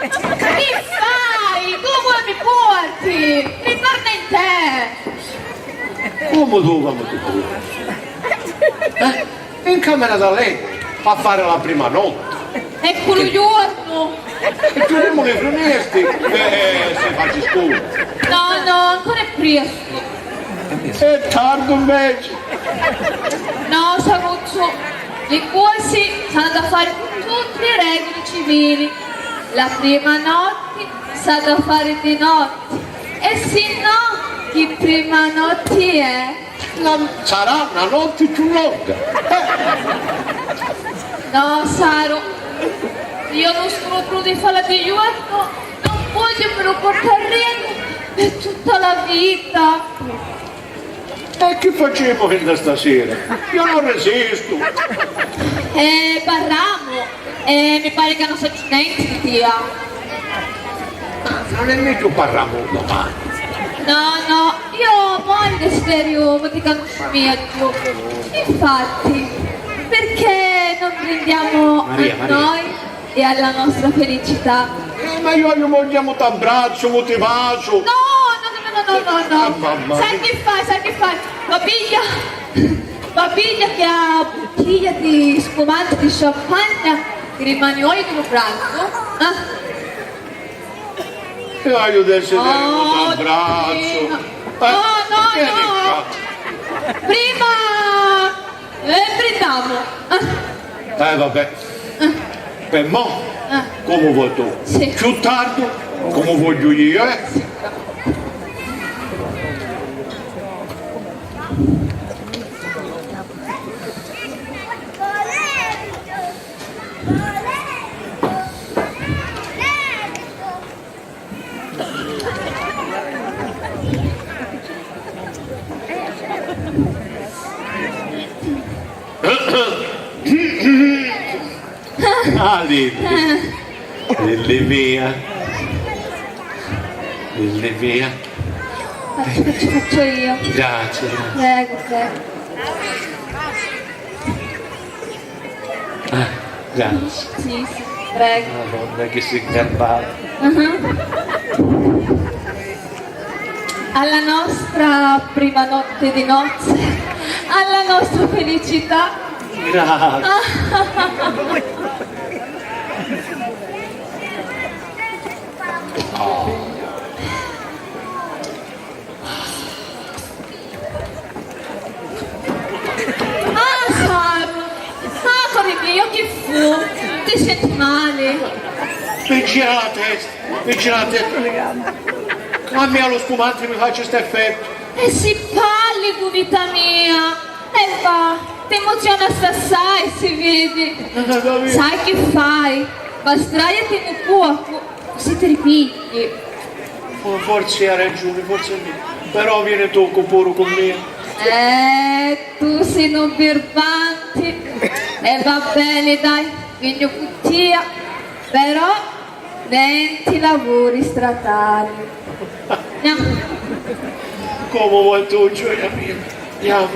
Speaker 3: Che fai? Dove mi porti? Ritorna in te!
Speaker 2: Come dovevamo in camera da letto a fare la prima notte.
Speaker 3: È quello giorno!
Speaker 2: E chiudiamo le finestre e si faccia scuro.
Speaker 3: No, ancora è presto!
Speaker 2: È tardi invece.
Speaker 3: No, Saruzzo, le cose sono da fare con tutte le regole civili. La prima notte sa da fare di notte. E se no, che prima notte è?
Speaker 2: Sarà una notte più lunga.
Speaker 3: No, Saro, io non sono più di fare di giorno, non voglio me lo portare per tutta la vita.
Speaker 2: E che facciamo questa stasera? Io non resisto.
Speaker 3: Parliamo, mi pare che non sia niente di te.
Speaker 2: Non è meglio parliamo domani.
Speaker 3: No, io ho il desiderio di conoscimento. Infatti, perché non prendiamo
Speaker 2: Maria.
Speaker 3: noi e alla nostra felicità?
Speaker 2: Ma io vogliamo t'abbraccio, ti bacio.
Speaker 3: No.
Speaker 2: Mamma
Speaker 3: Sai che fai? Babiglia che ha bottiglia di spumante di champagne che rimane olio di un braccio.
Speaker 2: Io adesso
Speaker 3: Oh,
Speaker 2: t'abbraccio.
Speaker 3: No. Prima prendiamo.
Speaker 2: Vabbè. Per mo, come vuoi tu?
Speaker 3: Sì.
Speaker 2: Più tardi, come voglio io, eh? Ah, Lilli mia.
Speaker 3: Faccio io.
Speaker 2: Grazie.
Speaker 3: Prego.
Speaker 2: Grazie.
Speaker 3: Sì, prego.
Speaker 2: Madonna che si garbava.
Speaker 3: Alla nostra prima notte di nozze, alla nostra felicità.
Speaker 2: Grazie.
Speaker 3: Saro, cari miei, che fu? Ti senti male?
Speaker 2: Mi gira la testa. Cambia lo spumante e mi faccia questo effetto.
Speaker 3: E si pallido, vita mia. E va, ti emoziona assai, si vede. Sai che fai? Bastraiati un poco, così ti ripigli.
Speaker 2: Forse ha ragione, forse no. Però viene tocco pure con me.
Speaker 3: Tu sei un birbante. E va bene, dai, vieni cuttia. Però lenti lavori stradali. Andiamo.
Speaker 2: Come vuoi tu, gioia mia. Andiamo.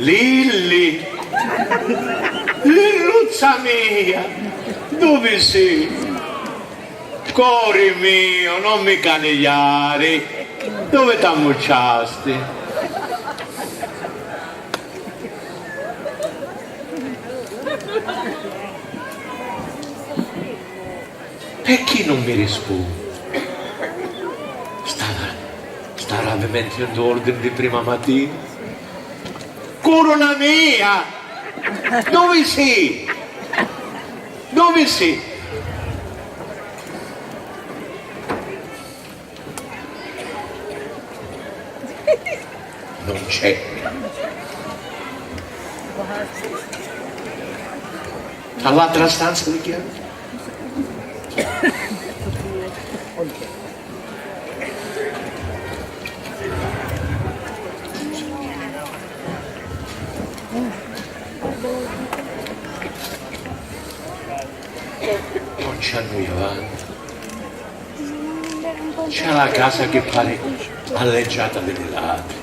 Speaker 2: Lilli, Lilluzza mia, dove sei? Cuore mio, non mi canigliare, dove t'ammucciasti? Perché non mi rispondi? Starà mettendo ordine di prima mattina? Corona mia! Dove sei? Dove sei? Non c'è. All'altra stanza di chiaro? Non c'è noi avanti. C'è la casa che pare alleggiata delle ladri.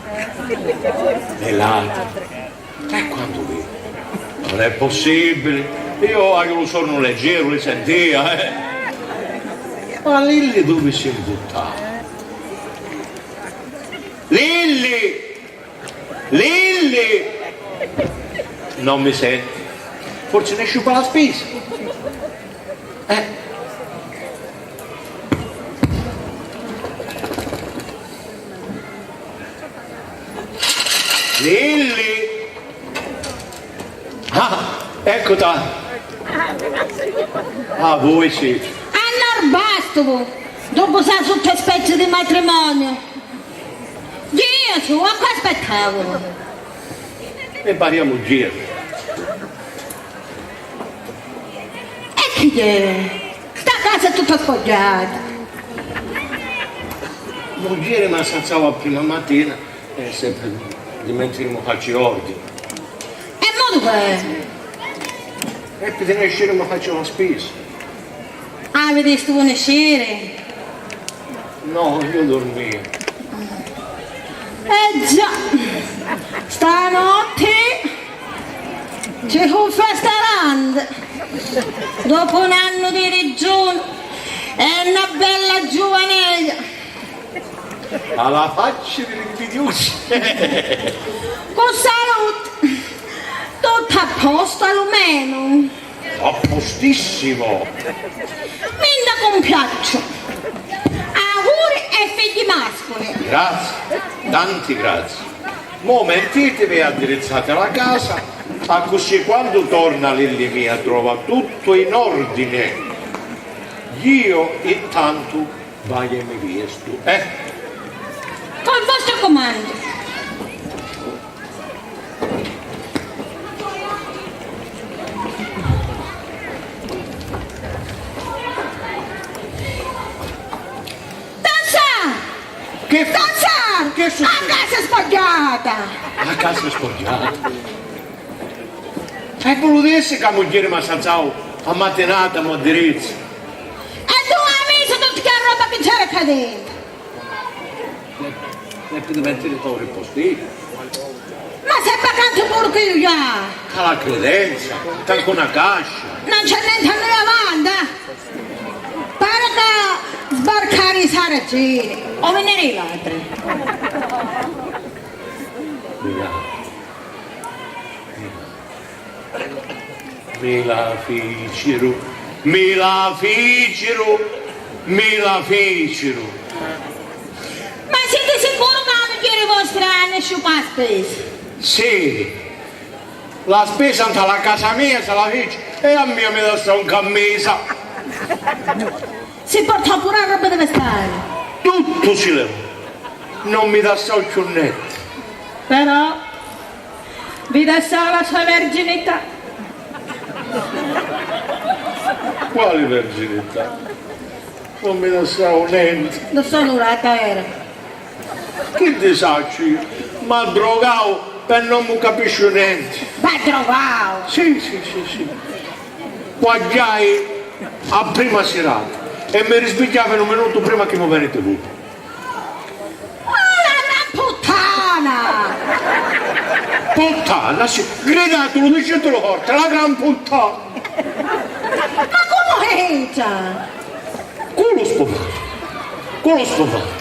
Speaker 2: Le ladri. E quando vedi? Non è possibile. Io che lo sono leggero, li sentia, Ma Lilli dove si è buttata? Lilli! Lilli! Non mi senti? Forse ne sciupa la spesa? Lilli! Ah, eccota! Ah, voi sì.
Speaker 1: Annarbastovo, dopo sa tutte specie di matrimonio. Gesù, a qua aspettavo.
Speaker 2: Ne pariamo un giro.
Speaker 1: E chi è? Sta casa è tutta sfoggiata.
Speaker 2: Un giro mi alzavo prima mattina e sempre dimentichiamo farci ordine.
Speaker 1: E mo dov'è?
Speaker 2: E per ne uscire mi faccio la spesa.
Speaker 1: Ah, vedi, tu vuoi uscire?
Speaker 2: No, io dormivo.
Speaker 1: Già, stanotte ci fu festa grande. Dopo un anno di digiuno e una bella giovanella.
Speaker 2: Alla faccia dell'invidioso.
Speaker 1: Con salute, tutto a posto almeno.
Speaker 2: A postissimo.
Speaker 1: Minda compiaccio. Auguri e figli mascoli.
Speaker 2: Grazie, tanti grazie. Mo mentitevi e addrizzate la casa, a così quando torna Lilli mia trova tutto in ordine. Io intanto vai e mi vesto,
Speaker 1: Col vostro comando.
Speaker 2: Che
Speaker 1: Danzare!
Speaker 2: Che succede?
Speaker 1: A casa spogliata!
Speaker 2: La casa è spoggiata. E voluto essere che la moglie mi ha salzato a mattinata, ma dirizzo.
Speaker 1: E tu hai visto tutta che roba che c'era qua dentro?
Speaker 2: E per mettere il postino.
Speaker 1: Ma sei pagato pure qui già!
Speaker 2: La credenza, anche una cascia.
Speaker 1: Non c'è niente a noi avanti! Pare che sbarcare i saraceni o venire i ladri.
Speaker 2: Me la fecero, me la fecero, me la fecero.
Speaker 1: Ma siete sicuri che la moglie vostra hanno sciupato spesa?
Speaker 2: Sì, la spesa alla casa mia se la fece e a me mi dà un cammesa.
Speaker 1: Si porta pure la roba dove stare.
Speaker 2: Tutto si leva, non mi dà un cionnetto.
Speaker 1: Però vi dà solo la sua verginità.
Speaker 2: Quale verginità? Non mi dà niente.
Speaker 1: Non sono urata era.
Speaker 2: Che disaccio io? Ma drogato per non mi capisce niente.
Speaker 1: Vai drogato.
Speaker 2: Sì. Guagliai a prima serata e mi risvegliavo un minuto prima che mi venite voi.
Speaker 1: La puttana!
Speaker 2: Puttana, sì, gridatelo, dicetelo forte, la gran puttana.
Speaker 1: Ma come è?
Speaker 2: Culo spopato.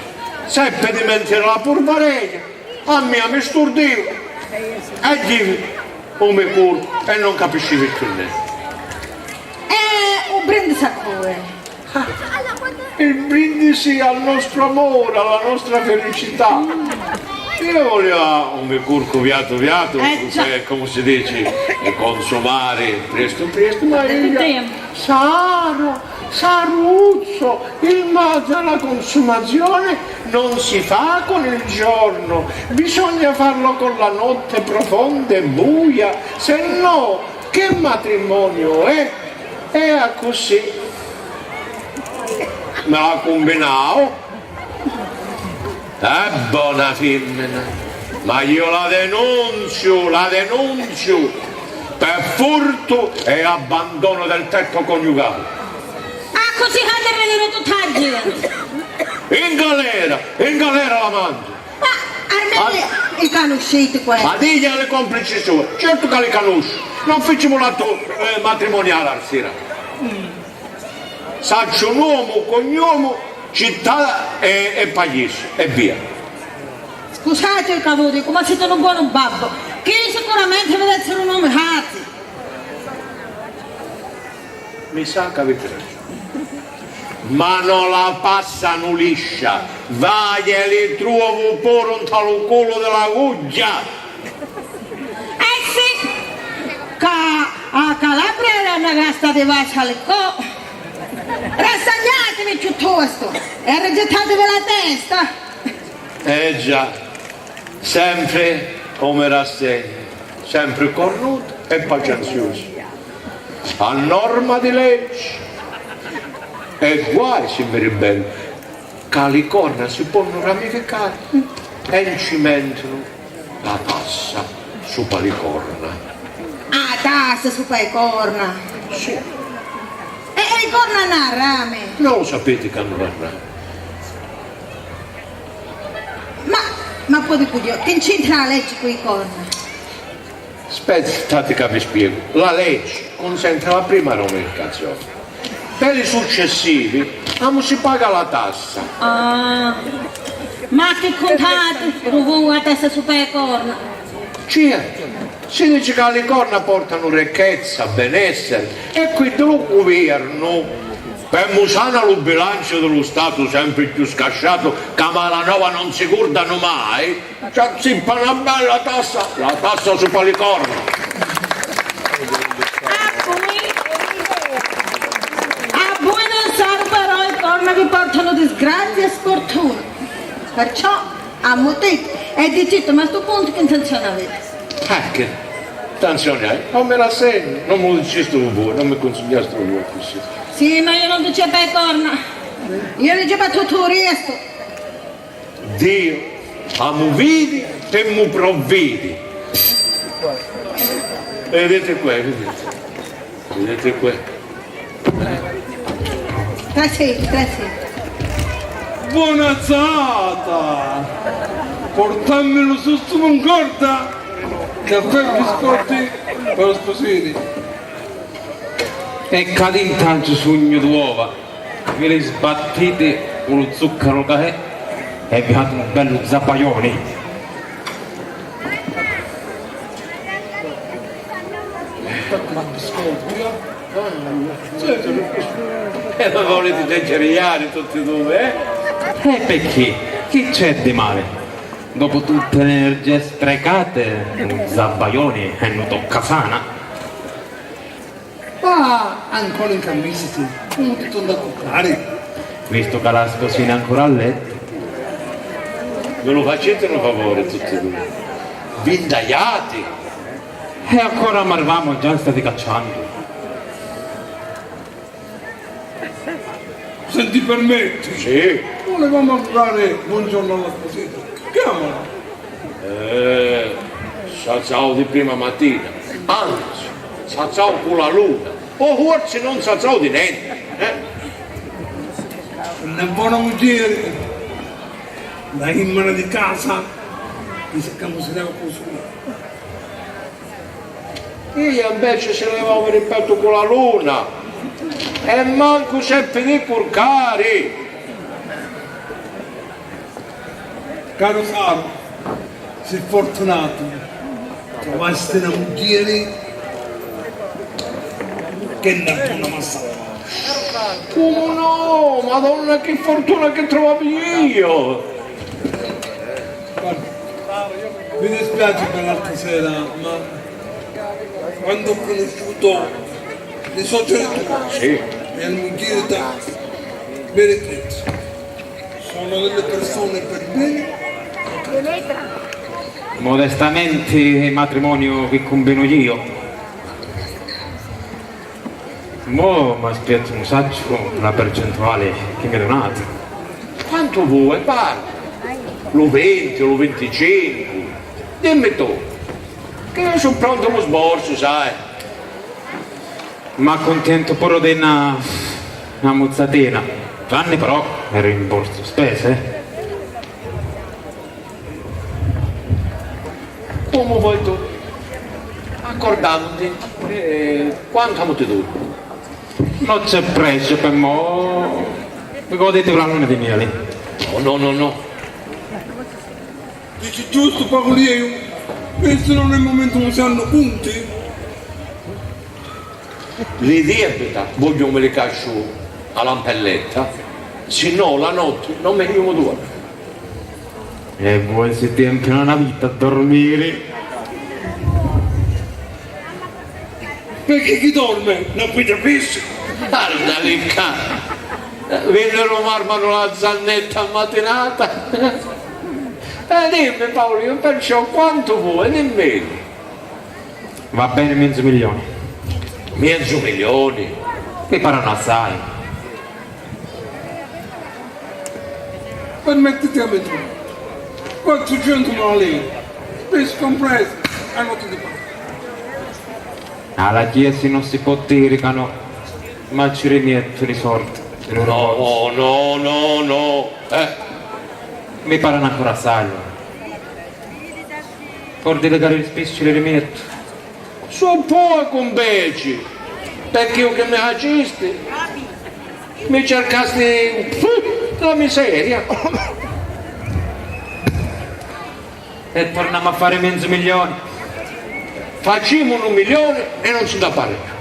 Speaker 2: Seppe di mentire la purvareglia, a me mi sturdivo. E dico, o mi culo, e non capisci più niente.
Speaker 1: Un brindisi a cuore.
Speaker 2: Il brindisi al nostro amore, alla nostra felicità. Io voglio un curco viato,
Speaker 1: già.
Speaker 2: come si dice, consumare presto, ma io,
Speaker 1: Tempo.
Speaker 2: Saruzzo, il male della consumazione non si fa con il giorno, bisogna farlo con la notte profonda e buia, se no che matrimonio è? E così me la combinavo. È buona femmina, ma io la denuncio per furto e abbandono del tetto coniugale.
Speaker 1: Ah, così che vedere tutta la gente.
Speaker 2: In galera la mando.
Speaker 1: Ma almeno i conoscete questo.
Speaker 2: Ma digli alle complici sue, certo che le conosco, non facciamo l'atto matrimoniale alla sera. Saccio un uomo, cognome, città e paese e via.
Speaker 1: Scusate il cavolo, ma siete un buon babbo, che sicuramente deve essere un uomo cazzo.
Speaker 2: Mi sa che avete ragione. Ma non la passano liscia, vai e li trovo pure un talo culo della guggia.
Speaker 1: Sì, che a Calabria era una grasta di vascia alle co. Rassegnatevi piuttosto e rigettatevi la testa.
Speaker 2: Già, sempre come rassegna, sempre cornuto e pazienzioso. A norma di legge. E guai se mi ribello, che le corna si possono ramificare e cimentano la tassa su le corna.
Speaker 1: Ah, tassa su le corna.
Speaker 2: Sì.
Speaker 1: E le corna hanno rame.
Speaker 2: Non lo sapete che hanno la rame.
Speaker 1: Ma poi dico io, che c'entra la legge con le corna?
Speaker 2: Aspettate che vi spiego. La legge consente la prima ramificazione. Per i successivi non si paga la tassa.
Speaker 1: Ah, ma che contate? Ruvo la testa su le corna.
Speaker 2: Certo, si dice che le corna portano ricchezza, benessere e qui del governo per musare lo bilancio dello Stato sempre più scasciato che a Malanova non si guardano mai, cioè si fa una bella tassa, la tassa su le corna.
Speaker 1: A voi non sanno però le corna vi portano disgrazia e sfortuna. Perciò ammutete e dicete, ma a sto punto che intenzione avete?
Speaker 2: Che attenzione hai? Non me la segno, non me lo diceste voi, non mi consigliaste voi così.
Speaker 1: Sì, ma io non dicevo le corna. Io dicevo tutto il resto.
Speaker 2: Dio, mu vidi e mu provvidi. Vedete qua, vedete qua.
Speaker 6: Trasenti.
Speaker 5: Buona zata! Portammelo su sto concorda! Caffè e biscotti per lo sposini.
Speaker 4: E cade intanto sogno d'uova, ve le sbattete con lo zucchero che è e vi fate un bello zappaione.
Speaker 2: E non volete leggeriare tutti e due, eh?
Speaker 4: E perché? Che c'è di male? Dopo tutte le energie sprecate, un zappaione e non tocca sana.
Speaker 5: Ma ancora in camisiti, come ti torna a toccare?
Speaker 4: Visto che la sposina è ancora a letto.
Speaker 2: Me lo facete un favore tutti e due. Vindaiati.
Speaker 4: E ancora mi eravamo già stati cacciando.
Speaker 5: Se ti permetti,
Speaker 2: Sì.
Speaker 5: volevamo augurare buongiorno alla sposina. Chiamala.
Speaker 2: S'alzavo di prima mattina, anzi, s'alzavo con la luna, o forse non s'alzavo di niente.
Speaker 5: Una buona moglie, la immana di casa, mi sa che si deve consumare.
Speaker 2: Io invece se levavo per il petto con la luna e manco seppi di curcare.
Speaker 5: Caro Saro, sei fortunato, trovasti una moglie che ne ha una massa.
Speaker 2: Come no? Madonna, che fortuna che trovavi io!
Speaker 5: Guarda, mi dispiace per l'altra sera, ma quando ho conosciuto le suocere tue
Speaker 2: Sì.
Speaker 5: e la moglie da Beatrice, sono delle persone per bene.
Speaker 4: Modestamente il matrimonio che combino io. Mo mi aspetto un saggio, una percentuale che mi donate.
Speaker 2: Quanto vuoi, parla? Lo 20, lo 25. Dimmi tu. Che io sono pronto allo sborso, sai?
Speaker 4: Ma accontento pure di una mozzatina. Gianni però è rimborso spese.
Speaker 2: Come vuoi tu? Accordandoti. Quanto abbiamo tenuto?
Speaker 4: Non c'è prezzo per mo. Mi godete la luna di miele.
Speaker 2: No.
Speaker 5: Dici giusto, Paolino? Questo non è il momento in cui si hanno punti?
Speaker 2: L'idea è che voglio me le caccio a lampelletta, se no la notte non mi chiamo due.
Speaker 4: E voi siete anche una vita a dormire.
Speaker 5: Perché chi dorme non puoi capisci?
Speaker 2: Guarda lì, vennero marmano la zannetta a mattinata. Dimmi Paolino, perciò quanto vuoi, nemmeno.
Speaker 4: Va bene mezzo milione.
Speaker 2: Mezzo milione.
Speaker 4: Mi parlano assai.
Speaker 5: Permettiti a mettere 400.000 lire, spese comprese, a notte di pace.
Speaker 4: Alla chiesa non si potericano, ma ci rimetto i sorti.
Speaker 2: No.
Speaker 4: Mi parlano ancora assai. Per delegare gli spicci li rimetto.
Speaker 2: Sono poco invece, perché io che mi facisti, mi cercasti la miseria.
Speaker 4: E torniamo a fare mezzo milione.
Speaker 2: Facciamo 1 milione e non si da pareggio.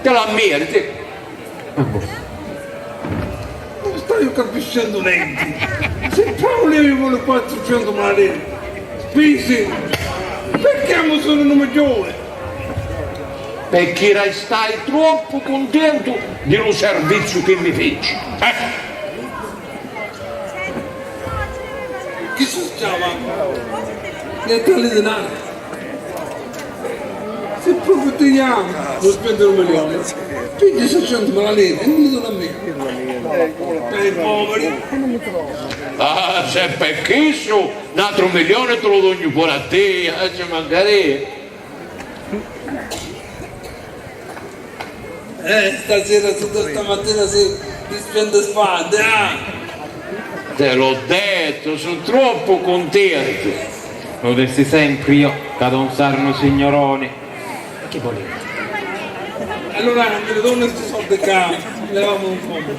Speaker 2: Te la meriti.
Speaker 5: Non stai capiscendo niente. Se Paolino vuole 400.000 lire, spese, perché amo solo 1 milione?
Speaker 2: Perché stai troppo contento dello servizio che mi feci.
Speaker 5: Chi si chiama? Niente di denaro. se proprio teniamo, non spendere 1 milione, pigli 600 lire e non li do a me. Per i poveri.
Speaker 2: Ah, se per chi su, un altro milione te lo do pure a te, ci mancherebbe.
Speaker 5: Stasera, stamattina si spende spade,
Speaker 2: Te l'ho detto, sono troppo contento.
Speaker 4: Lo dessi sempre io, che ad un sarno signoroni. Che volete?
Speaker 5: Allora non mi do questi soldi che levamo un fondo.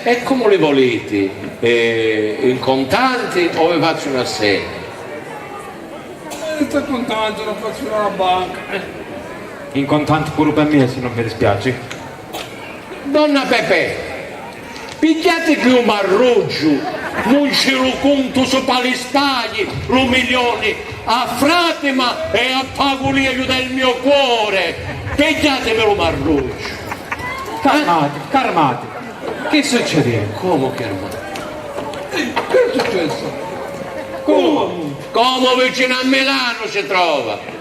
Speaker 2: E come li volete? In contanti o vi faccio una assegno?
Speaker 5: Sto contento, non faccio una banca.
Speaker 4: In contanti pure per me, se non mi dispiace.
Speaker 2: Donna Pepe, pigliate più marruggio, non ce lo conto sopra le spaglie, lo milione, a Fratima e a Pagolino del mio cuore, pigliatemelo marruggio.
Speaker 4: Calmate. Che succede?
Speaker 2: Come che armato?
Speaker 5: Che è successo?
Speaker 2: Come vicino a Milano si trova.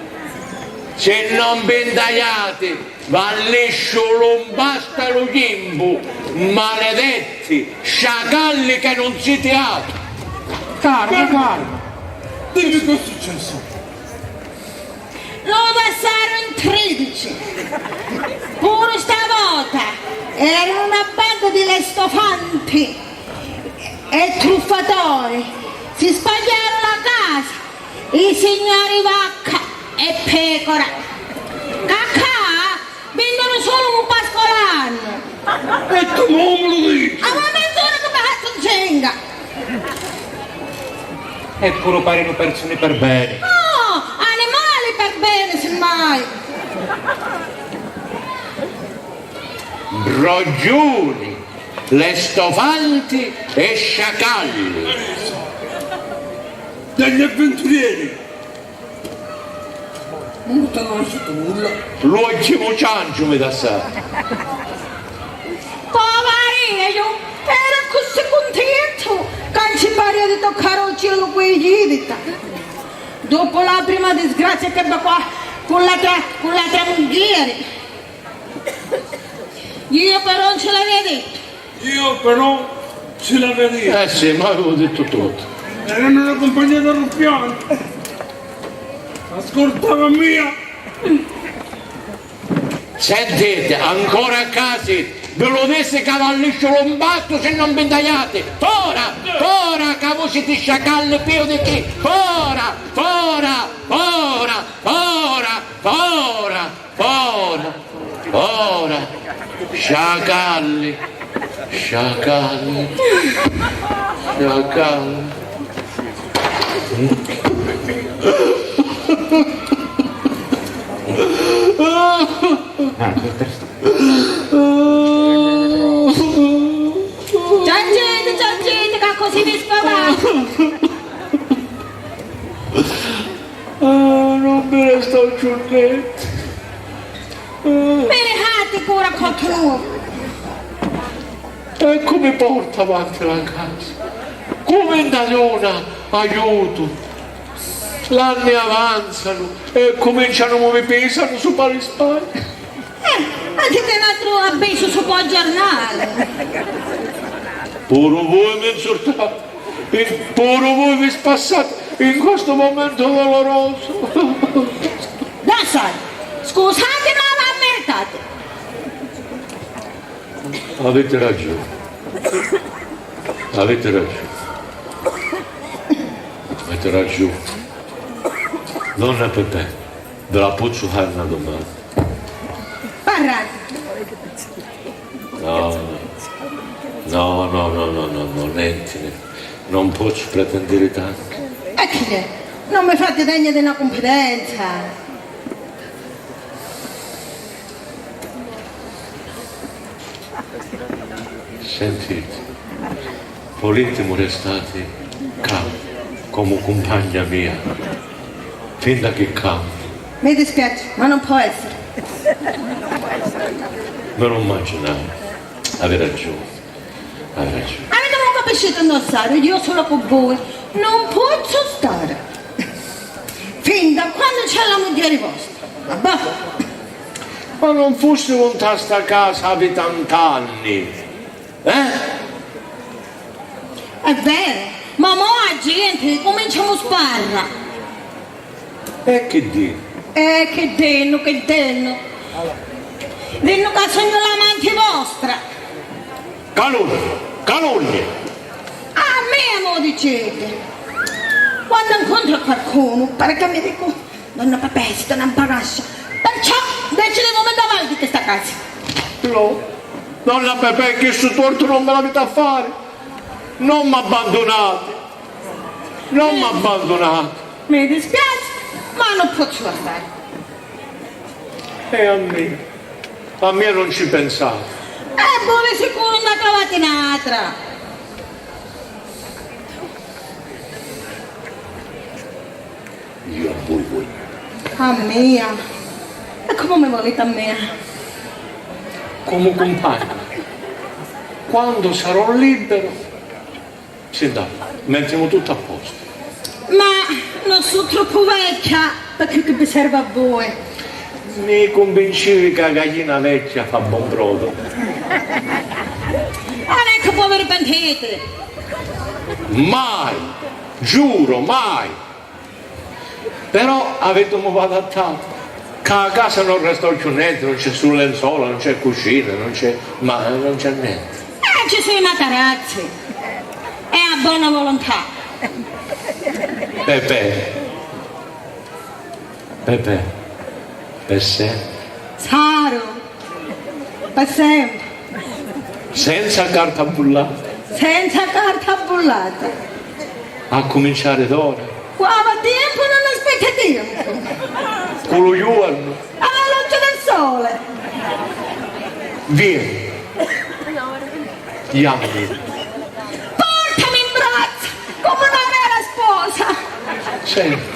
Speaker 2: Se non bendagliate, va liscio lombasta lo chimbo, maledetti, sciacalli che non siete altri.
Speaker 4: Calma.
Speaker 5: Dimmi che è successo.
Speaker 1: Lo passarono in 13. Pure stavolta era una banda di lestofanti e truffatori. Si spagliarono la casa, i signori Vacca e Pecora. Cacà vendono solo un pascolano.
Speaker 5: E tu non me lo dici?
Speaker 1: A me menzono che mi ha fatto cenga.
Speaker 4: Eppure parino persone per bene.
Speaker 1: No, animali per bene semmai.
Speaker 2: Brogioni, lestofanti e sciacalli.
Speaker 5: Degli avventurieri. Non ti hanno lasciato nulla.
Speaker 2: L'ultimo ciancio mi dà sa.
Speaker 1: Poverino, era così contento che non ci pare di toccare il cielo con i dita. Dopo la prima disgrazia che va qua con la tramughiere. Io però non ce l'avevo detto.
Speaker 5: Io però ce l'avevo.
Speaker 2: Sì, ma avevo detto tutto.
Speaker 5: Erano una compagnia da ruffiani. Ascoltava mia.
Speaker 2: Sentite, ancora a casa, ve lo desse cavalliscio lombasto se non bendagliate. Ora, che voi siete sciacalli più di chi. Ora, sciacalli.
Speaker 1: Giangete, che così vi spavate.
Speaker 2: Non me ne sto più dentro.
Speaker 1: Mericate cura con tu.
Speaker 2: E come porta avanti la casa? Come indagona aiuto? L'anni avanzano e cominciano a mi pesano su pari spalle.
Speaker 1: Anche che un altro avviso su po' giornale.
Speaker 2: Pure voi mi insultate, pure voi vi spassate in questo momento doloroso.
Speaker 1: Dai, scusate ma avvertate.
Speaker 2: Avete ragione. Donna Pepe, ve la posso fare una domanda?
Speaker 1: Parlate.
Speaker 2: No, niente. Non posso pretendere tanto.
Speaker 1: E che? Non mi fate degna di una confidenza.
Speaker 2: Sentite, volete restate calmi, come compagna mia, fin da che campo.
Speaker 1: Mi dispiace, ma non può essere.
Speaker 2: Me lo immaginavo. Avete ragione.
Speaker 1: Avete un capiscito indossare, io sono con voi. Non posso stare. fin da quando c'è la moglie vostra. Vabbè.
Speaker 2: Ma non fossimo in questa casa da tant'anni, eh?
Speaker 1: È vero, ma mo a gente cominciamo a sparra.
Speaker 2: E che dire?
Speaker 1: Che denno, che denno. Denno che sono l'amante vostra.
Speaker 2: Calunnie.
Speaker 1: A me mo dicete. Quando incontro qualcuno, perché mi dico, donna Pepe, sta una barascia. Perciò decidevo me davanti di questa casa.
Speaker 2: No, donna Pepe, che su torto non me l'avete a fare. Non mi abbandonate. Non mi abbandonate.
Speaker 1: Mi dispiace, ma non posso fare.
Speaker 2: E a me non ci pensate.
Speaker 1: Buone sicuro non la trovate un'altra.
Speaker 2: Io a voi.
Speaker 1: A mia. E come mi volete a me?
Speaker 2: Come compagno. Quando sarò libero, si dà, mettiamo tutto a posto.
Speaker 1: Ma non sono troppo vecchia perché che mi serve a voi.
Speaker 2: Mi convincevi che la gallina vecchia fa buon brodo.
Speaker 1: Non è che voi vi ripentete.
Speaker 2: Mai, giuro, mai. Però avete un po' adattato. Che a casa non resta più niente, non c'è sulle lenzuola, non c'è cucina, non c'è niente.
Speaker 1: Ci sono i matarazzi. E a buona volontà.
Speaker 2: Pepe, per sempre,
Speaker 1: Saro. Per sempre.
Speaker 2: senza carta bullata,
Speaker 1: Senza carta bollata.
Speaker 2: a cominciare d'ora,
Speaker 1: Qua va tempo non aspetta tempo.
Speaker 2: con lo giorno,
Speaker 1: Alla luce del sole.
Speaker 2: vieni, chiamami,
Speaker 1: Portami in braccio come una vera sposa.
Speaker 2: senti,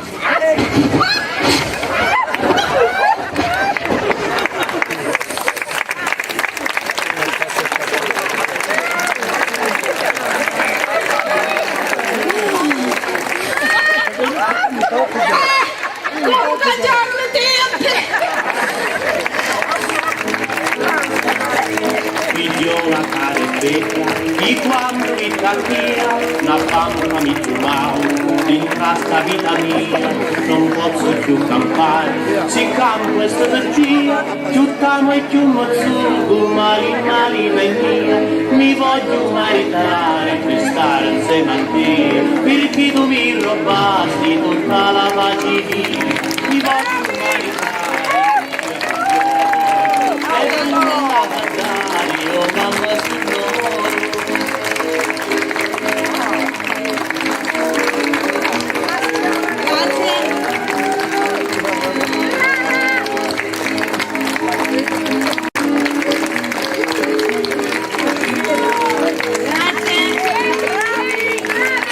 Speaker 1: Come tagliare le tempe.
Speaker 9: Figliola cara e bella, di quando mi via, una bambina mi trovavo, in questa vita mia, non posso più campare, siccome questa energia, più tamo e più mozzuto, mali venia, mi voglio maritare per stare insieme a te, perché tu mi rubasti tutta la pace mia, mi voglio maritare, e non la mandare, io mamma signore.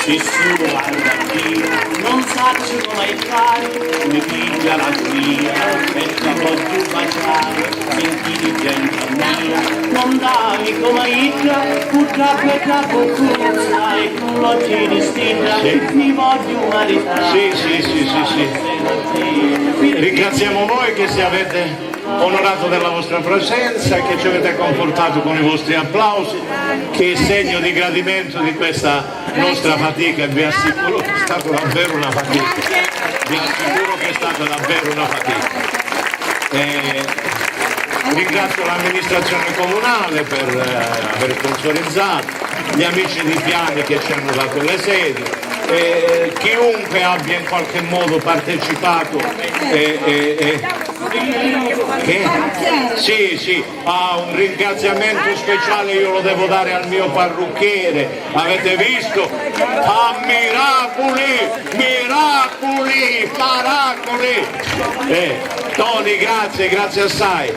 Speaker 9: Ci su guarda via, non saccio come fare, mi piglia la via, e ti voglio baciare, intelligenza mia, non davi come icca, purtroppo è capo cruzza, e tu lo ci distinga, mi voglio maritare.
Speaker 2: Sì. Ringraziamo voi che ci avete onorato della vostra presenza e che ci avete confortato con i vostri applausi, che è segno di gradimento di questa nostra fatica, e vi assicuro che è stata davvero una fatica. Vi assicuro che è stata davvero una fatica. Ringrazio l'amministrazione comunale per aver sponsorizzato, gli amici di Piani che ci hanno dato le sedi, chiunque abbia in qualche modo partecipato. Sì, un ringraziamento speciale io lo devo dare al mio parrucchiere, avete visto? Fa miracoli! Tony, grazie assai.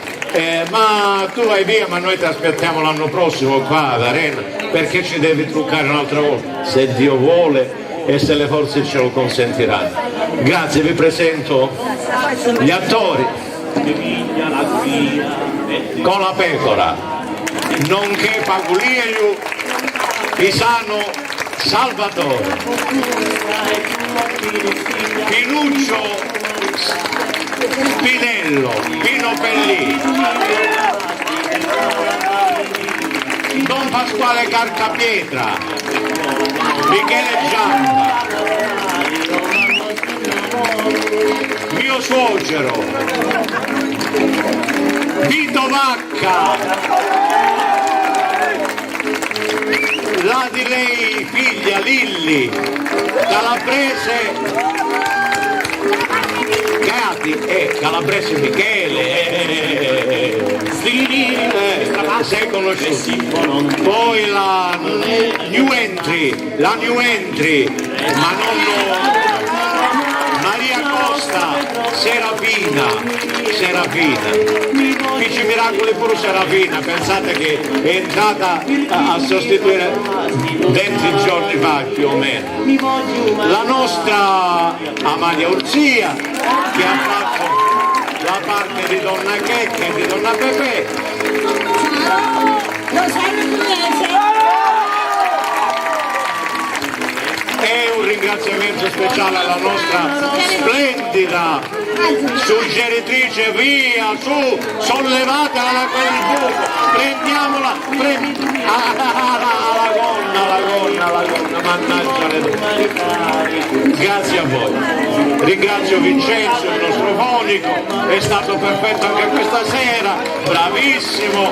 Speaker 2: Ma tu vai via, ma noi ti aspettiamo l'anno prossimo qua ad Arena, perché ci devi truccare un'altra volta, se Dio vuole e se le forze ce lo consentiranno. Grazie, vi presento gli attori con la pecora, nonché Paguliello, Pisano, Salvatore, Pinuccio Spinello, Pino Pellì, Don Pasquale Carcapietra, Michele Giamba, mio suocero, Vito Vacca, la di lei figlia Lilli, Calabrese Cati e Calabrese Michele, sei conosciuto. Poi la new entry, ma non Maria Costa, Serafina, Fici Miracoli pure Serafina, pensate che è entrata a sostituire 20 giorni fa più o meno. La nostra Amalia Urzia che ha fatto la parte di Donna Checca e di Donna Pepe. E un ringraziamento speciale alla nostra splendida suggeritrice, via, su, sollevatela da quel buco, prendiamola, alla gonna, mannaggia le donne. Grazie a voi. Ringrazio Vincenzo, il nostro fonico, è stato perfetto anche questa sera, bravissimo,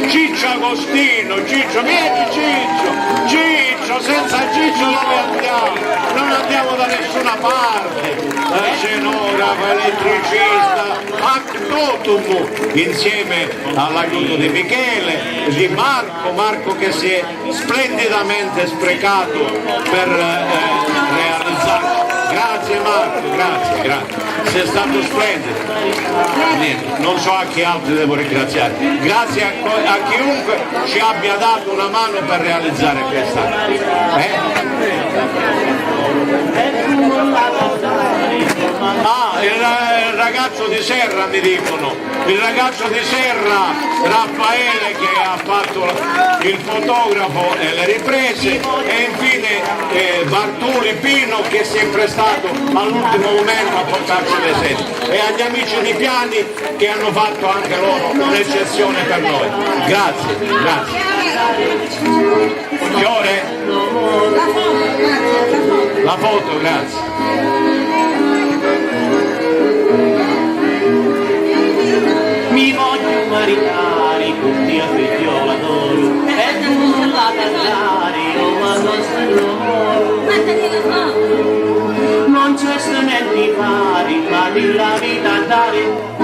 Speaker 2: Ciccio Agostino, vieni Ciccio, senza Ciccio dove andiamo? Non andiamo da nessuna parte, la scenografo, elettricista, Actotum, insieme all'aiuto di Michele, di Marco che si è splendidamente sprecato per realizzare. Grazie Marco, grazie, sei stato splendido. Niente, non so a chi altri devo ringraziare. Grazie a chiunque ci abbia dato una mano per realizzare questa. Il ragazzo di Serra mi dicono, il ragazzo di Serra, Raffaele, che ha fatto il fotografo e le riprese, e infine Bartoli Pino che si è prestato all'ultimo momento a portarci le sedi, e agli amici di Piani che hanno fatto anche loro un'eccezione per noi. Grazie. Fiore? La foto, grazie.
Speaker 9: Mi voglio maritare con ti affettiola d'oro e tu la cantare, ma non non c'è strumenti pari, ma di la vita andare